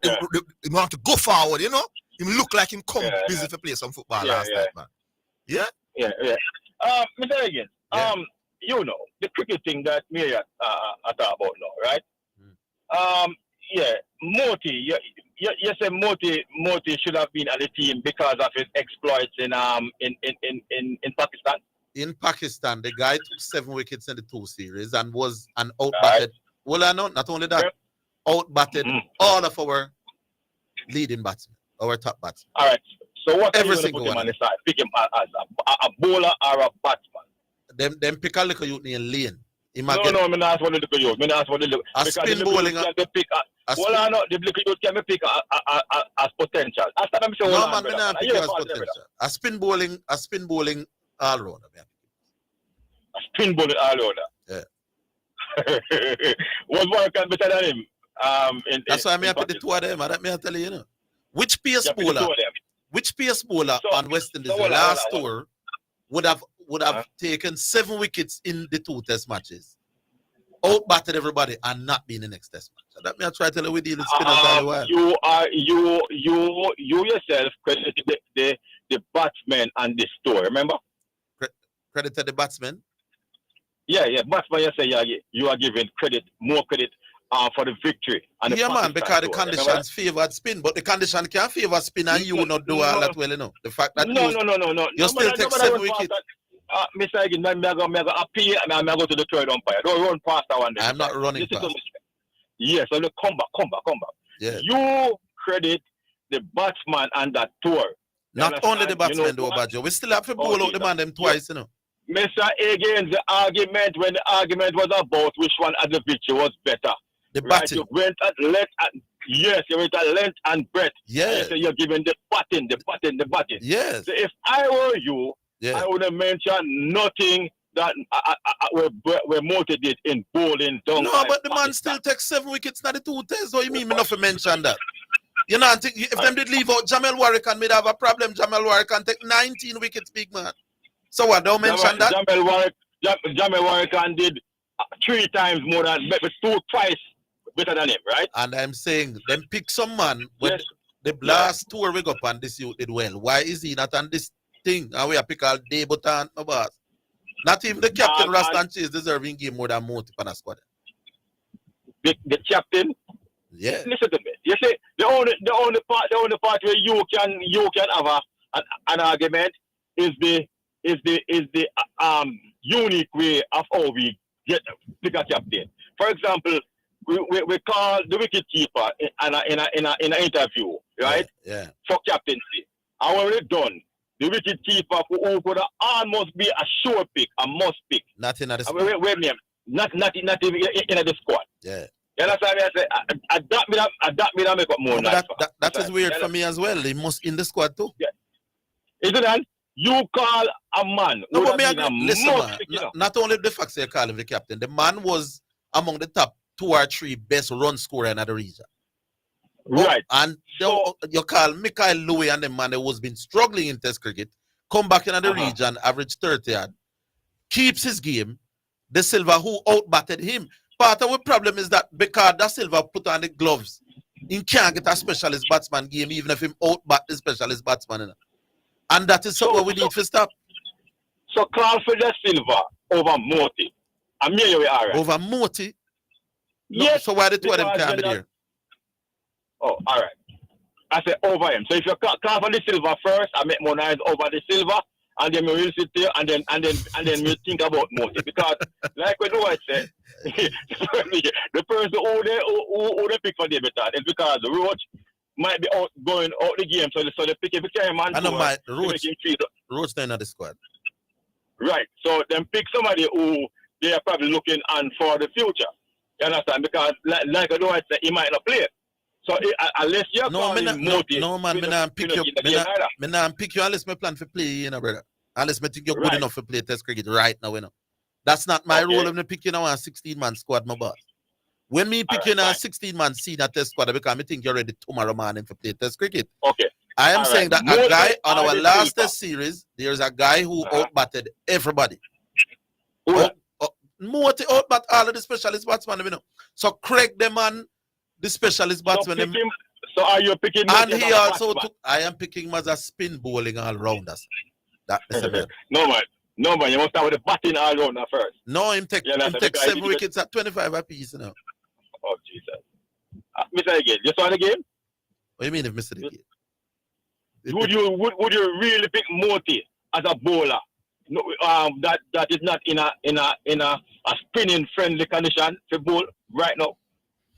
[SPEAKER 8] he want to go forward, you know. He look like him come busy to play some football last night, man. Yeah.
[SPEAKER 9] Mr. Higgins, you know the cricket thing that me I talk about now, right? Moti, you say Moti should have been at the team because of his exploits in Pakistan.
[SPEAKER 7] In Pakistan, the guy took 7 wickets in the 2 series and was an outbatted. Well, I know, not only that, outbatted all of our leading batsmen, our top batsmen.
[SPEAKER 9] All right. So what
[SPEAKER 7] every
[SPEAKER 9] are you
[SPEAKER 7] single
[SPEAKER 9] put him
[SPEAKER 7] one?
[SPEAKER 9] On the side? Pick him as a bowler or a batsman.
[SPEAKER 7] Them pick a little youth in lane.
[SPEAKER 9] No, I'm not asking for the little youth. I'm asking for the little.
[SPEAKER 7] A spin bowling.
[SPEAKER 9] Well, no, the little youth can be pick as potential.
[SPEAKER 7] No, man, me not pick as potential. A spin bowling all rounder.
[SPEAKER 9] A spin bowling all rounder.
[SPEAKER 7] Yeah.
[SPEAKER 9] Was Warren better than him?
[SPEAKER 7] That's why I pick the 2 of them. That me I tell you, Which pace bowler on West Indies the last tour would have taken 7 wickets in the 2 test matches, outbatted everybody, and not been in the next test match? So that me I try to tell you we deal with spinners all the while.
[SPEAKER 9] You yourself credited the batsmen and the story. Remember?
[SPEAKER 7] Credited the batsmen.
[SPEAKER 9] Yeah. Batsman, you say you are giving more credit for the victory. And
[SPEAKER 7] man, because the conditions favored spin, but the condition can't favor spin, and you will not do all that well, The fact that you still take 7 wickets.
[SPEAKER 9] Mr. Higgins, I'm going to appeal and I'm going to go to the third umpire. Don't run past that one.
[SPEAKER 7] I'm not running past.
[SPEAKER 9] Yes, so come back.
[SPEAKER 7] Yeah.
[SPEAKER 9] You credit the batsman and that tour.
[SPEAKER 7] Not only the batsman, though, Badger. We still have to bowl out the man them twice,
[SPEAKER 9] Mr. Higgins, the argument was about which one at the victory was better.
[SPEAKER 7] The batting.
[SPEAKER 9] You went at length and you went at length and breadth.
[SPEAKER 7] Yes.
[SPEAKER 9] So you're giving the batting.
[SPEAKER 7] Yes.
[SPEAKER 9] So if I were you, I would have mentioned nothing that we're motivated in bowling down.
[SPEAKER 7] No, but the man still takes 7 wickets in the 2 tests. So you mean me not to mention that? You know, if them did leave out Jamel Warwick and made have a problem, Jamel Warwick can take 19 wickets, big man. So what? Don't mention that.
[SPEAKER 9] Jamel Warwick did 3 times more than, twice better than him, right?
[SPEAKER 7] And I'm saying, them pick some man when the last tour we got up and this youth did well. Why is he not on this thing? And we are pick all day, but my boss. Not even the captain, Rastan Chase, deserving game more than Moti on a squad.
[SPEAKER 9] The captain?
[SPEAKER 7] Yeah.
[SPEAKER 9] Listen to me. You see, the only part where you can have an argument is the unique way of how we pick a captain. For example, we call the wicket keeper in an interview, right?
[SPEAKER 7] Yeah.
[SPEAKER 9] For captaincy. And when we're done, the wicket keeper who could almost be a sure pick, a must pick.
[SPEAKER 7] Not in the squad.
[SPEAKER 9] Not in the squad.
[SPEAKER 7] Yeah.
[SPEAKER 9] You understand me? I say, adapt me that make up more.
[SPEAKER 7] That is weird for me as well. He must in the squad too.
[SPEAKER 9] Yeah. Isn't that? You call a man.
[SPEAKER 4] No,
[SPEAKER 9] who
[SPEAKER 4] but me
[SPEAKER 9] have been
[SPEAKER 4] agree.
[SPEAKER 9] a
[SPEAKER 4] Listen,
[SPEAKER 9] must
[SPEAKER 4] man.
[SPEAKER 9] pick it up.
[SPEAKER 4] Not only the fact they call him the captain, the man was among the top 2 or 3 best run scorer in the region.
[SPEAKER 9] Right.
[SPEAKER 4] And you call Michael Louis and the man that was been struggling in Test cricket, come back in the region, average 30 yard, keeps his game. De Silva, who outbatted him. Part of the problem is that because Da Silva put on the gloves, he can't get a specialist batsman game even if him outbat the specialist batsman. You know? And that is something we need to stop.
[SPEAKER 9] So call for Da Silva over Moti. I'm here, you are right.
[SPEAKER 4] Over Moti? No,
[SPEAKER 9] Yes.
[SPEAKER 4] so why the two of them
[SPEAKER 9] because
[SPEAKER 4] can't be
[SPEAKER 9] you're
[SPEAKER 4] there?
[SPEAKER 9] Oh, all right. I said over him. So if you call for the Silva first, I make more noise over the Silva, and then we will sit there, and then we think about Moti. Because like we know I said, the person who they pick for the better is because Roach might be going out the game, so they pick a man.
[SPEAKER 4] I know my Roach not in the squad.
[SPEAKER 9] Right. So then pick somebody who they are probably looking on for the future. You understand? Because like I know I said, he might not play. So unless you're calling Moti,
[SPEAKER 4] no man, me not pick you. Me not pick you unless me plan for play, you know, brother. Unless me think you're good enough to play Test cricket right now, you know. That's not my role. I'm picking now a 16-man squad, my boss. When me picking a 16-man senior Test squad, because I think you're ready tomorrow morning for play Test cricket.
[SPEAKER 9] Okay.
[SPEAKER 4] I am saying that a guy on our last Test series, there's a guy who outbatted everybody. Moti outbat all of the specialist batsmen, you know. So Craig the man, the specialist batsman.
[SPEAKER 9] So are you picking?
[SPEAKER 4] And he also took. I am picking him as a spin bowling all rounders. That is a man.
[SPEAKER 9] No man, you must start with the batting all rounder first.
[SPEAKER 4] No, him take 7 wickets at 25 apiece, you know.
[SPEAKER 9] Oh Jesus! Mr. Again, you saw the game?
[SPEAKER 4] What do you mean if Mr. the game?
[SPEAKER 9] Would you really pick Moti as a bowler? No, that is not in a spinning friendly condition to bowl right now.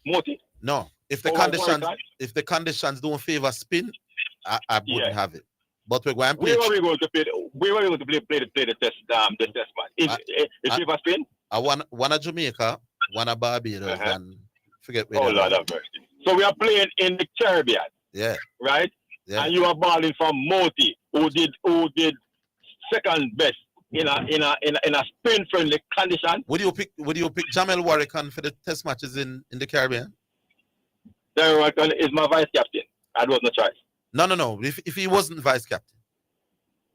[SPEAKER 9] Moti?
[SPEAKER 4] No. If the conditions don't favor spin, I wouldn't have it. But we're going to play.
[SPEAKER 9] Where are we going to play? Where are we going to play the test match? If favor spin?
[SPEAKER 4] One of Jamaica, one of Barbados, and forget where.
[SPEAKER 9] Oh Lord have mercy. So we are playing in the Caribbean.
[SPEAKER 4] Yeah.
[SPEAKER 9] Right?
[SPEAKER 4] Yeah.
[SPEAKER 9] And you are balling from Moti, who did second best in a spin friendly condition.
[SPEAKER 4] Would you pick Jamel Warrican for the test matches in the Caribbean?
[SPEAKER 9] Jamel Warrican is my vice captain. I was no choice.
[SPEAKER 4] No. If he wasn't vice captain.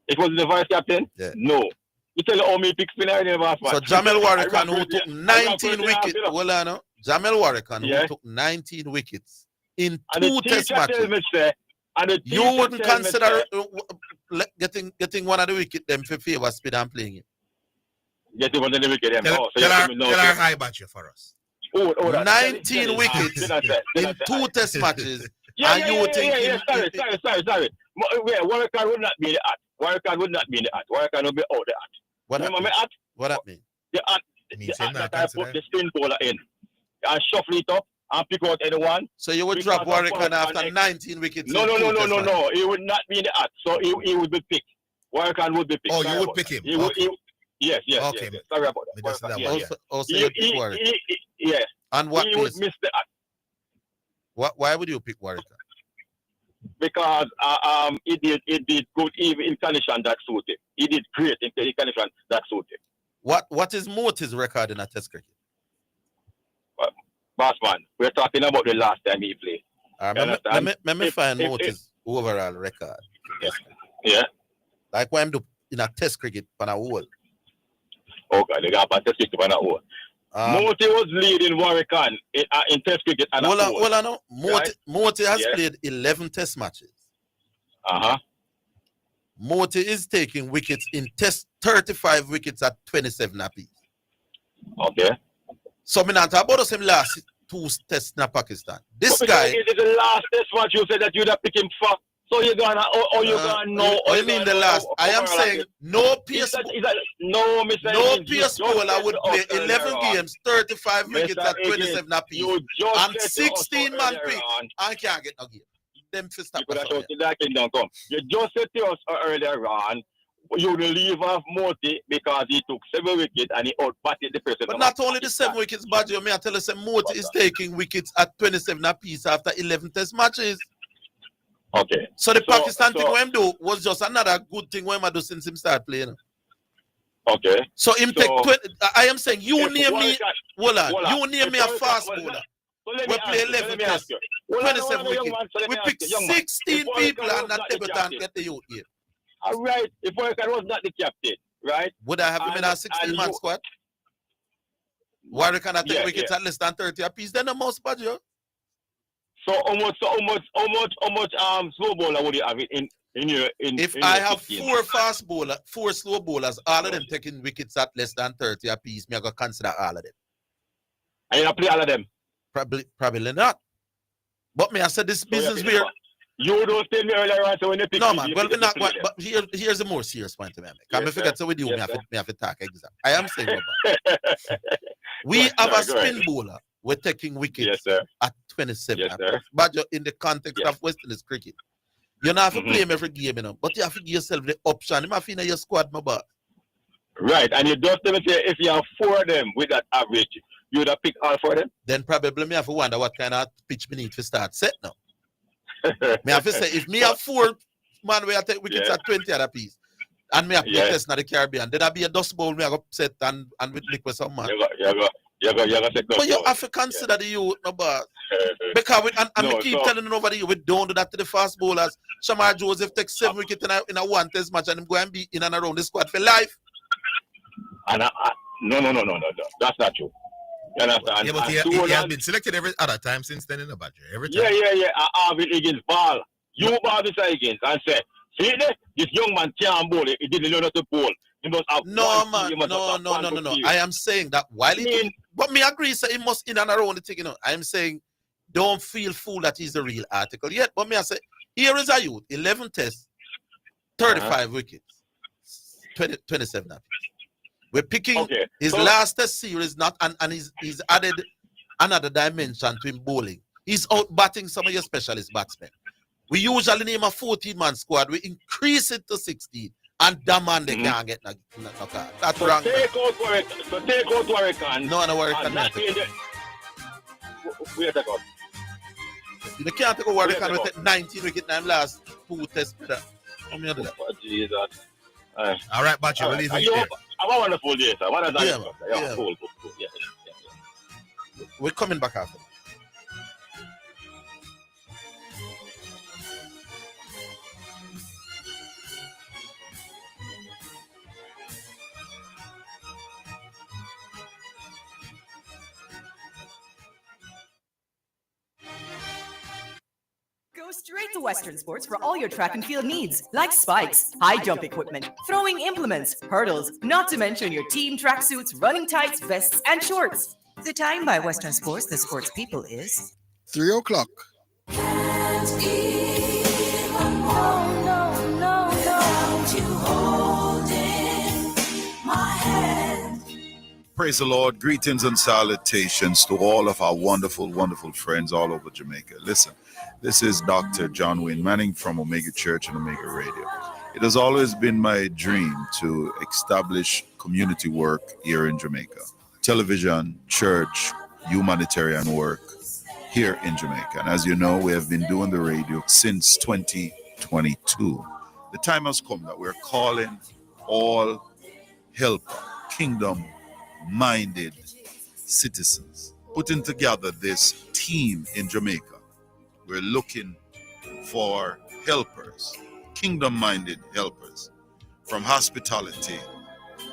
[SPEAKER 9] It wasn't the vice captain?
[SPEAKER 4] Yeah.
[SPEAKER 9] No. You tell how many pick spinner in the last match.
[SPEAKER 4] So Jamel Warrican who took 19 wickets. Well, I know. Jamel Warrican who took 19 wickets in 2 test matches. You wouldn't consider getting one of the wicket them for favor spin and playing it.
[SPEAKER 9] Getting one of the wicket them.
[SPEAKER 8] Tell her high batch for us.
[SPEAKER 4] 19 wickets in 2 test matches. And you would think
[SPEAKER 9] sorry. Warrican would not be the at. Warrican would not be the at. Warrican would be out the at. Remember me at?
[SPEAKER 4] What that mean?
[SPEAKER 9] The at that I put the spin bowler in. And shuffle it up and pick out anyone.
[SPEAKER 4] So you would drop Warrican after 19 wickets?
[SPEAKER 9] No. He would not be in the at. So he would be picked. Warrican would be picked.
[SPEAKER 8] Oh, you would pick him?
[SPEAKER 9] Yes.
[SPEAKER 8] Okay.
[SPEAKER 9] Yes. Sorry about that.
[SPEAKER 4] Also you pick Warrican?
[SPEAKER 9] Yes.
[SPEAKER 4] And what
[SPEAKER 9] he would miss the at.
[SPEAKER 4] Why would you pick Warrican?
[SPEAKER 9] Because he did good even in condition that suited him. He did great in condition that suited him.
[SPEAKER 4] What is Moti's record in a test cricket?
[SPEAKER 9] Bossman, we're talking about the last time he played.
[SPEAKER 4] Let me find Moti's overall record.
[SPEAKER 9] Yeah.
[SPEAKER 4] Like what I'm doing in a test cricket on a whole.
[SPEAKER 9] Okay, they got a test cricket on a whole. Moti was leading Warrican in test cricket.
[SPEAKER 4] Moti has played 11 test matches. Moti is taking wickets in test 35 wickets at 27 apiece.
[SPEAKER 9] Okay.
[SPEAKER 4] So me not talk about the same last 2 tests in Pakistan. This guy.
[SPEAKER 9] It is the last test match you said that you'd have picked him for. So you're gonna know.
[SPEAKER 4] What do you mean the last? I am saying no PS.
[SPEAKER 9] No
[SPEAKER 4] PS bowler would play 11 games, 35 wickets at 27 apiece, and 16-man pitch. I can't get no game. Them to stop.
[SPEAKER 9] You just said to us earlier on, you will leave off Moti because he took 7 wickets and he outbatted the person.
[SPEAKER 4] But not only the 7 wickets, Badger, may I tell you, Moti is taking wickets at 27 apiece after 11 test matches.
[SPEAKER 9] Okay.
[SPEAKER 7] So the Pakistan thing when him do was just another good thing when him do since him start playing.
[SPEAKER 9] Okay.
[SPEAKER 7] So him take 20. I am saying you
[SPEAKER 9] If
[SPEAKER 7] name
[SPEAKER 9] one
[SPEAKER 7] me.
[SPEAKER 9] can-
[SPEAKER 7] Hold on.
[SPEAKER 9] hold on.
[SPEAKER 7] You name
[SPEAKER 9] If
[SPEAKER 7] me a
[SPEAKER 9] one can-
[SPEAKER 7] fast
[SPEAKER 9] well,
[SPEAKER 7] bowler.
[SPEAKER 9] So let
[SPEAKER 7] We
[SPEAKER 9] me
[SPEAKER 7] play
[SPEAKER 9] ask you,
[SPEAKER 7] 11
[SPEAKER 9] let me ask
[SPEAKER 7] tests,
[SPEAKER 9] you. Hold on,
[SPEAKER 7] 27
[SPEAKER 9] young
[SPEAKER 7] wickets.
[SPEAKER 9] man, so let
[SPEAKER 7] We
[SPEAKER 9] me
[SPEAKER 7] pick
[SPEAKER 9] ask you, young man.
[SPEAKER 7] 16
[SPEAKER 9] If one
[SPEAKER 7] people
[SPEAKER 9] can
[SPEAKER 7] and
[SPEAKER 9] was
[SPEAKER 7] that
[SPEAKER 9] not the
[SPEAKER 7] debutant
[SPEAKER 9] captain.
[SPEAKER 7] get the youth here.
[SPEAKER 9] All right. If Warwick was not the captain, right?
[SPEAKER 7] Would I have him in our 16-man squad? Warwick cannot take wickets at less than 30 apiece. Then the most bad, yo.
[SPEAKER 9] So how much slow bowler would you have in your
[SPEAKER 7] If
[SPEAKER 9] in
[SPEAKER 7] I
[SPEAKER 9] your
[SPEAKER 7] have
[SPEAKER 9] 16?
[SPEAKER 7] 4 fast bowlers, 4 slow bowlers, all of them taking wickets at less than 30 apiece, me I go consider all of them.
[SPEAKER 9] And you play all of them?
[SPEAKER 7] Probably not. But me I said this business where
[SPEAKER 9] you don't tell me earlier on, so when you pick
[SPEAKER 7] no
[SPEAKER 9] me,
[SPEAKER 7] man,
[SPEAKER 9] you
[SPEAKER 7] well
[SPEAKER 9] pick
[SPEAKER 7] we're not
[SPEAKER 9] the
[SPEAKER 7] going,
[SPEAKER 9] player.
[SPEAKER 7] but here's the more serious point to me. Can
[SPEAKER 9] Yes,
[SPEAKER 7] me forget
[SPEAKER 9] sir.
[SPEAKER 7] so with you,
[SPEAKER 9] Yes,
[SPEAKER 7] me have to talk exact. I am saying Robert. We have a spin bowler. We're taking wickets at 27.
[SPEAKER 9] Yes, sir.
[SPEAKER 7] But in the context of West Indies cricket, you don't have to play him every game, you know, but you have to give yourself the option. You have to in your squad, my boy.
[SPEAKER 9] Right, and you just tell me if you have 4 of them with that average, you would have picked all 4 of them?
[SPEAKER 7] Then probably me have to wonder what kind of pitch me need to start set now. Me have to say, if me have 4 man where I take wickets at 20 at a piece, and me have play test in the Caribbean, then I be a dust bowl me I go set and with liquid some man.
[SPEAKER 9] You go take
[SPEAKER 7] but you have to consider the youth, my boss. Because we keep telling over the youth, we don't do that to the fast bowlers. Shamar Joseph takes 7 wickets in a one test match and him go and be in and around the squad for life.
[SPEAKER 9] And no, that's not true. You understand?
[SPEAKER 8] Yeah, but he has been selected every other time since then in the budget. Every time.
[SPEAKER 9] Yeah. Orville Higgins ball. You ball this Higgins and say, see this young man can't bowl. He didn't learn how to bowl. He must have
[SPEAKER 7] no. I am saying that while but me agree, so he must in and around the thing, you know. I am saying don't feel fool that he's the real article yet. But me I say, here is a youth, 11 tests, 35 wickets, 27 apiece. We're picking his last test series, and he's added another dimension to him bowling. He's out batting some of your specialist batsmen. We usually name a 14-man squad. We increase it to 16. And that man, they can't get no card. That's wrong.
[SPEAKER 9] Take out Warwick.
[SPEAKER 7] No, Warwick.
[SPEAKER 9] Wait a second.
[SPEAKER 7] You can't take a Warwick and we take 19 wickets in the last 2 tests. How many of that?
[SPEAKER 9] Oh, Jesus.
[SPEAKER 8] All right, but you will leave it there.
[SPEAKER 9] Have a wonderful day, sir. What is that?
[SPEAKER 7] Yeah.
[SPEAKER 9] Cool. Yeah.
[SPEAKER 7] We're coming back after.
[SPEAKER 15] Go straight to Western Sports for all your track and field needs, like spikes, high jump equipment, throwing implements, hurdles, not to mention your team tracksuits, running tights, vests, and shorts. The time by Western Sports, the sports people, is
[SPEAKER 6] 3 o'clock.
[SPEAKER 16] Praise the Lord. Greetings and salutations to all of our wonderful, wonderful friends all over Jamaica. Listen, this is Dr. John Wayne Manning from Omega Church and Omega Radio. It has always been my dream to establish community work here in Jamaica. Television, church, humanitarian work here in Jamaica. And as you know, we have been doing the radio since 2022. The time has come that we're calling all helper, kingdom-minded citizens, putting together this team in Jamaica. We're looking for helpers, kingdom-minded helpers, from hospitality,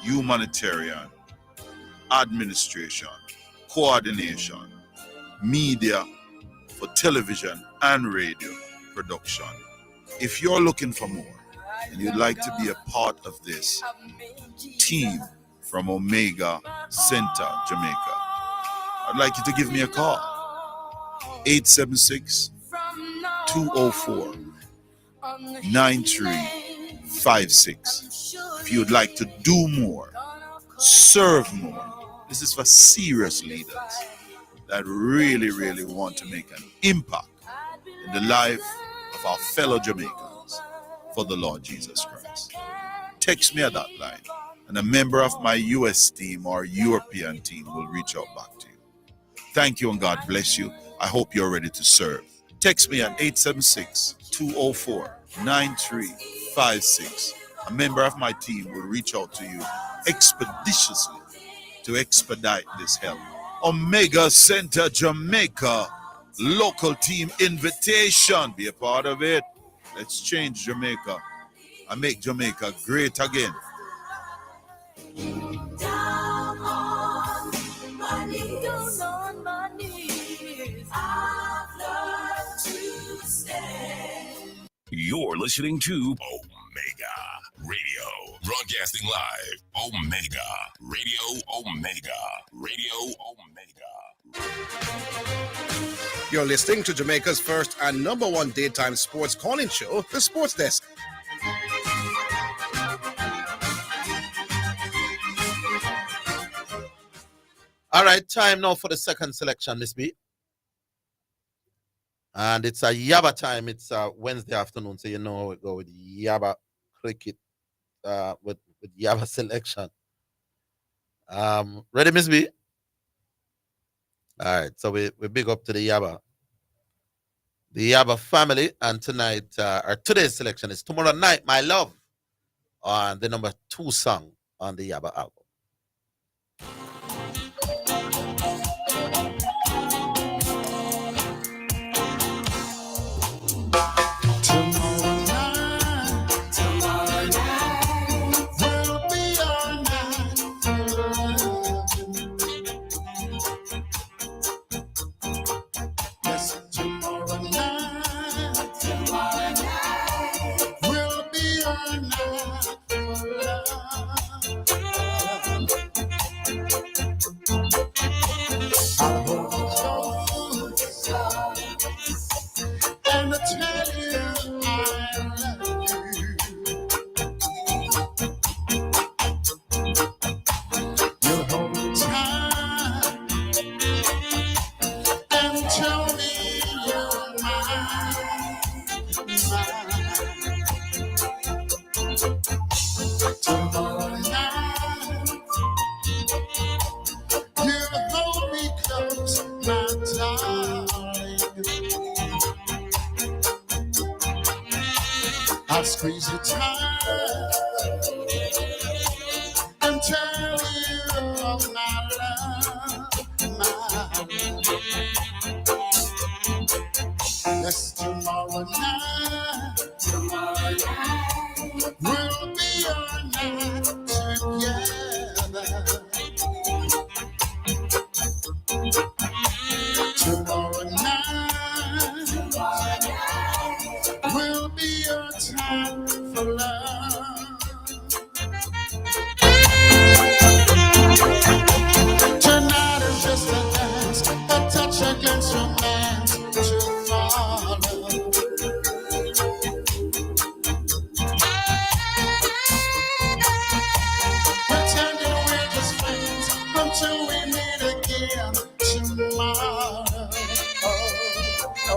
[SPEAKER 16] humanitarian, administration, coordination, media, for television and radio production. If you're looking for more and you'd like to be a part of this team from Omega Center, Jamaica, I'd like you to give me a call. 876-204-9356. If you would like to do more, serve more. This is for serious leaders that really, really want to make an impact in the life of our fellow Jamaicans for the Lord Jesus Christ. Text me at that line, and a member of my US team or European team will reach out back to you. Thank you, and God bless you. I hope you're ready to serve. Text me at 876-204-9356. 204-9356. A member of my team will reach out to you expeditiously to expedite this help. Omega Center Jamaica, local team invitation. Be a part of it. Let's change Jamaica and make Jamaica great again.
[SPEAKER 12] Down on my knees, on my knees, I've learned to stand.
[SPEAKER 11] You're listening to Omega Radio, broadcasting live. Omega Radio, Omega Radio, Omega.
[SPEAKER 6] You're listening to Jamaica's first and number one daytime sports calling show, The Sports Desk.
[SPEAKER 7] All right, time now for the second selection, Miss B. And it's a Yaba time. It's a Wednesday afternoon, so you know we go with Yaba cricket, with Yaba selection. Ready, Miss B? All right, so we big up to the Yaba family, and tonight, or today's selection is Tomorrow Night, My Love, on the number 2 song on the Yaba album.
[SPEAKER 12] Tomorrow night will be our night for love. Yes, tomorrow night will be our night for love. I hold you and I tell you I love you. You hold me tight and tell me you're mine. Tomorrow night, you hold me close, my darling. I'll squeeze you tight and tell you of my love, my love. Yes, tomorrow night will be our night together. Tomorrow night will be your time for love. Tonight is just a dance, a touch against romance to follow. Pretending we're just friends until we meet again tomorrow. Oh, oh, oh.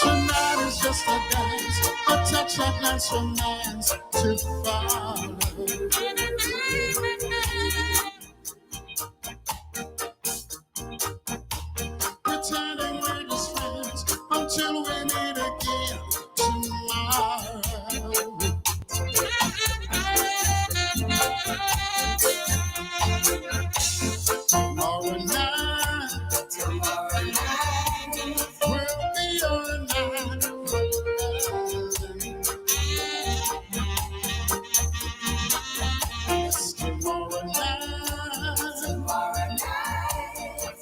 [SPEAKER 12] Tonight is just a dance, a touch of nice romance to follow. Pretending we're just friends until we meet again tomorrow. Tomorrow night will be your night for loving. Yes, tomorrow night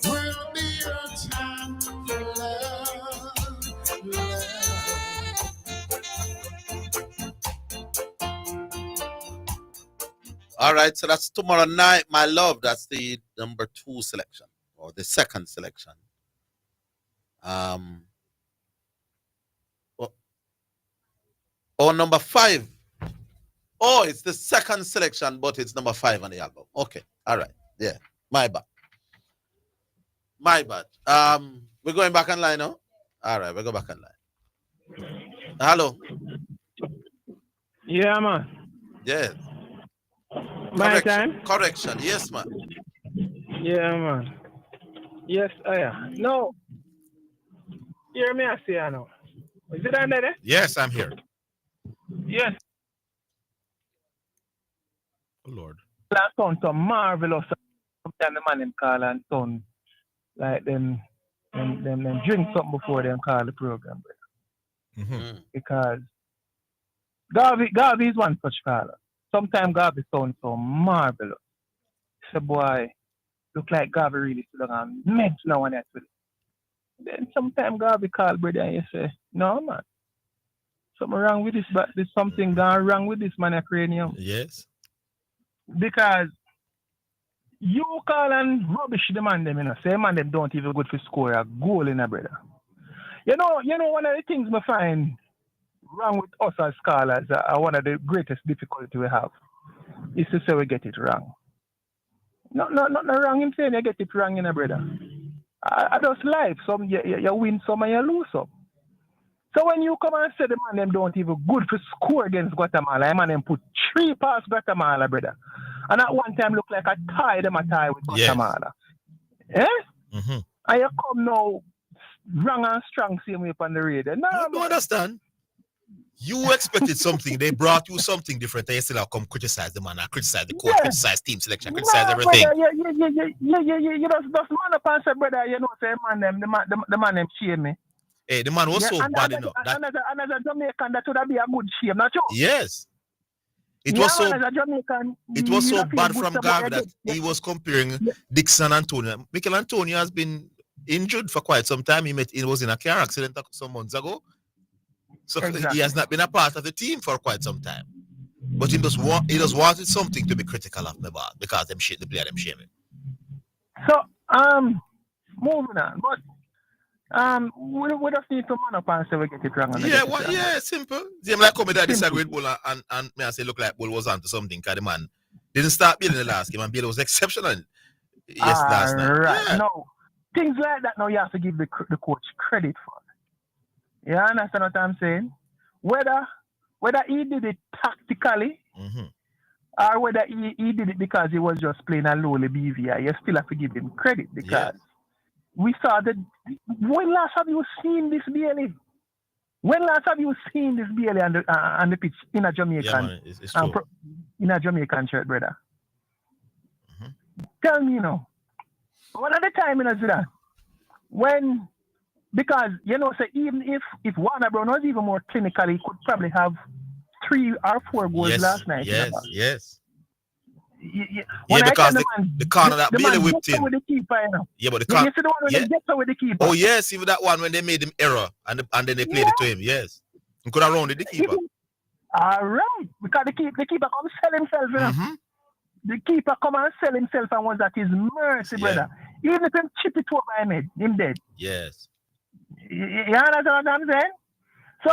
[SPEAKER 12] will be your time for love, love.
[SPEAKER 7] All right, so that's Tomorrow Night, My Love. That's the number 2 selection, or the second selection. Or number 5. Oh, it's the second selection, but it's number 5 on the album. Okay. All right. Yeah. My bad. We're going back online now. All right, we'll go back online. Hello.
[SPEAKER 17] Yeah, man.
[SPEAKER 7] Yes.
[SPEAKER 17] My time?
[SPEAKER 7] Correction. Yes, man.
[SPEAKER 17] Yeah, man. Yes, no. Hear me, I say, I know. Is it under there?
[SPEAKER 8] Yes, I'm here.
[SPEAKER 17] Yes.
[SPEAKER 8] Oh, Lord.
[SPEAKER 17] That sound so marvelous. Sometimes the man them call and sound like them drink something before them call the program.
[SPEAKER 8] Mm-hmm.
[SPEAKER 17] Because Garvey is one such caller. Sometimes Garvey sounds so marvelous. So boy, look like Garvey really still on meds now and that with it. Then sometimes Garvey call brother and you say, no man. Something wrong with this, but there's something gone wrong with this man at cranium.
[SPEAKER 8] Yes.
[SPEAKER 17] Because you call and rubbish the man them, say man them don't even good for score a goal in a brother. You know one of the things I find wrong with us as scholars, one of the greatest difficulty we have is to say we get it wrong. Not wrong in saying you get it wrong in a brother. I just life. Some you win some and you lose some. So when you come and say the man them don't even good for score against Guatemala, the man them put 3 past Guatemala, brother. And at one time look like a tie with Guatemala.
[SPEAKER 8] Yes.
[SPEAKER 17] Eh?
[SPEAKER 8] Mm-hmm.
[SPEAKER 17] And you come now wrong and strong same way up on the radio. No,
[SPEAKER 8] I don't understand. You expected something, they brought you something different, and you still have come criticize the man, criticize the coach, criticize team selection, criticize everything.
[SPEAKER 17] Brother, you just man up and say, brother, you know, say the man them shame me.
[SPEAKER 8] Hey, the man was so bad enough.
[SPEAKER 17] Another Jamaican, that would be a good shame, not true?
[SPEAKER 8] Yes. It was so bad from Garvey that he was comparing Dixon Antonio. Michael Antonio has been injured for quite some time. He was in a car accident some months ago. So he has not been a part of the team for quite some time. But he just wanted something to be critical of me about because the player them shaming.
[SPEAKER 17] So moving on. But we just need to man up and say we get it wrong.
[SPEAKER 8] Yeah, simple. Same like come that disagree with Bull and me I say look like Bull was onto something because the man didn't start building the last game and Bill was exceptional. Yes, last night.
[SPEAKER 17] Right.
[SPEAKER 8] Yeah.
[SPEAKER 17] No, things like that now you have to give the coach credit for. You understand what I'm saying? Whether he did it tactically or whether he did it because he was just playing a lowly BVI, you still have to give him credit because we saw that. When last have you seen this BLA? When last have you seen this BLA on the pitch in a Jamaican?
[SPEAKER 8] Yeah, man, it's true.
[SPEAKER 17] In a Jamaican shirt, brother. Tell me, one at a time in Zidane, when. Because, say even if Warner Brown was even more clinical, he could probably have 3 or 4 goals last night.
[SPEAKER 8] Yes.
[SPEAKER 17] When
[SPEAKER 8] because the corner that Bailey whipped in.
[SPEAKER 17] With the keeper,
[SPEAKER 8] Yeah, but the corner.
[SPEAKER 17] You see the one when they get with the keeper?
[SPEAKER 8] Oh, yes, even that one when they made him error and then they played it to him, yes. He could have rounded the keeper.
[SPEAKER 17] All right. Because the keeper come sell himself, The keeper come and sell himself and was at his mercy, brother. Even if him chip it over him dead.
[SPEAKER 8] Yes.
[SPEAKER 17] You understand what I'm saying? So,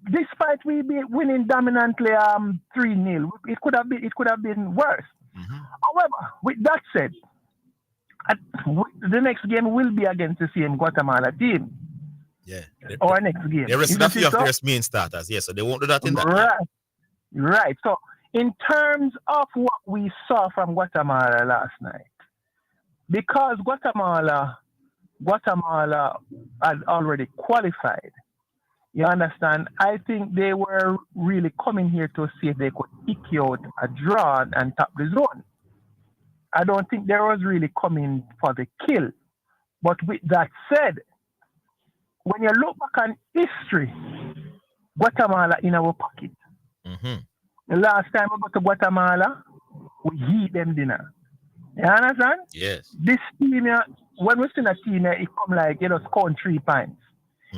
[SPEAKER 17] despite we be winning dominantly 3-0, it could have been worse. However, with that said, the next game will be against the same Guatemala team.
[SPEAKER 8] Yeah.
[SPEAKER 17] Our next game.
[SPEAKER 8] They rested a few of their main starters, so they won't do that in that game.
[SPEAKER 17] Right. So, in terms of what we saw from Guatemala last night, because Guatemala had already qualified. You understand? I think they were really coming here to see if they could eke out a draw and top the zone. I don't think they was really coming for the kill. But with that said, when you look back on history, Guatemala in our pocket. The last time we got to Guatemala, we heat them dinner. You understand?
[SPEAKER 8] Yes.
[SPEAKER 17] This team, when we see a team, it come like, score 3 points.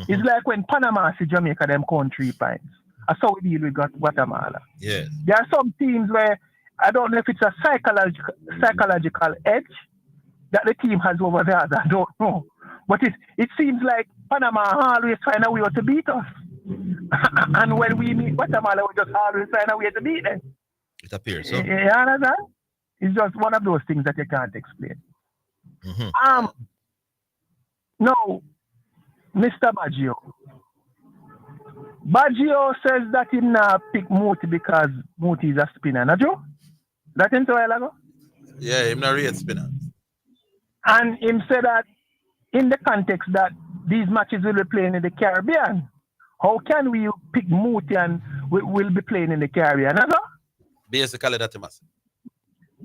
[SPEAKER 17] It's like when Panama see Jamaica, them count 3 points. That's how we deal with Guatemala.
[SPEAKER 8] Yes.
[SPEAKER 17] There are some teams where, I don't know if it's a psychological edge that the team has over the other. I don't know. But it seems like Panama always find a way to beat us. And when we meet Guatemala, we just always find a way to beat them.
[SPEAKER 8] It appears so.
[SPEAKER 17] You understand? It's just one of those things that you can't explain.
[SPEAKER 8] Mm-hmm.
[SPEAKER 17] No, Mr. Baggio. Baggio says that he not pick Muti because Muti is a spinner. Not Joe? That him a while ago?
[SPEAKER 7] Yeah, him not real spinner.
[SPEAKER 17] And him said that in the context that these matches will be playing in the Caribbean, how can we pick Muti and we'll be playing in the Caribbean? No?
[SPEAKER 7] Basically, that must.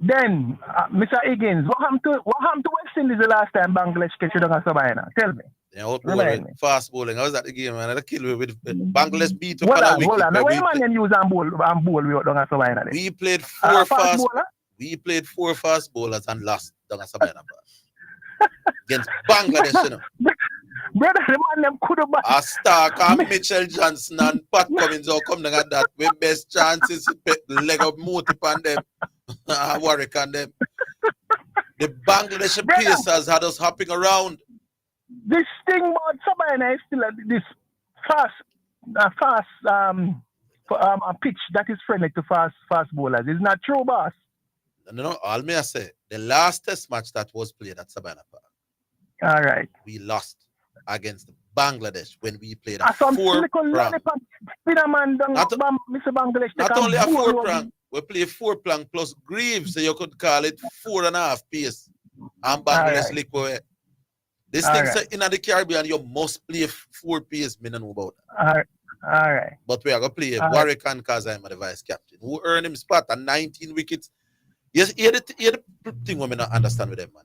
[SPEAKER 17] Then, Mr. Higgins, what happened to West Indies the last time Bangladesh catch you down at Sabina? Tell me.
[SPEAKER 7] Yeah, fast bowling. I was at the game, man. I kill with Bangladesh beat up
[SPEAKER 17] Hold
[SPEAKER 7] on a
[SPEAKER 17] on.
[SPEAKER 7] wicket.
[SPEAKER 17] Now, what man can use and bowl we down at Sabina?
[SPEAKER 7] We played four fast bowlers and lost down at Sabina. Against Bangladesh, you know.
[SPEAKER 17] Brother, the man them could have
[SPEAKER 7] a star called Mitchell Johnson and Pat Cummins all come down at that. We best chances to put the leg of Moti on them. Warwick on them. The Bangladesh Pacers had us hopping around.
[SPEAKER 17] This thing about Sabina is still this fast a pitch that is friendly to fast bowlers. It's not true, boss.
[SPEAKER 7] No, all me I say, the last test match that was played at Sabina Park.
[SPEAKER 17] All right.
[SPEAKER 7] We lost against Bangladesh when we played a
[SPEAKER 17] four
[SPEAKER 7] prong. Not only a four prong, we play four prong plus Greaves, so you could call it 4.5 pace. And Bangladesh lick away. This thing say in the Caribbean, you must play 4 pace, me don't know about that.
[SPEAKER 17] All right.
[SPEAKER 7] But we are going to play Warwick and Kazim, the vice captain, who earned him spot at 19 wickets. Yes, here the thing we not understand with them, man.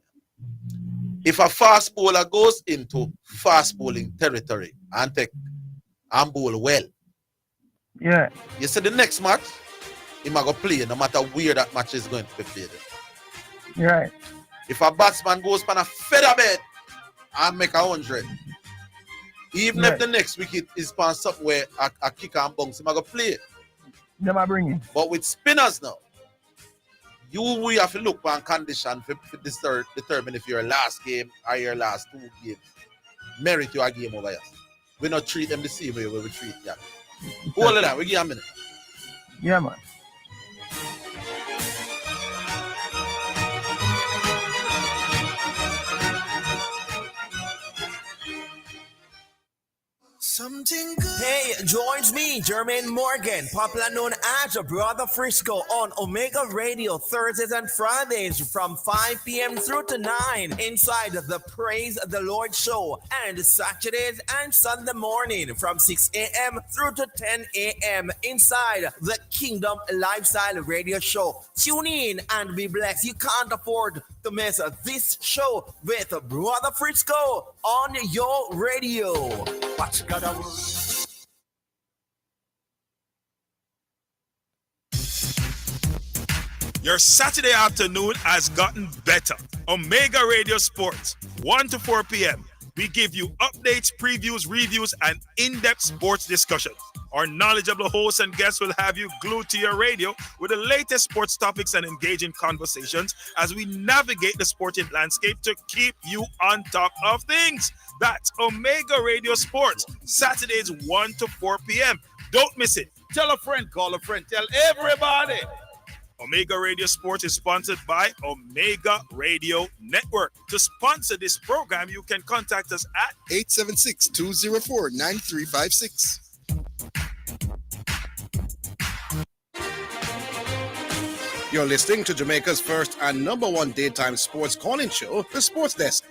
[SPEAKER 7] If a fast bowler goes into fast bowling territory and bowl well,
[SPEAKER 17] yeah,
[SPEAKER 7] you see the next match, he might go play no matter where that match is going to be played.
[SPEAKER 17] Right.
[SPEAKER 7] If a batsman goes on a feather bed and make 100, even if the next wicket is on something where a kicker and bounce, he might go play.
[SPEAKER 17] They might bring him.
[SPEAKER 7] But with spinners now, we have to look on condition for determine if your last game or your last 2 games merit you a game over here. We not treat them the same way we treat them. Hold on, we give a minute.
[SPEAKER 17] Yeah, man.
[SPEAKER 10] Something good. Hey, joins me, Jermaine Morgan, popular known as Brother Frisco, on Omega Radio Thursdays and Fridays from 5 p.m. through to 9 inside the Praise the Lord show, and Saturdays and Sunday morning from 6 a.m. through to 10 a.m. inside the Kingdom Lifestyle Radio show. Tune in and be blessed. You can't afford to miss this show with Brother Frisco on your radio. What's gonna work?
[SPEAKER 18] Your Saturday afternoon has gotten better. Omega Radio Sports, 1 to 4 p.m. We give you updates, previews, reviews, and in-depth sports discussions. Our knowledgeable hosts and guests will have you glued to your radio with the latest sports topics and engaging conversations as we navigate the sporting landscape to keep you on top of things. That's Omega Radio Sports, Saturdays 1 to 4 p.m. Don't miss it. Tell a friend, call a friend, tell everybody. Omega Radio Sports is sponsored by Omega Radio Network. To sponsor this program, you can contact us at
[SPEAKER 6] 876-204-9356. You're listening to Jamaica's first and number 1 daytime sports calling show, The Sports Desk.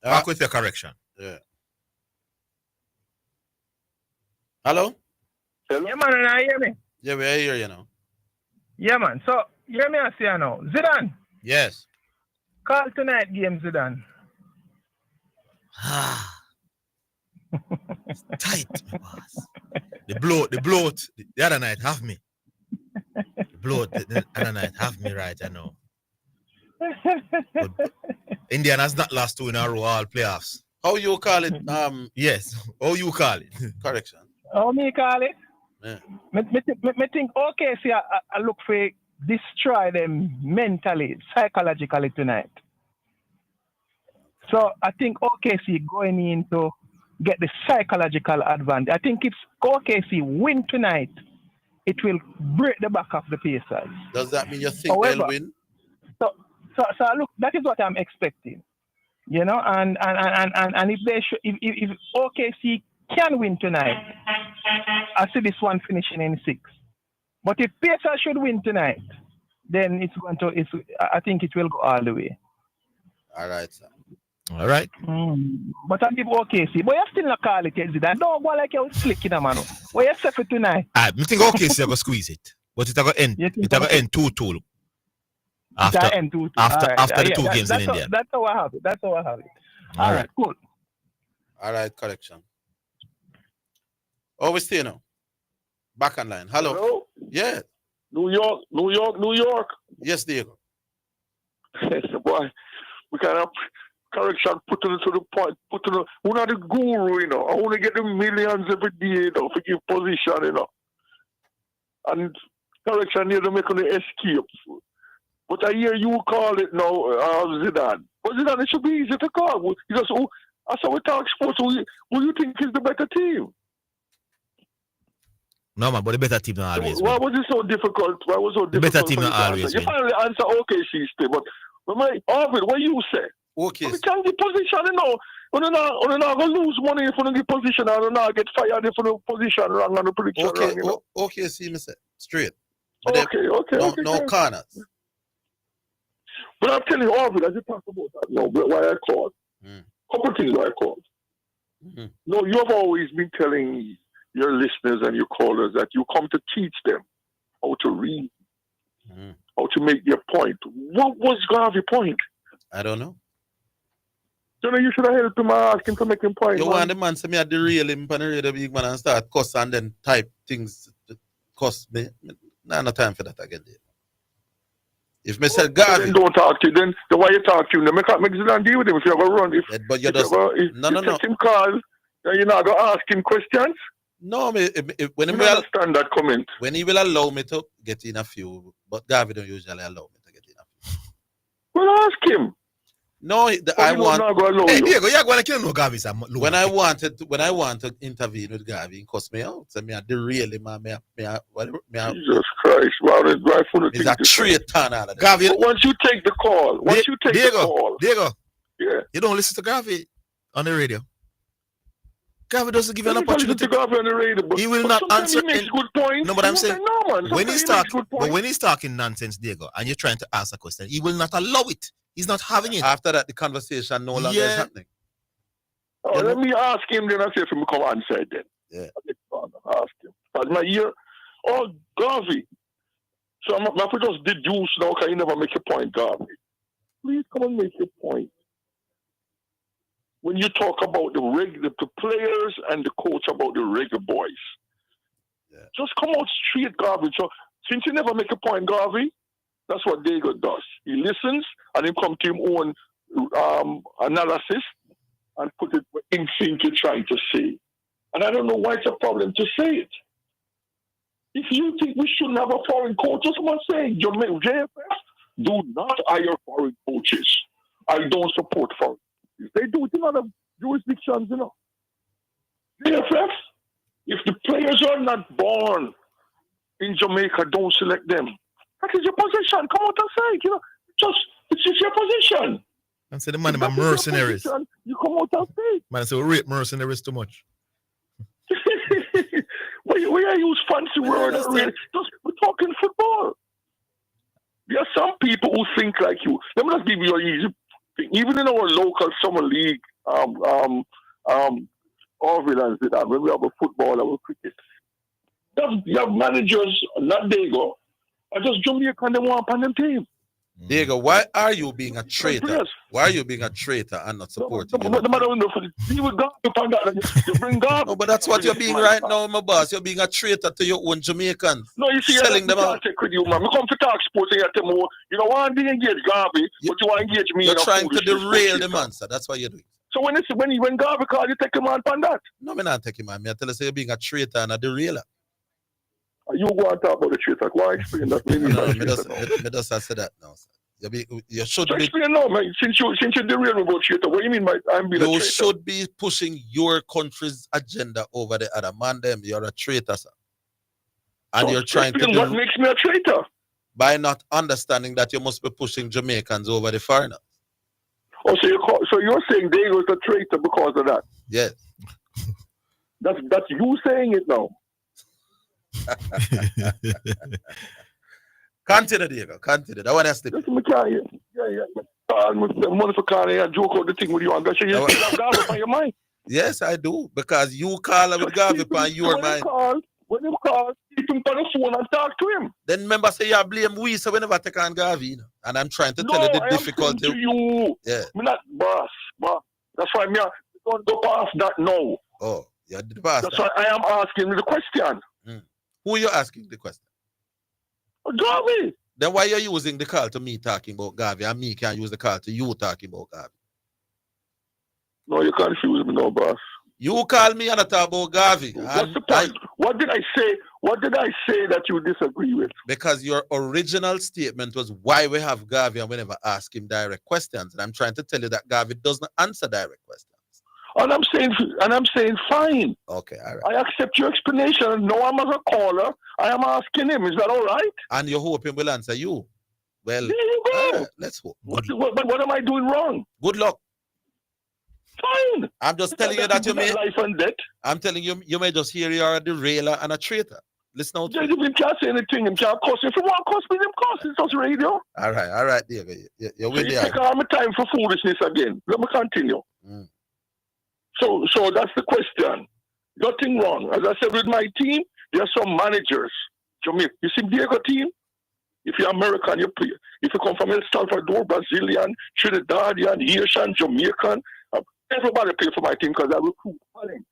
[SPEAKER 8] Back with your correction.
[SPEAKER 7] Yeah. Hello?
[SPEAKER 17] Yeah, man, I hear me.
[SPEAKER 7] Yeah, we are here, you know.
[SPEAKER 17] Yeah, man. So, hear me, I say now. Zidane.
[SPEAKER 8] Yes.
[SPEAKER 17] Call tonight game, Zidane.
[SPEAKER 8] Tight, my boss. The bloat, the other night have me. The bloat, the other night have me right, I know. But Indian has not lost 2 in a row all playoffs.
[SPEAKER 7] How you call it?
[SPEAKER 8] Yes. How you call it?
[SPEAKER 7] Correction.
[SPEAKER 17] How me call it?
[SPEAKER 7] Yeah.
[SPEAKER 17] Me think OKC I look for destroy them mentally, psychologically tonight. So I think OKC going in to get the psychological advantage. I think if OKC win tonight, it will break the back of the Pacers.
[SPEAKER 7] Does that mean you think they'll win?
[SPEAKER 17] So look, that is what I'm expecting. You know, and if they if OKC can win tonight, I see this one finishing in 6. But if Pacers should win tonight, then I think it will go all the way.
[SPEAKER 7] All right, sir.
[SPEAKER 8] All right.
[SPEAKER 17] But I give OKC. But you still not call it Zidane. Don't go like you're slicking a man. What you say for tonight?
[SPEAKER 8] I think OKC are going to squeeze it. But it's going to end. It's going to end 2-2. After the 2 games in India.
[SPEAKER 17] That's how I have it. All right, cool.
[SPEAKER 7] All right, correction. Oh, we stay now. Back online. Hello. Yeah.
[SPEAKER 19] New York.
[SPEAKER 7] Yes, Diego.
[SPEAKER 19] Boy, we kind of correction put it to the point. We're not the guru, you know. I want to get the millions every day, you know, to give position, you know. And correction here to make on the escapes. But I hear you call it now Zidane. But Zidane, it should be easy to call. That's how we talk sports. Who you think is the better team?
[SPEAKER 8] No, man, but the better team not always.
[SPEAKER 19] Why was it so difficult? Why was it so difficult?
[SPEAKER 8] The better team not always.
[SPEAKER 19] You finally answer OKC still, but Orville, what you say?
[SPEAKER 7] Okay.
[SPEAKER 19] We can't get position, you know. We're not going to lose money if we don't get position, and we're not get fired if we don't position wrong and the prediction wrong, you know.
[SPEAKER 7] Okay, see me say straight.
[SPEAKER 19] Okay.
[SPEAKER 7] No corners.
[SPEAKER 19] But I'm telling you, Orville, as you talk about that, no, why I called. Couple things why I called. No, you have always been telling your listeners and your callers that you come to teach them how to read, how to make their point. What was Garvey's point?
[SPEAKER 7] I don't know.
[SPEAKER 19] You know, you should have helped him and asked him to make him point.
[SPEAKER 7] You want the man to me at the real him and the real big man and start cuss and then type things to cuss me. No time for that again. If me said Garvey,
[SPEAKER 19] then don't talk to you. Then why you talk to him? Then make Zidane deal with him. If you ever run,
[SPEAKER 7] but you just
[SPEAKER 19] no. Him call, then you're not gonna ask him questions.
[SPEAKER 7] No, when he will
[SPEAKER 19] understand that comment.
[SPEAKER 7] When he will allow me to get in a few, but Garvey don't usually allow me to get in a few.
[SPEAKER 19] Well, ask him.
[SPEAKER 7] No, I want.
[SPEAKER 8] Hey, Diego, you're going to kill no Garvey.
[SPEAKER 7] When I want to intervene with Garvey, it cost me out. So me at the really man,
[SPEAKER 19] Jesus Christ! Wow, that's right for the
[SPEAKER 7] thing. It's a traitor.
[SPEAKER 8] Garvey.
[SPEAKER 19] Once you take the call,
[SPEAKER 8] Diego,
[SPEAKER 19] yeah,
[SPEAKER 8] you don't listen to Garvey on the radio. Garvey doesn't give you an opportunity.
[SPEAKER 19] Garvey on the radio,
[SPEAKER 8] he will not answer.
[SPEAKER 19] He makes good points.
[SPEAKER 8] No, but I'm saying when he's talking nonsense, Diego, and you're trying to ask a question, he will not allow it. He's not having it.
[SPEAKER 7] After that, the conversation no longer is happening.
[SPEAKER 19] Oh, let me ask him then. I say if him come answer then.
[SPEAKER 7] Yeah.
[SPEAKER 19] Ask him. But my ear, Garvey. So I'm not just deduce now. Can you never make a point, Garvey? Please come and make your point. When you talk about the players and the coach about the Reggae Boyz, just come out straight, Garvey. So since you never make a point, Garvey, that's what Diego does. He listens and he come to him own analysis and put it in things you're trying to say. And I don't know why it's a problem to say it. If you think we shouldn't have a foreign coach, just want to say, JFF, do not hire foreign coaches. I don't support foreign coaches. They do it in other jurisdictions, you know. JFF, if the players are not born in Jamaica, don't select them. That is your position. Come out and say it, you know. It's just your position.
[SPEAKER 8] And say the man about mercenaries.
[SPEAKER 19] You come out and say it.
[SPEAKER 8] Man, say we rate mercenaries too much.
[SPEAKER 19] We use fancy words. We're talking football. There are some people who think like you. Let me just give you an easy thing. Even in our local summer league, Orville and Zidane, when we have a football or cricket, you have managers, not Diego, or just Jamaican, they want on them team.
[SPEAKER 7] Diego, why are you being a traitor? Why are you being a traitor and not supporting?
[SPEAKER 19] No,
[SPEAKER 7] but that's what you're being right now, my boss. You're being a traitor to your own Jamaicans.
[SPEAKER 19] No, you see,
[SPEAKER 7] selling them out.
[SPEAKER 19] With you, man. We come to talk sports and you tell me, you don't want to engage Garvey, but you want to engage me.
[SPEAKER 7] You're trying to derail the man, sir. That's what you're doing.
[SPEAKER 19] So when Garvey called, you take him on that?
[SPEAKER 7] No, I'm not taking him on. I tell you, you're being a traitor and a derailer.
[SPEAKER 19] You go and talk about the traitor. Go and explain that.
[SPEAKER 7] Me just say that now, sir. You should be.
[SPEAKER 19] Explain now, man. Since you derail me about traitor, what do you mean by I'm being a traitor?
[SPEAKER 7] You should be pushing your country's agenda over the other man. Them, you're a traitor, sir. And you're trying to do
[SPEAKER 19] what makes me a traitor?
[SPEAKER 7] By not understanding that you must be pushing Jamaicans over the foreigners.
[SPEAKER 19] Oh, so you're saying they was a traitor because of that?
[SPEAKER 7] Yes.
[SPEAKER 19] That's you saying it now.
[SPEAKER 7] Continue, Diego. Continue. That one has to be.
[SPEAKER 19] Money for calling and joke out the thing with you. I'm going to you have Garvey on your mind.
[SPEAKER 7] Yes, I do. Because you call him with Garvey on your mind.
[SPEAKER 19] When you call, keep him on the phone and talk to him.
[SPEAKER 7] Then remember, say you blame we, so we never take on Garvey. And I'm trying to tell you the difficulty.
[SPEAKER 19] To you.
[SPEAKER 7] Yeah.
[SPEAKER 19] I'm not boss. That's why don't go past that now.
[SPEAKER 7] Oh, yeah, the past.
[SPEAKER 19] That's why I am asking the question.
[SPEAKER 7] Who are you asking the question?
[SPEAKER 19] Garvey.
[SPEAKER 7] Then why are you using the call to me talking about Garvey and me can't use the call to you talking about Garvey?
[SPEAKER 19] No, you confuse me no, boss.
[SPEAKER 7] You call me and I talk about Garvey.
[SPEAKER 19] What's the point? What did I say? What did I say that you disagree with?
[SPEAKER 7] Because your original statement was why we have Garvey and we never ask him direct questions. And I'm trying to tell you that Garvey doesn't answer direct questions.
[SPEAKER 19] And I'm saying fine.
[SPEAKER 7] Okay, all right.
[SPEAKER 19] I accept your explanation. No, I'm as a caller. I am asking him. Is that all right?
[SPEAKER 7] And you're hoping we'll answer you. Well,
[SPEAKER 19] there you go.
[SPEAKER 7] Let's hope.
[SPEAKER 19] What am I doing wrong?
[SPEAKER 7] Good luck.
[SPEAKER 19] Fine.
[SPEAKER 7] I'm just telling you that you may
[SPEAKER 19] life and death.
[SPEAKER 7] I'm telling you, you may just hear you're a derailer and a traitor. Listen out.
[SPEAKER 19] You can't say anything. You can't cuss. If you want to cuss me, cuss. It's just radio.
[SPEAKER 7] All right, David. You're with
[SPEAKER 19] you take all my time for foolishness again. Let me continue. So that's the question. Nothing wrong. As I said with my team, there are some managers. You see Diego team? If you're American, you play. If you come from El Salvador, Brazilian, Trinidadian, Haitian, Jamaican, everybody play for my team because I recruit talent.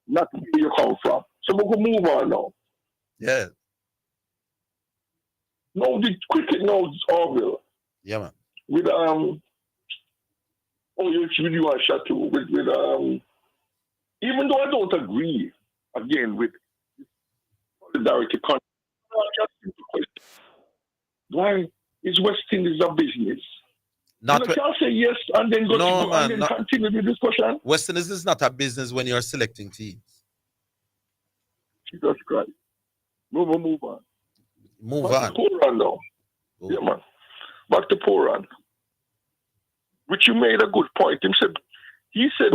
[SPEAKER 19] Not where you come from. So we're going to move on now.
[SPEAKER 7] Yeah.
[SPEAKER 19] No, the cricket now is Orville.
[SPEAKER 7] Yeah, man.
[SPEAKER 19] With you are shot too. With even though I don't agree again with solidarity contract, why is West Indies a business?
[SPEAKER 7] Not
[SPEAKER 19] you can't say yes and then continue the discussion.
[SPEAKER 7] West Indies is not a business when you're selecting teams.
[SPEAKER 19] Jesus Christ. Move on.
[SPEAKER 7] Move
[SPEAKER 19] Back
[SPEAKER 7] on.
[SPEAKER 19] to Poran now. Yeah, man. Back to Poran. Which you made a good point. He said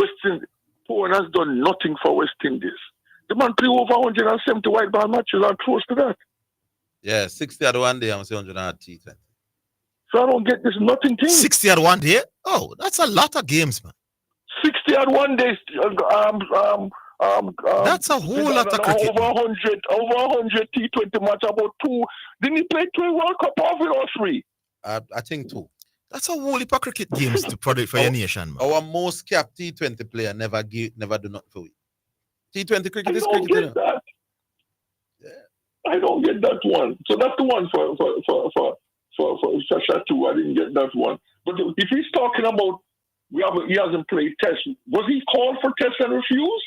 [SPEAKER 19] Poran has done nothing for West Indies. The man played over 170 white ball matches and close to that.
[SPEAKER 7] Yeah, 60 at one day, I'm saying 100 T20.
[SPEAKER 19] So I don't get this nothing thing.
[SPEAKER 8] 60 at one day? Oh, that's a lot of games, man.
[SPEAKER 19] 60 at one day.
[SPEAKER 8] That's a whole lot of cricket.
[SPEAKER 19] Over 100 T20 match, about 2. Didn't he play 2 World Cup of it or 3?
[SPEAKER 7] I think 2.
[SPEAKER 8] That's a whole heap of cricket games to produce for your nation, man.
[SPEAKER 7] Our most capped T20 player never do nothing for we. T20 cricket is
[SPEAKER 19] cricket. I don't get that. Yeah. I don't get that one. So that's the one for Sasha too. I didn't get that one. But if he's talking about he hasn't played test, was he called for test and refused?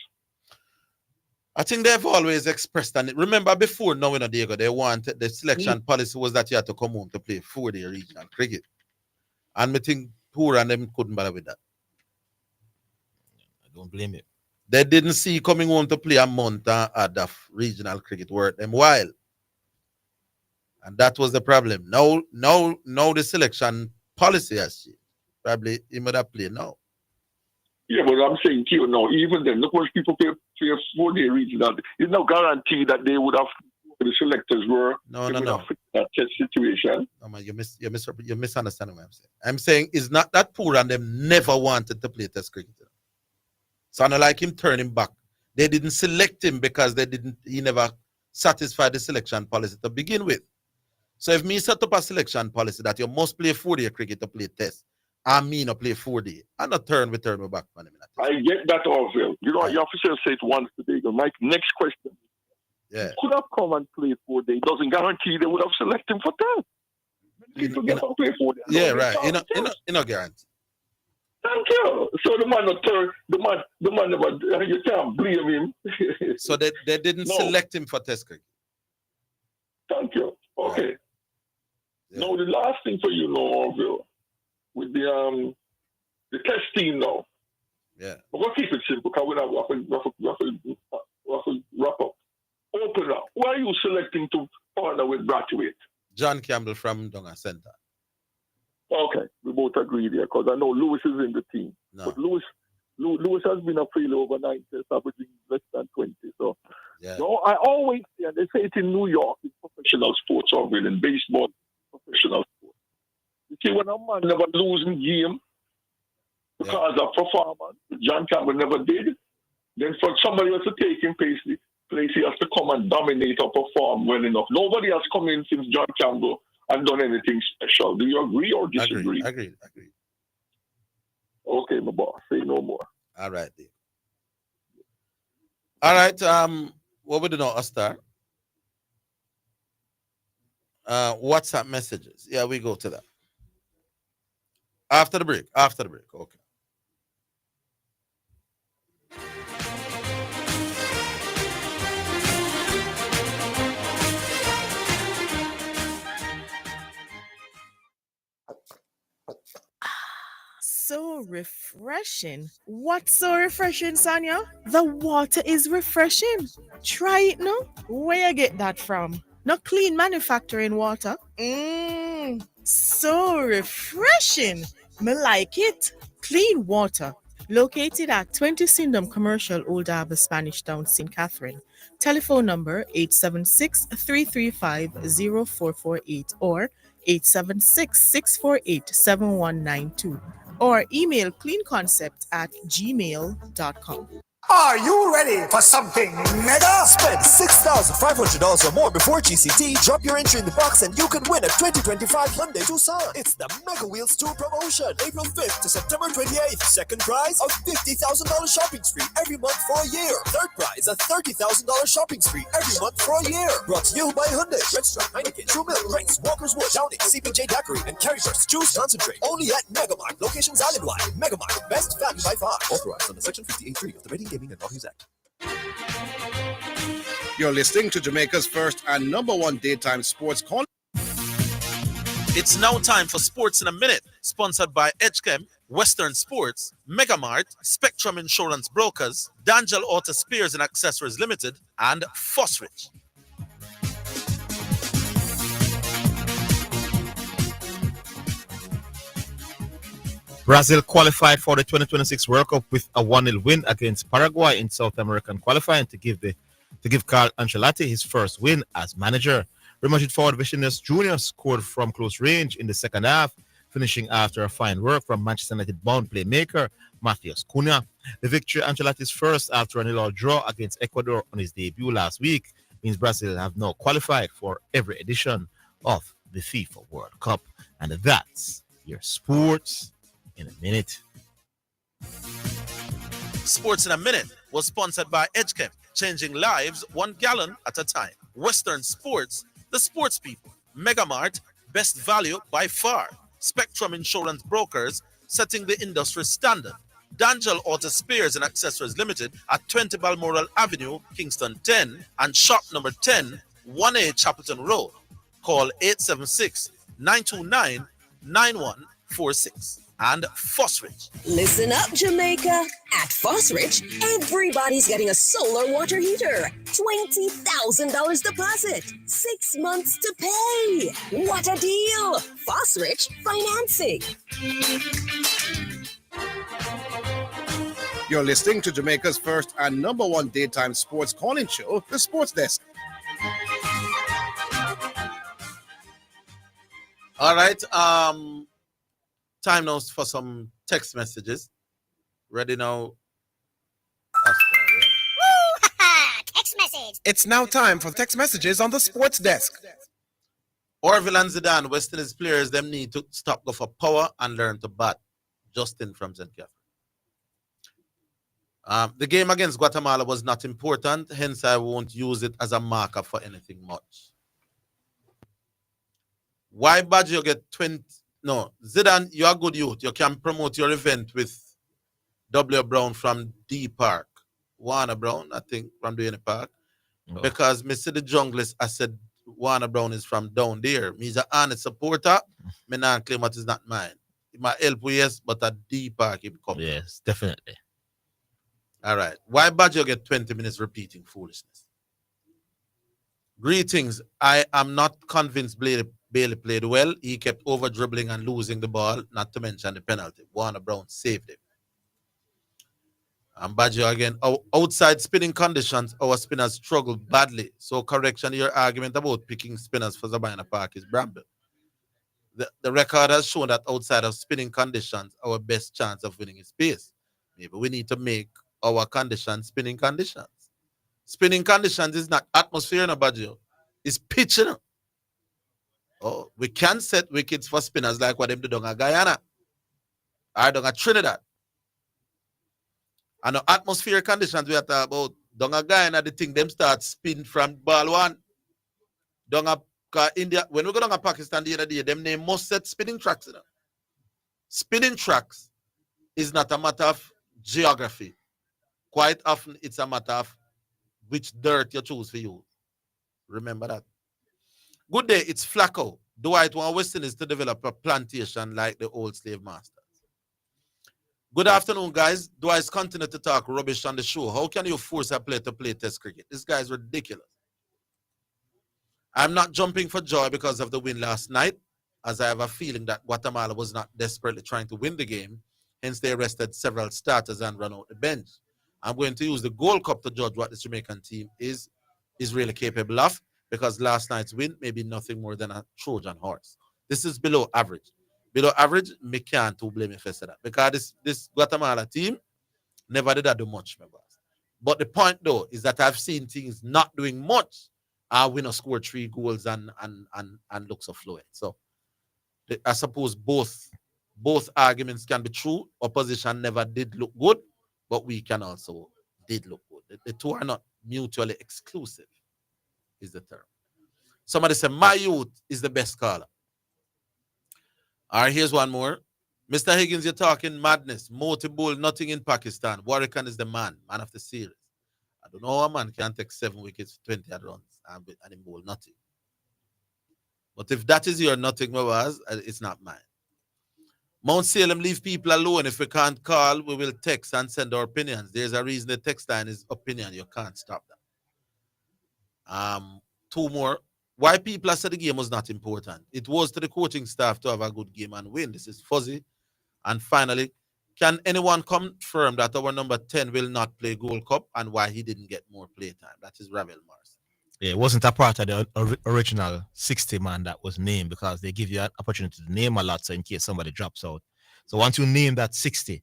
[SPEAKER 7] I think they've always expressed and remember before now in Diego, they wanted the selection policy was that you had to come home to play 4-day regional cricket. And I think Poor and them couldn't bother with that.
[SPEAKER 8] I don't blame you.
[SPEAKER 7] They didn't see coming home to play a month and add of regional cricket worth them while. And that was the problem. Now the selection policy has changed. Probably he might have played now.
[SPEAKER 19] Yeah, but I'm saying to you now, even then, look what people play 4-day regional. It's no guarantee that they would have the selectors were
[SPEAKER 7] no.
[SPEAKER 19] That test situation.
[SPEAKER 7] No man, you're misunderstanding what I'm saying. I'm saying it's not that Poor and them never wanted to play test cricket. So I don't like him turning back. They didn't select him because he never satisfied the selection policy to begin with. So if me set up a selection policy that you must play 4-day cricket to play test, I mean to play 4-day, and not turn me back on him.
[SPEAKER 19] I get that, Orville. You know, your officer said once today, Mike, next question.
[SPEAKER 7] Yeah.
[SPEAKER 19] He could have come and played 4-day. It doesn't guarantee they would have selected him for 10. People get to play 4-day.
[SPEAKER 7] Yeah, right. You know guarantee.
[SPEAKER 19] Thank you. So the man never, you can't blame him.
[SPEAKER 7] So they didn't select him for test cricket.
[SPEAKER 19] Thank you. Okay. Now the last thing for you now, Orville, with the test team now.
[SPEAKER 7] Yeah.
[SPEAKER 19] We're gonna keep it simple because we have to wrap up. Open up. Who are you selecting to partner with Brathwaite?
[SPEAKER 7] John Campbell from Donga Center.
[SPEAKER 19] Okay, we both agree there because I know Lewis is in the team.
[SPEAKER 7] No.
[SPEAKER 19] But Lewis has been a failure over 9 tests, averaging less than 20. So, I always say, and they say it in New York, in professional sports, or in baseball, professional sports. You see, when a man never losing game because of performance, John Campbell never did, then for somebody else to take him place, he has to come and dominate or perform well enough. Nobody has come in since John Campbell and done anything special. Do you agree or disagree?
[SPEAKER 7] Agreed.
[SPEAKER 19] Okay, my boss. Say no more.
[SPEAKER 7] All right, Dave. All right. What we do now, Astar? WhatsApp messages. Yeah, we go to that. After the break. Okay.
[SPEAKER 20] So refreshing. What's so refreshing, Sonia? The water is refreshing. Try it now. Where you get that from? Not clean manufacturing water. So refreshing. Me like it. Clean water. Located at 20 Syndham Commercial, Old Harbour, Spanish Town, St. Catherine. Telephone number 876-335-0448 or 876-648-7192 or email cleanconcept@gmail.com.
[SPEAKER 10] Are you ready for something mega? Spend $6,500 or more before GCT. Drop your entry in the box and you can win a 2025 Hyundai Tucson. It's the Mega Wheels Tour promotion, April 5th to September 28th. Second prize, a $50,000 shopping spree every month for a year. Third prize, a $30,000 shopping spree every month for a year. Brought to you by Hyundai, Redstone, Heineken, True Milk, Ranks, Walker's Wood, Downing, CPJ Daiquiri, and Carryburst Juice Concentrate. Only at Megamart. Locations island-wide. Megamart, best value by far. Authorized under Section 58.3 of the Reading Gaming and Laws Act.
[SPEAKER 6] You're listening to Jamaica's first and number one daytime sports call.
[SPEAKER 4] It's now time for Sports in a Minute, sponsored by Edgechem, Western Sports, Megamart, Spectrum Insurance Brokers, D'Angelo Auto Spares and Accessories Limited, and Fosrich.
[SPEAKER 8] Brazil qualified for the 2026 World Cup with a 1-0 win against Paraguay in South American qualifying to give Carlo Ancelotti his first win as manager. Real Madrid forward Vinicius Jr. scored from close range in the second half, finishing after a fine work from Manchester United-bound playmaker Matheus Cunha. The victory, Ancelotti's first after a 0-0 draw against Ecuador on his debut last week, means Brazil have now qualified for every edition of the FIFA World Cup. And that's your sports in a minute.
[SPEAKER 4] Sports in a Minute was sponsored by Edgechem, changing lives 1 gallon at a time. Western Sports, the sports people. Megamart, best value by far. Spectrum Insurance Brokers, setting the industry standard. D'Angelo Auto Spares and Accessories Limited at 20 Balmoral Avenue, Kingston 10, and shop number 10, 1A Chapelton Road. Call 876-929-9146. And Fosrich.
[SPEAKER 1] Listen up, Jamaica. At Fosrich, everybody's getting a solar water heater. $20,000 deposit. 6 months to pay. What a deal. Fosrich Financing.
[SPEAKER 6] You're listening to Jamaica's first and number one daytime sports calling show, The Sports Desk.
[SPEAKER 7] All right. Time now for some text messages. Ready now?
[SPEAKER 21] Text message.
[SPEAKER 22] It's now time for text messages on the sports desk.
[SPEAKER 7] Orville and Zidane, West Indies players, them need to stop go for power and learn to bat. Justin from St. Catherine. The game against Guatemala was not important, hence I won't use it as a marker for anything much. Why Baggio get 20? No, Zidane, you're a good youth. You can promote your event with W. Brown from D Park. Warner Brown, I think, from the Park.
[SPEAKER 8] Oh.
[SPEAKER 7] Because Mr. the Junglist, I said, Warner Brown is from down there. Me's an honest supporter. Me not claim what is not mine. It might help, yes, but a deeper keep coming.
[SPEAKER 8] Yes, definitely.
[SPEAKER 7] All right. Why Badger get 20 minutes repeating foolishness? Greetings. I am not convinced Bailey played well. He kept over dribbling and losing the ball, not to mention the penalty. Warner Brown saved him. And Badger again. Outside spinning conditions, our spinners struggled badly. So correction, your argument about picking spinners for Zabina Park is bramble. The record has shown that outside of spinning conditions, our best chance of winning is pace. Maybe we need to make our conditions spinning conditions. Spinning conditions is not atmosphere in a Badger. It's pitching. Oh, we can set wickets for spinners like what them do down at Guyana or down at Trinidad. And the atmosphere conditions we are talking about, down at Guyana, the thing them start spin from ball one. Down at India, when we go down to Pakistan the other day, them name must set spinning tracks. You know? Spinning tracks is not a matter of geography. Quite often, it's a matter of which dirt you choose for you. Remember that. Good day, it's Flacco. Dwight want Western is to develop a plantation like the old slave masters. Good afternoon, guys. Dwight's continue to talk rubbish on the show. How can you force a player to play test cricket? This guy is ridiculous. I'm not jumping for joy because of the win last night, as I have a feeling that Guatemala was not desperately trying to win the game. Hence, they arrested several starters and run out the bench. I'm going to use the Gold Cup to judge what the Jamaican team is really capable of, because last night's win may be nothing more than a Trojan horse. This is below average. Below average, me can't blame me for that. Because this Guatemala team never did do much, my boss. But the point, though, is that I've seen things not doing much. Our winner scored 3 goals and looks fluent. So I suppose both arguments can be true. Opposition never did look good, but we can also did look good. The two are not mutually exclusive, is the term. Somebody said, my youth is the best caller. All right, here's one more. Mr. Higgins, you're talking madness. Moti Bull, nothing in Pakistan. Warrican is the man of the series. I don't know how a man can take 7 wickets, 20 runs, and him bowl nothing. But if that is your nothing, it's not mine. Mount Salem, leave people alone. If we can't call, we will text and send our opinions. There's a reason the text line is opinion. You can't stop that. 2 more. Why people said the game was not important? It was to the coaching staff to have a good game and win. This is fuzzy. And finally, can anyone confirm that our number 10 will not play Gold Cup and why he didn't get more play time? That is Ravel Mars.
[SPEAKER 8] Yeah, it wasn't a part of the original 60 man that was named, because they give you an opportunity to name a lot, so in case somebody drops out. So once you name that 60,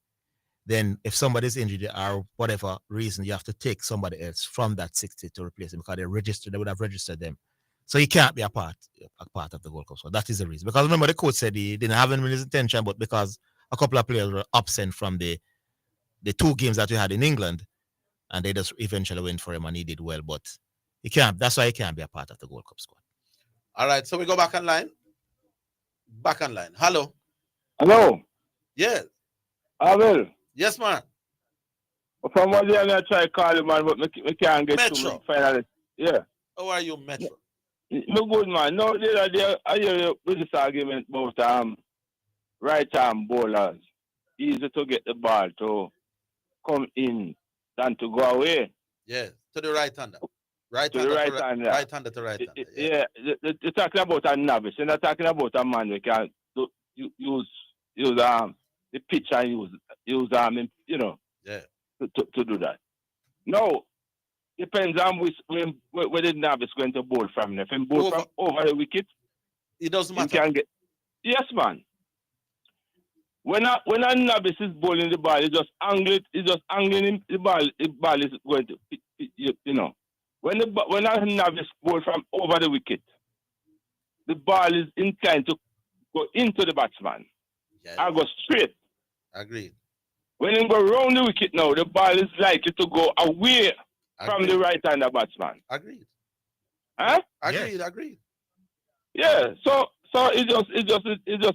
[SPEAKER 8] then if somebody's injured or whatever reason, you have to take somebody else from that 60 to replace them, because they would have registered them. So he can't be a part of the Gold Cup. So that is the reason. Because remember, the coach said he didn't have any his intention, but because a couple of players were absent from the 2 games that we had in England, and they just eventually went for him and he did well. But he can't. That's why he can't be a part of the Gold Cup squad.
[SPEAKER 7] All right, so we go back online. Hello.
[SPEAKER 9] Hello.
[SPEAKER 7] Yes.
[SPEAKER 9] Orville.
[SPEAKER 7] Yes, man.
[SPEAKER 9] From what I try to call you, man, but we can't get
[SPEAKER 7] Metro.
[SPEAKER 9] to finally. Yeah.
[SPEAKER 7] How are you, Metro?
[SPEAKER 9] No good, man. No, the other day, I hear you with this argument about right arm bowlers. Easy to get the ball to come in than to go away.
[SPEAKER 7] Yeah, to the right-hander.
[SPEAKER 9] Right-hander.
[SPEAKER 7] Right-hander to right-hander.
[SPEAKER 9] Yeah, you're talking about a novice. You're not talking about a man who can use the pitch and use you know,
[SPEAKER 7] yeah,
[SPEAKER 9] to do that. No. Depends on where the novice going to bowl from. If he bowl from over the wicket,
[SPEAKER 7] it doesn't matter.
[SPEAKER 9] Yes, man. When a novice is bowling the ball, he just angling the ball. The ball is going to, you know. When a novice bowl from over the wicket, the ball is inclined to go into the batsman.
[SPEAKER 7] Yeah.
[SPEAKER 9] I go straight.
[SPEAKER 7] Agreed.
[SPEAKER 9] When he go round the wicket now, the ball is likely to go away from the right-hander batsman.
[SPEAKER 7] Agreed.
[SPEAKER 9] Huh?
[SPEAKER 7] Agreed.
[SPEAKER 9] Yeah. So it's just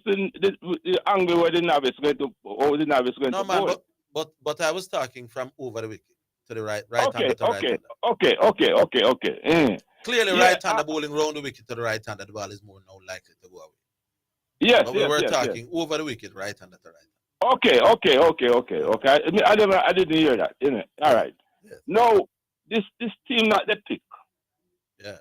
[SPEAKER 9] in the angle where the novice going to, or the novice going to
[SPEAKER 7] man,
[SPEAKER 9] bowl.
[SPEAKER 7] but I was talking from over the wicket to the right-hander to right-hander.
[SPEAKER 9] Okay.
[SPEAKER 7] Clearly,
[SPEAKER 19] Yeah,
[SPEAKER 7] right-hander bowling round the wicket to the right-hander, the ball is more now likely to go away.
[SPEAKER 19] Yes,
[SPEAKER 7] But we
[SPEAKER 19] yes,
[SPEAKER 7] were
[SPEAKER 19] yes,
[SPEAKER 7] talking over the wicket, right-hander to right.
[SPEAKER 19] Okay. I didn't hear that. All right.
[SPEAKER 7] Yes.
[SPEAKER 19] No, this team not the pick.
[SPEAKER 7] Yeah.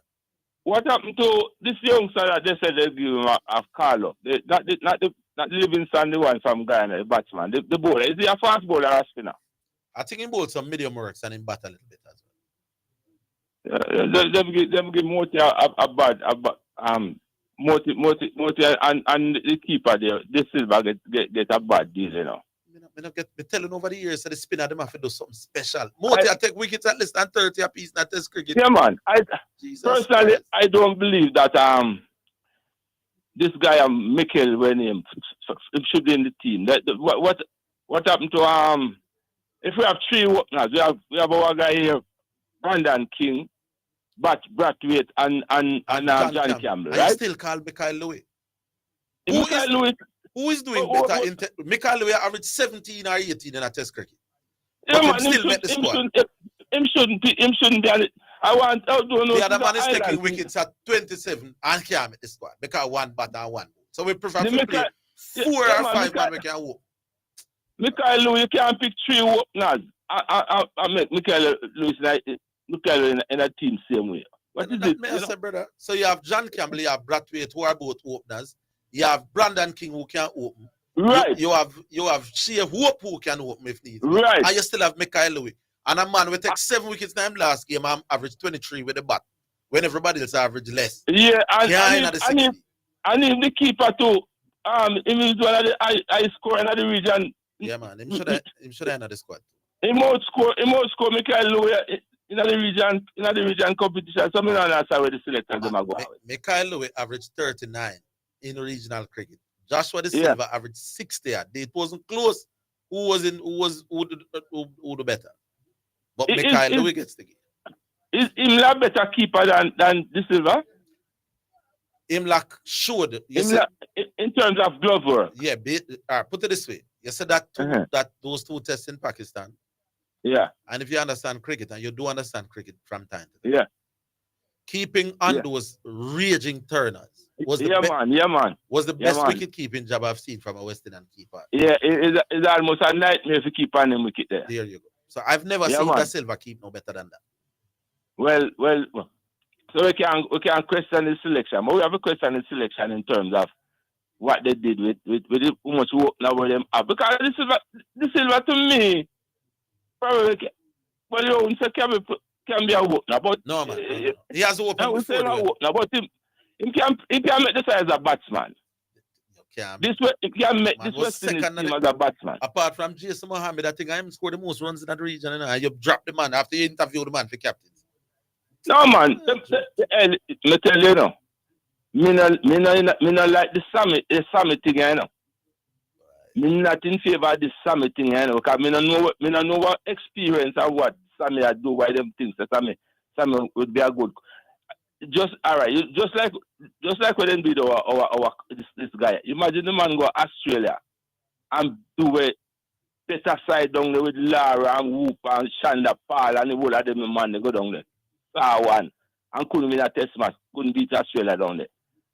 [SPEAKER 19] What happened to this youngster that they said they give him a call up? Not the Livingston, the one from Ghana, the batsman. The bowler. Is he a fast bowler or a spinner?
[SPEAKER 7] I think he bowled some medium works and he bat a little bit as well.
[SPEAKER 19] Them give Moti a bad Moti and the keeper there. This Silva get a bad deal, you know.
[SPEAKER 7] Me telling over the years that the spinner them have to do something special. Moti I take wickets at less than 30 apiece, not test cricket.
[SPEAKER 19] Yeah, man. Personally,
[SPEAKER 7] Christ.
[SPEAKER 19] I don't believe that this guy Mikel when him should be in the team. What happened to if we have three openers, we have our guy here, Brandon King, Brathwaite and John Campbell, right?
[SPEAKER 7] I still call Michael Louis. Who is doing better? Michael Louis averaged 17 or 18 in a test cricket. But him still make the squad.
[SPEAKER 19] Him shouldn't be. I don't know.
[SPEAKER 7] The other man is taking wickets at 27 and can't make the squad because one bat and one. So we prefer to play 4 or 5 man we can walk.
[SPEAKER 19] Michael Louis, you can't pick 3 openers. I make Michael Louis in a team same way. What is it?
[SPEAKER 7] Say, brother. So you have John Campbell, you have Brathwaite who are both openers. You have Brandon King who can open.
[SPEAKER 19] Right.
[SPEAKER 7] You have Shea Hope who can open if needed.
[SPEAKER 19] Right.
[SPEAKER 7] And you still have Michael Louis. And a man will take 7 wickets in him last game and average 23 with the bat. When everybody else average less.
[SPEAKER 19] Yeah, and if the keeper too, he is one of the high scorer in the region.
[SPEAKER 7] Yeah, man. Him should have the squad.
[SPEAKER 19] He must score Michael Louis in the region competition. So I don't understand where the selectors are going.
[SPEAKER 7] Michael Louis averaged 39 in regional cricket. Joshua De Silva averaged 60. It wasn't close. Who do better? But Michael Louis gets the game.
[SPEAKER 19] Is Imla better keeper than De Silva?
[SPEAKER 7] Imla showed.
[SPEAKER 19] In terms of glove work.
[SPEAKER 7] Yeah, put it this way. You said that those 2 tests in Pakistan.
[SPEAKER 19] Yeah.
[SPEAKER 7] And if you understand cricket, and you do understand cricket from time to
[SPEAKER 19] time. Yeah.
[SPEAKER 7] Keeping on those raging turners was the best wicket keeping job I've seen from a West Indian keeper.
[SPEAKER 19] Yeah, it's almost a nightmare if you keep on them wicket there.
[SPEAKER 7] There you go. So I've never seen Da Silva keep no better than that.
[SPEAKER 19] Well, so we can question the selection, but we have a question in selection in terms of what they did with how much work now with them have. Because the Silva to me, probably, well, you know, can be a work now, but
[SPEAKER 7] no man, he has opened before.
[SPEAKER 19] Now, but he can make the size as a batsman. He can make this West Indies team as a batsman.
[SPEAKER 7] Apart from Jason Mohammed, I think I am scored the most runs in that region, and you drop the man after you interview the man for captains.
[SPEAKER 19] No man, me tell you now. Me no like the summit thing, you know. Me not in favor of the summit thing, you know, because me no know what experience of what Sammy I do why them things that Sammy would be a good. Just like when they did our this guy. Imagine the man go to Australia and do a better side down there with Lara and Whoop and Shanda Paul and the whole of them man they go down there. One and couldn't win a test match, couldn't beat Australia down there.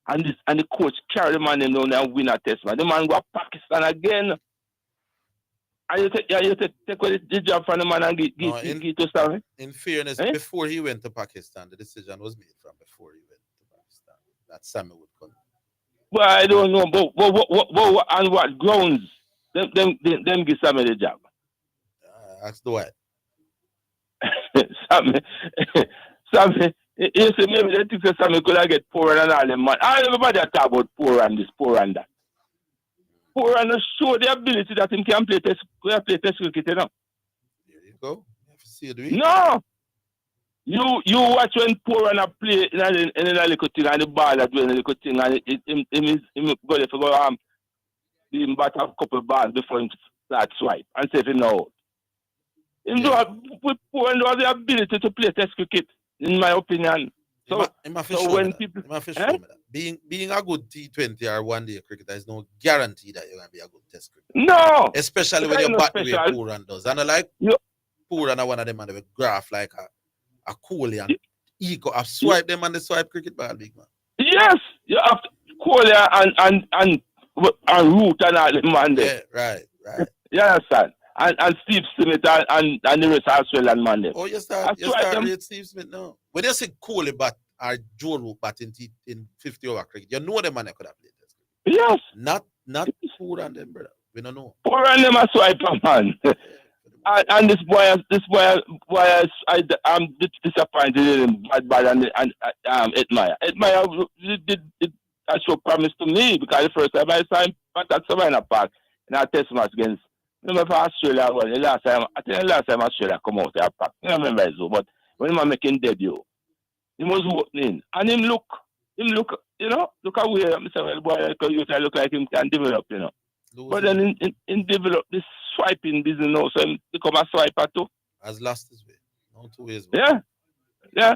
[SPEAKER 19] And the coach carry the man down there and win a test match. The man go to Pakistan again. And you take the job from the man and give to Sammy.
[SPEAKER 7] In fairness, before he went to Pakistan, the decision was made from before he went to Pakistan that Sammy would come.
[SPEAKER 19] Well, I don't know, but what on what grounds them give Sammy the job?
[SPEAKER 7] Ask the white.
[SPEAKER 19] Sammy, you see, maybe they think that Sammy could have get poor and all them man. Everybody talk about poor and this, poor and that. Poor and show the ability that him can play test cricket, you know.
[SPEAKER 7] There you go. You have to see it.
[SPEAKER 19] No! You watch when poor and play in a little thing and the ball that doing a little thing and him go there for go him bat a couple balls before him start swipe and say no. Him do poor and have the ability to play test cricket, in my opinion. So when people
[SPEAKER 7] being a good T20 or one-day cricketer is no guarantee that you're gonna be a good test cricketer.
[SPEAKER 19] No,
[SPEAKER 7] especially when you bat the way Pooran does. And I like Pooran, one of them and they graph like a coolie and Eco have swipe them and the swipe cricket ball, big man.
[SPEAKER 9] Yes, you have to call and Root and all them man there.
[SPEAKER 7] Yeah, right.
[SPEAKER 9] You understand? And Steve Smith and the rest of Australian man there.
[SPEAKER 7] Oh, you start with Steve Smith now. When you say Kohli bat or Joe Root bat in 50 over cricket, you know the man that could have played this.
[SPEAKER 9] Yes.
[SPEAKER 7] Not poor on them, brother. We don't know.
[SPEAKER 9] Poor on them a swiper, man. And this boy, I'm disappointed in him, bad and Edmire. Edmire did a show promise to me because the first time I saw him at Savannah Park in our test match against, remember for Australia, I think the last time Australia come out there park. I don't remember it, but when he was making debut, he was opening and him look, look away. I said, well, boy, you look like him can develop, But then in develop this swiping business now, so him become a swiper too.
[SPEAKER 7] Has lost his way. No 2 years.
[SPEAKER 9] Yeah.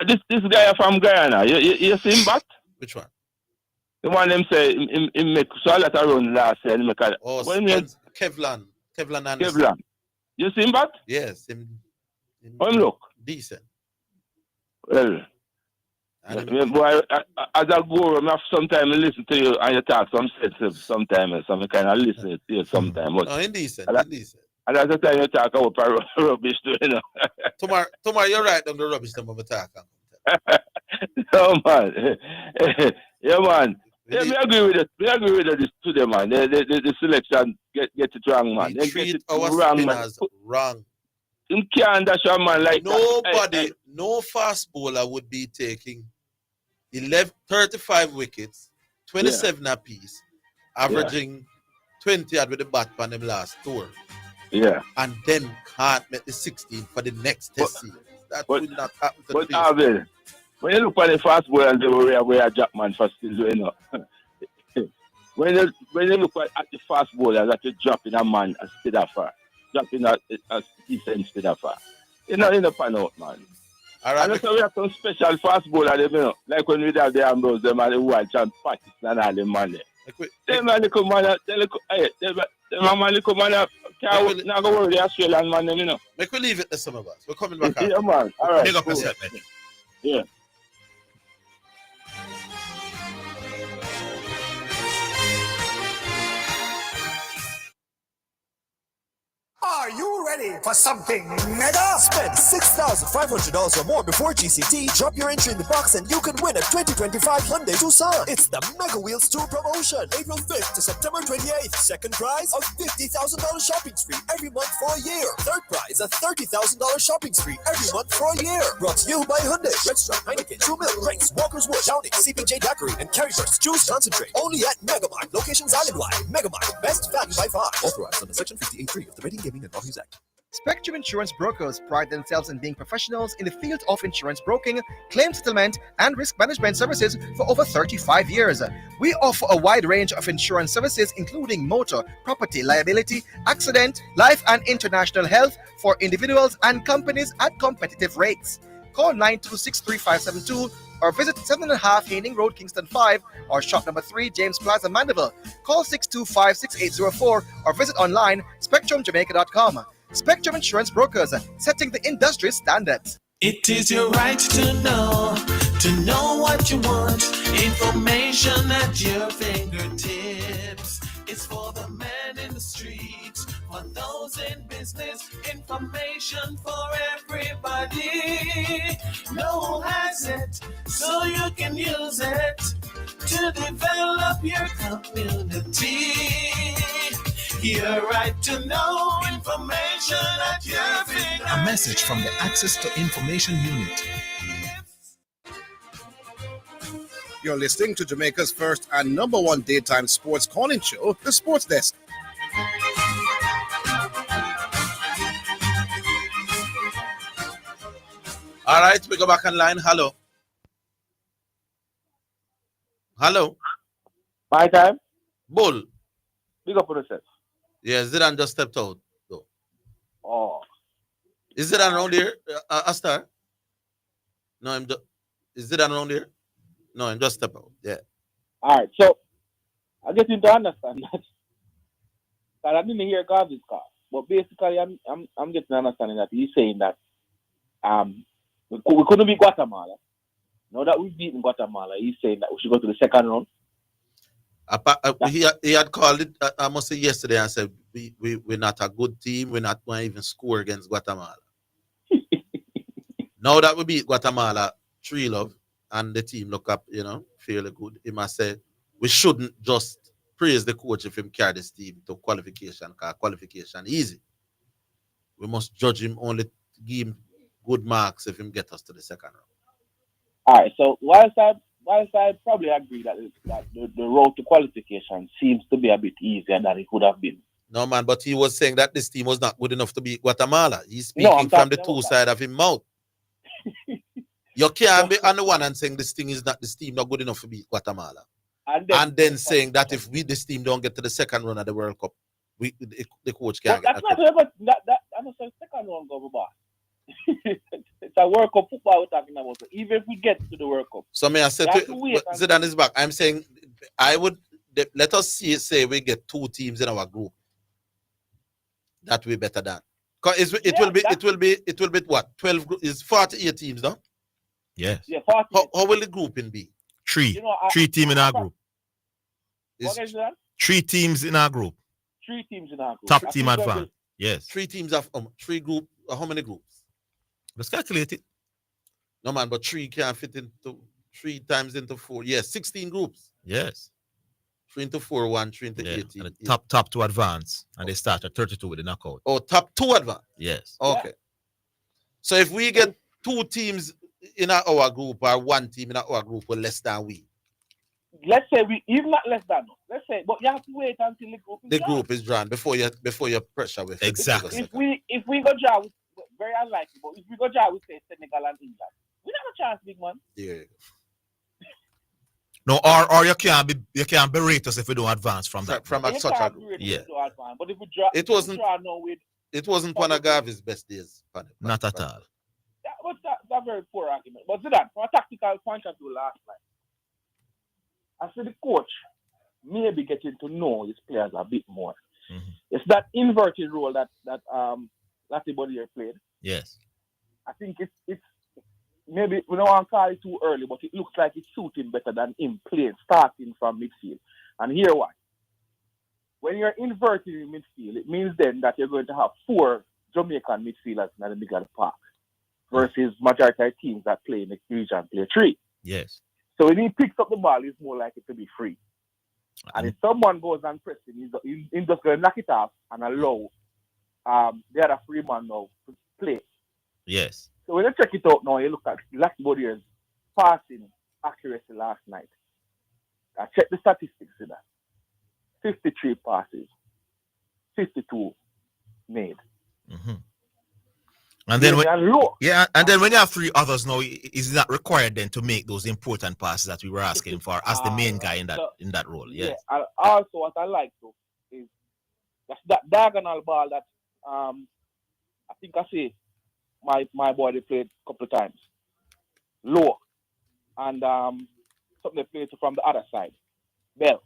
[SPEAKER 9] This guy from Guyana, you see him back?
[SPEAKER 7] Which one?
[SPEAKER 9] The one them say him make so a lot of run last year.
[SPEAKER 7] Kevlan Anderson.
[SPEAKER 9] Kevlan. You see him back?
[SPEAKER 7] Yes. Him
[SPEAKER 9] look.
[SPEAKER 7] Decent.
[SPEAKER 9] Well, boy, as I go, I have sometimes listen to you and you talk some sense sometimes, some kind of listen to you sometimes. But
[SPEAKER 7] no, indecent.
[SPEAKER 9] And at the time you talk about rubbish too,
[SPEAKER 7] Tomorrow you're right on the rubbish that I'm talking.
[SPEAKER 9] No, man. Yeah, man. Yeah, me agree with it. Me agree with it today, man. The selection get it wrong, man. They
[SPEAKER 7] treat
[SPEAKER 9] get it
[SPEAKER 7] our
[SPEAKER 9] wrong,
[SPEAKER 7] spinners wrong.
[SPEAKER 9] You can't dash a man like
[SPEAKER 7] Nobody, no fast bowler would be taking 35 wickets, 27 apiece, averaging 20 with the bat on them last tour.
[SPEAKER 9] Yeah.
[SPEAKER 7] And then can't make the 16 for the next test series. That will not happen to
[SPEAKER 9] But Orville, when you look at the fast bowler and the way a Jackman for still, when you look at the fast bowler that you drop in a man a speed of far, drop in a decent speed of far. In the pan out, man.
[SPEAKER 7] All right.
[SPEAKER 9] And so we have some special fast bowler, like when we have the Ambrose, them and the Wild Champ practice and all them man there. Them man, they come on, them man, come on, can't not go worry the Australian man,
[SPEAKER 7] Make we leave it to some of us. We're coming back.
[SPEAKER 9] Yeah, man. All right.
[SPEAKER 7] Big up yourself, man.
[SPEAKER 9] Yeah.
[SPEAKER 10] Are you ready for something mega? Spend $6,500 or more before GCT. Drop your entry in the box and you can win a 2025 Hyundai Tucson. It's the Mega Wheels Tour promotion. April 5th to September 28th. Second prize, a $50,000 shopping spree every month for a year. Third prize, a $30,000 shopping spree every month for a year. Brought to you by Hyundai, Red Stripe, Heineken, True Milk, Grace, Walker's Wood, Downing, CPJ Daiquiri, and Carryburst Juice Concentrate. Only at Megamart. Locations island-wide. Megamart. Best value by far. Authorized under Section 58.3 of the Rating Gaming and Lotteries Act.
[SPEAKER 2] Spectrum Insurance Brokers pride themselves in being professionals in the field of insurance broking, claim settlement, and risk management services for over 35 years. We offer a wide range of insurance services including motor, property, liability, accident, life, and international health for individuals and companies at competitive rates. Call 926-3572 or visit 7.5 Haining Road, Kingston 5 or shop number 3, James Plaza, Mandeville. Call 625-6804 or visit online spectrumjamaica.com. Spectrum Insurance Brokers, setting the industry standards.
[SPEAKER 12] It is your right to know what you want. Information at your fingertips. It's for the man in the streets, for those in business. Information for everybody. No one has it, so you can use it to develop your community. Your right to know information at your fingertips.
[SPEAKER 5] A message from the Access to Information Unit.
[SPEAKER 6] You're listening to Jamaica's first and number one daytime sports calling show, The Sports Desk.
[SPEAKER 7] All right, we go back online. Hello. Hello.
[SPEAKER 9] My time.
[SPEAKER 7] Bull.
[SPEAKER 9] Big up on yourself.
[SPEAKER 7] Yeah, Zidane just stepped out, though.
[SPEAKER 9] Oh.
[SPEAKER 7] Is Zidane around here, Astar? No, is Zidane around here? No, I'm just stepped out. Yeah.
[SPEAKER 23] All right, so I get him to understand that. But I didn't hear Garvey's call, but basically I'm getting an understanding that he's saying that We couldn't beat Guatemala. Now that we've beaten Guatemala, he's saying that we should go to the second round.
[SPEAKER 7] He had called it, I must say, yesterday and said, we're not a good team. We're not going to even score against Guatemala. Now that we beat Guatemala 3-0 and the team look up, fairly good, he must say, we shouldn't just praise the coach if him carry this team to qualification, because qualification easy. We must judge him, only give him good marks if him get us to the second round.
[SPEAKER 23] All right, so whilst I probably agree that the road to qualification seems to be a bit easier than it would have been.
[SPEAKER 7] No, man, but he was saying that this team was not good enough to beat Guatemala. He's speaking from the two sides of his mouth. You can't be on the one and saying this team not good enough to beat Guatemala. And then saying that if this team don't get to the second round of the World Cup, the coach can't get
[SPEAKER 23] that's not what I'm not saying second round go boss. It's a World Cup football we're talking about. So even if we get to the World Cup.
[SPEAKER 7] So may I say Zidane is back. I'm saying let us say we get 2 teams in our group. That will be better than. Because it will be what? 12 is 48 teams, no?
[SPEAKER 8] Yes.
[SPEAKER 23] Yeah, 48.
[SPEAKER 7] How will the grouping be?
[SPEAKER 8] 3. 3 teams in our group.
[SPEAKER 23] What is that?
[SPEAKER 8] 3 teams in our group.
[SPEAKER 23] 3 teams in our group.
[SPEAKER 8] Top team advance. Yes.
[SPEAKER 7] 3 teams of 3 group. How many groups?
[SPEAKER 8] Let's calculate it.
[SPEAKER 7] No man, but 3 can fit into 3 times into 4. Yes, 16 groups.
[SPEAKER 8] Yes.
[SPEAKER 7] 3 into 4, 1, 3 into 18.
[SPEAKER 8] And the top 2 advance, and they start at 32 with the knockout.
[SPEAKER 7] Oh, top 2 advance.
[SPEAKER 8] Yes.
[SPEAKER 7] Okay. Yeah. So if we get 2 teams in our group or 1 team in our group with less than we.
[SPEAKER 23] Let's say we even not less than. Let's say, but you have to wait until the group is
[SPEAKER 7] drawn before you pressure with it.
[SPEAKER 8] Exactly.
[SPEAKER 23] If we go draw, very unlikely. But if we go draw, we say Senegal and England. We have a chance, big man.
[SPEAKER 7] Yeah.
[SPEAKER 8] No, or you can't berate us if we don't advance from that.
[SPEAKER 7] From such a group.
[SPEAKER 23] Yeah. But if we draw,
[SPEAKER 7] it wasn't Panagavi's best days.
[SPEAKER 8] Not at all.
[SPEAKER 23] That's a very poor argument. But Zidane, from a tactical point of view last night, I said the coach maybe getting to know his players a bit more. Mm-hmm. It's that inverted role that Latte Bodier played.
[SPEAKER 8] Yes.
[SPEAKER 23] I think it's maybe we don't want to call it too early, but it looks like it's suiting better than him playing, starting from midfield. And here why. When you're inverting in midfield, it means then that you're going to have 4 Jamaican midfielders in the middle of the park versus majority of teams that play in the region play 3.
[SPEAKER 8] Yes.
[SPEAKER 23] So when he picks up the ball, he's more likely to be free. And if someone goes and presses him, he's just going to knock it off and allow the other free man now to play.
[SPEAKER 8] Yes.
[SPEAKER 23] So when you check it out now, you look at Latte Bodier's passing accuracy last night. I checked the statistics in that. 53 passes, 52 made.
[SPEAKER 8] Mm-hmm. And then when you have 3 others now, is it not required then to make those important passes that we were asking for as the main guy in that role? Yes.
[SPEAKER 23] Yeah. And also what I like though is that diagonal ball that I think I see my boy they played a couple of times. Low. And something they played from the other side. Bell.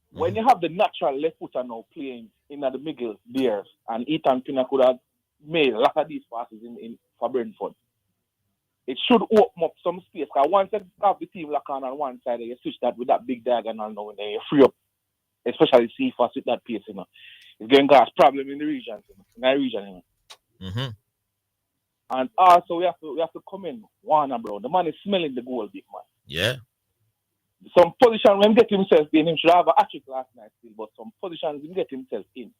[SPEAKER 23] When you have the natural left footer now playing in the middle there, and Ethan Pinner could have made a lot of these passes in for Brentford, it should open up some space. Because once you have the team lock on one side, you switch that with that big diagonal now, and then you free up, especially Cephas with that pace, It's going to cause problem in the region,
[SPEAKER 8] Mm-hmm.
[SPEAKER 23] And also we have to come in Warner, bro. The man is smelling the goal, big man.
[SPEAKER 8] Yeah.
[SPEAKER 23] Some position when he get himself in, him should have a hat-trick last night still, but some positions he get himself in.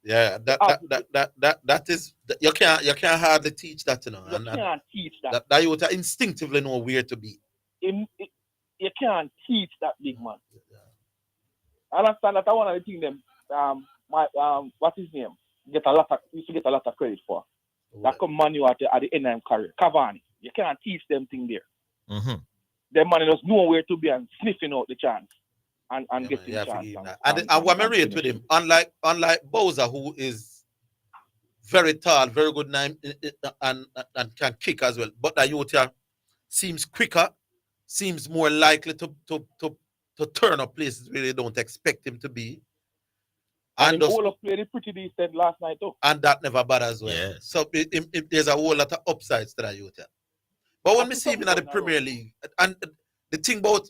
[SPEAKER 7] Yeah, that is you can't hardly teach that,
[SPEAKER 23] You can't teach that.
[SPEAKER 7] That you would instinctively know where to be.
[SPEAKER 23] You can't teach that, big man. I understand that one of the things them what's his name? Used to get a lot of credit for. That come Manu at the end of his career. Cavani. You can't teach them thing there.
[SPEAKER 8] Mm-hmm.
[SPEAKER 23] Them man just know where to be and sniffing out the chance and getting the chance.
[SPEAKER 7] And what I rate with him, unlike Bowser, who is very tall, very good name, and can kick as well. But that youth seems quicker, seems more likely to turn up places where they don't expect him to be.
[SPEAKER 23] And the whole of played it pretty decent last night too.
[SPEAKER 7] And that never bad as well.
[SPEAKER 8] Yeah.
[SPEAKER 7] So if there's a whole lot of upsides to that youth. But when we see him in the Premier League, and the thing about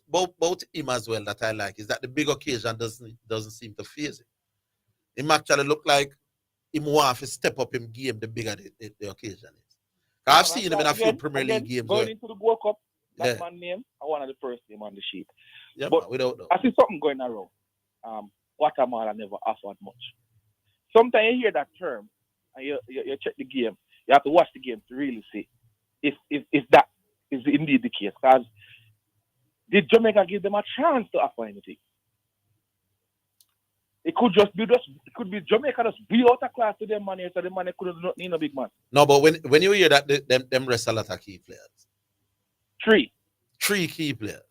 [SPEAKER 7] him as well that I like is that the big occasion doesn't seem to phase him. Him actually look like him want to step up in game the bigger the occasion is. I've seen him in a few Premier League games.
[SPEAKER 23] Going into the World Cup, that man name, I one of the first name on the sheet.
[SPEAKER 7] Yeah,
[SPEAKER 23] but
[SPEAKER 7] without doubt.
[SPEAKER 23] I see something going around. Guatemala never offered much. Sometimes you hear that term and you check the game. You have to watch the game to really see if that is indeed the case. Because did Jamaica give them a chance to offer anything? It could be Jamaica just be out of class to them money, so the money couldn't need a big man.
[SPEAKER 7] No, but when you hear that them rest a lot of key players. Three key players.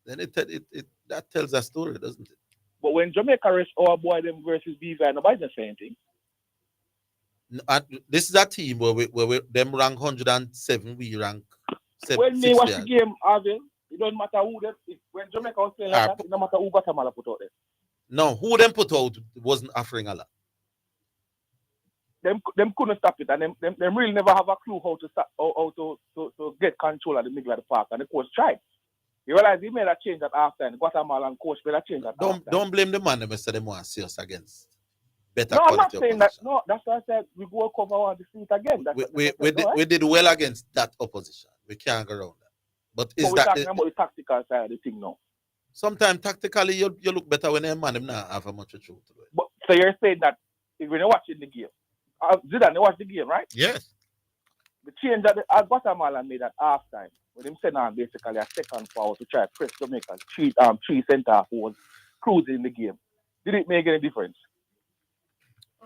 [SPEAKER 7] Then that tells a story, doesn't it?
[SPEAKER 23] But when Jamaica rest our boy them versus BVI, nobody's not saying anything.
[SPEAKER 7] This is a team where we them rank 107, we rank 7.
[SPEAKER 23] When they watch the game, Orville, it doesn't matter who them. When Jamaica was playing like that, it no matter who Guatemala put out there.
[SPEAKER 7] No, who them put out wasn't offering a lot.
[SPEAKER 23] Them couldn't stop it, and them really never have a clue how to stop, how to get control of the middle of the park. And the coach tried. You realize he made a change at halftime. Guatemala and coach made a change at halftime.
[SPEAKER 7] Don't blame the man. They said they want to see us against better.
[SPEAKER 23] No, I'm not saying that. No, that's why I said we go cover one to see it again.
[SPEAKER 7] We did well against that opposition. We can't go around that. But is
[SPEAKER 23] we're
[SPEAKER 7] that
[SPEAKER 23] talking about the tactical side of the thing now?
[SPEAKER 7] Sometimes tactically you look better when a man not have a much truth to it.
[SPEAKER 23] But so you're saying that if you're watching the game, Zidane, they watch the game, right?
[SPEAKER 8] Yes.
[SPEAKER 23] The change that Guatemala made at halftime, when him sent on basically a second forward to try to press Jamaica, three centre who was cruising in the game. Did it make any difference?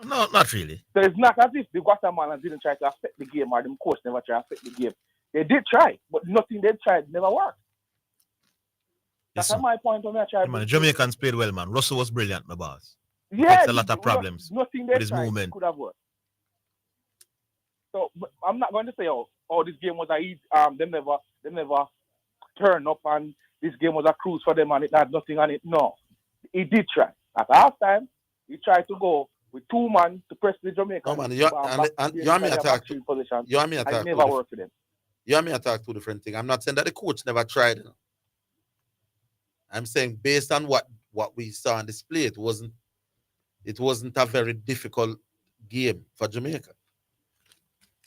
[SPEAKER 8] No, not really.
[SPEAKER 23] So it's not as if the Guatemalans didn't try to affect the game or the coach never tried to affect the game. They did try, but nothing they tried never worked. That's my point on that.
[SPEAKER 8] The Jamaicans played well, man. Russell was brilliant, my boss.
[SPEAKER 23] Yeah,
[SPEAKER 8] a lot of problems
[SPEAKER 23] nothing
[SPEAKER 8] with his movement.
[SPEAKER 23] Could have worked. So I'm not going to say, oh, this game was them never turn up and this game was a cruise for them and it had nothing on it. No, he did try. At halftime, he tried to go with 2 men to press the Jamaican.
[SPEAKER 7] No, man, you and me attack. You and me attack.
[SPEAKER 23] I never worked for them.
[SPEAKER 7] You and me attack two different things. I'm not saying that the coach never tried. I'm saying based on what we saw on display, it wasn't a very difficult game for Jamaica.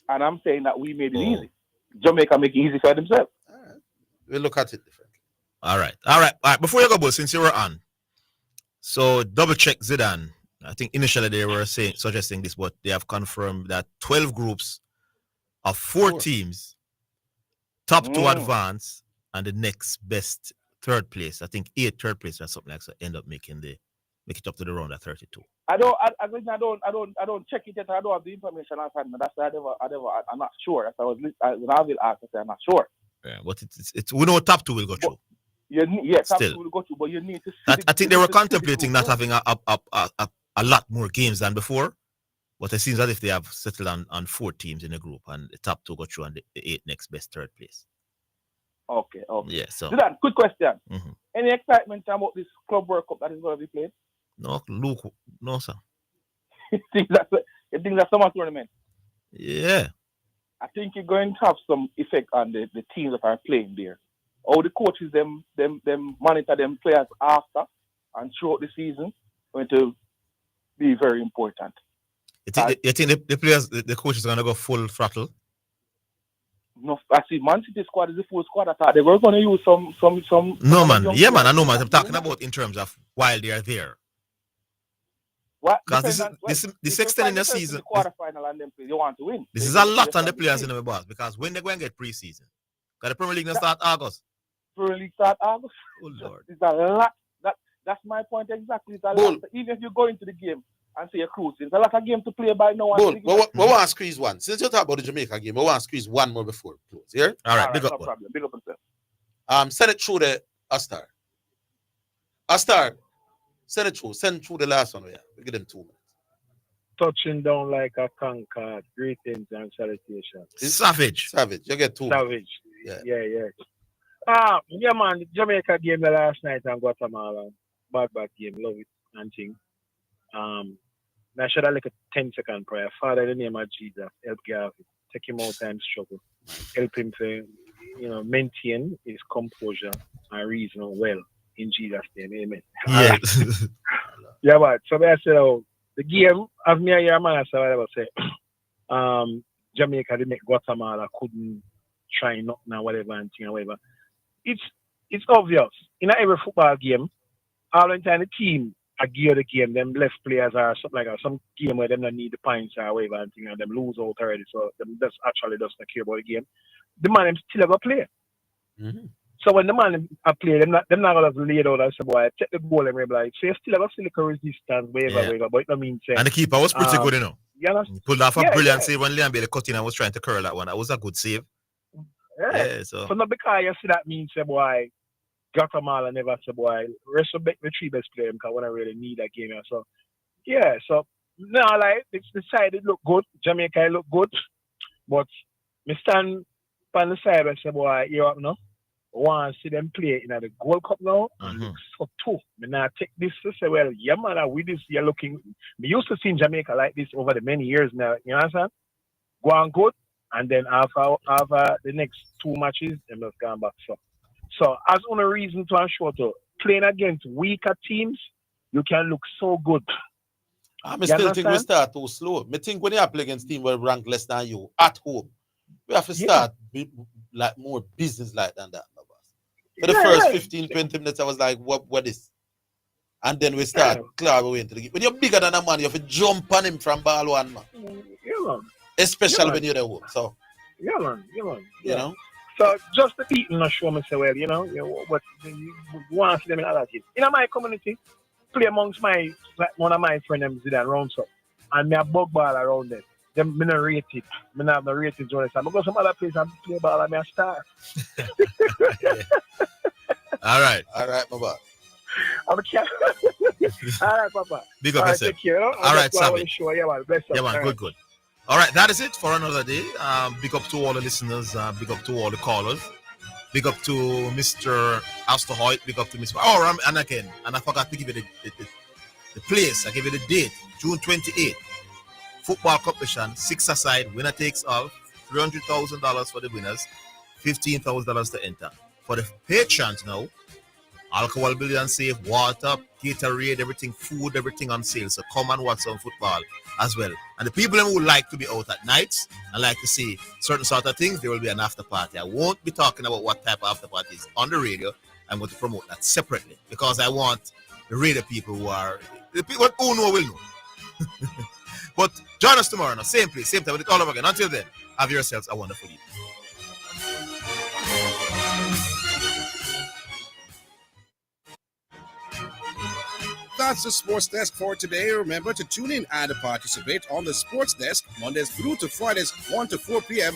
[SPEAKER 23] And I'm saying that we made it easy. Jamaica make it easy for themselves.
[SPEAKER 7] All right. We'll look at it differently.
[SPEAKER 8] All right. Before you go, Bo, since you were on, so double check Zidane. I think initially they were suggesting this, but they have confirmed that 12 groups of 4 teams, top 2 advance, and the next best third place. I think 8 third place or something like that end up make it up to the round of 32.
[SPEAKER 23] I don't check it yet. I don't have the information on hand. That's why I'm not sure. As I was when I will ask, I said I'm not sure.
[SPEAKER 8] Yeah, but it's we know top 2 will go through.
[SPEAKER 23] Top 2 will go through, but you need to.
[SPEAKER 8] I think they were contemplating not having a lot more games than before, but it seems as if they have settled on 4 teams in a group, and the top 2 go through, and the 8 next best third place.
[SPEAKER 23] Okay.
[SPEAKER 8] Yeah. So
[SPEAKER 23] Zidane, quick question.
[SPEAKER 8] Mm-hmm.
[SPEAKER 3] Any excitement about this Club World Cup that is going to be played?
[SPEAKER 8] No, Luke, no, sir.
[SPEAKER 3] You think that's summer tournament?
[SPEAKER 8] Yeah.
[SPEAKER 3] I think you're going to have some effect on the teams that are playing there. All the coaches, them monitor them players after and throughout the season going to be very important.
[SPEAKER 8] You think the players, the coaches are going to go full throttle?
[SPEAKER 3] No, I see. Man City squad is the full squad. I thought they were going to use some.
[SPEAKER 8] No, man. Yeah, man. I know, man. I'm talking about in terms of while they are there.
[SPEAKER 3] What?
[SPEAKER 8] Because this extending the season.
[SPEAKER 3] Quarterfinal and then you want to win.
[SPEAKER 8] This is a lot on the players in the boss because when they go and get preseason, because the Premier League start August.
[SPEAKER 3] Premier League start August.
[SPEAKER 8] Oh Lord,
[SPEAKER 3] it's a lot. That's my point exactly. It's a lot. Even if you go into the game and say you're cruising, it's a lot of game to play by now.
[SPEAKER 7] We want to squeeze one. Since you talk about the Jamaica game, we want to squeeze one more before we close. Here.
[SPEAKER 8] All right, big up.
[SPEAKER 3] No problem. Big up yourself.
[SPEAKER 7] Send it through the Astar. Astar. Send it through. Send through the last one. We give them 2 minutes.
[SPEAKER 17] Touching down like a conquered. Greetings and salutations.
[SPEAKER 8] Savage.
[SPEAKER 7] You get 2
[SPEAKER 17] Savage.
[SPEAKER 7] Yeah.
[SPEAKER 17] Yeah, man. Jamaica game the last night and Guatemala. Bad game. Love it and thing. I should have like a 10-second prayer. Father, in the name of Jesus, help Garvey. Take him out and struggle. Help him to, maintain his composure and reason well. In Jesus' name, amen.
[SPEAKER 8] Yeah.
[SPEAKER 17] Yeah, but so I said, the game, as me and your man say, Jamaica, they make Guatemala couldn't try nothing or whatever and thing or whatever. It's obvious. In every football game, all the time the team are gear the game, them left players are something like that. Some game where them don't need the points or whatever and thing, and them lose out already. So them just actually doesn't care about the game. The man them still have a play.
[SPEAKER 7] Mm-hmm.
[SPEAKER 17] So when the man a play, them not gonna lay it out and say, boy, take the goal and maybe like so you still have a physical resistance, whatever, but it don't mean saying.
[SPEAKER 8] And the keeper was pretty good,
[SPEAKER 17] You know?
[SPEAKER 8] He pulled off a brilliant save when Liam Bailey cut in and was trying to curl that one. That was a good save.
[SPEAKER 17] Yeah. So not because you see that means say, boy, Guatemala never say, boy, respect the three best players because when I really need that game. So yeah, so no, like it's the side it look good. Jamaica look good, but me stand on the side and say, boy, you up now. Want to see them play in the Gold Cup now and look so tough. Me now take this to say, well, yeah, man, with this, you're looking. We used to see Jamaica like this over the many years now. You understand? Go on good, and then after the next two matches, them just gone back. So as on a reason to ensure to playing against weaker teams, you can look so good.
[SPEAKER 7] I still think we start too slow. I think when you play against teams who rank less than you at home, we have to start like more business like than that. For the first 15, 20 minutes, I was like, what is? And then we start clawing into the game. When you're bigger than a man, you have to jump on him from ball one, man. Especially when you're at home. So,
[SPEAKER 17] you
[SPEAKER 7] know.
[SPEAKER 17] So just the people not show me so well, what you want to see them in other teams. In my community, play amongst one of my friends, Zidane, round up. And me a bug ball around them. Them me not rate it. Me not have no rating journalist. I go some other place and play ball and me a star.
[SPEAKER 8] All right,
[SPEAKER 7] my boy.
[SPEAKER 17] I'm a cat. All right, Papa.
[SPEAKER 8] Big up yourself.
[SPEAKER 17] Take care.
[SPEAKER 8] All right, Sammy.
[SPEAKER 17] Yeah, man. Bless
[SPEAKER 8] yeah, man. Good. All right, that is it for another day. Big up to all the listeners. Big up to all the callers. Big up to Mr. Astor Hoyt. Big up to Mr. And again, and I forgot to give you the place. I gave you the date, June 28th. Football competition, 6-a-side, winner takes all, $300,000 for the winners, $15,000 to enter. For the patrons now, alcohol bill and safe, water, Gatorade, everything, food, everything on sale. So come and watch some football as well. And the people who would like to be out at nights and like to see certain sort of things, there will be an after party. I won't be talking about what type of after party is on the radio. I'm going to promote that separately because I want the radio people the people who know will know. But join us tomorrow, no? Same place, same time, with it all over again. Until then, have yourselves a wonderful evening.
[SPEAKER 6] That's the Sports Desk for today. Remember to tune in and participate on the Sports Desk Mondays through to Fridays, 1 to 4 p.m.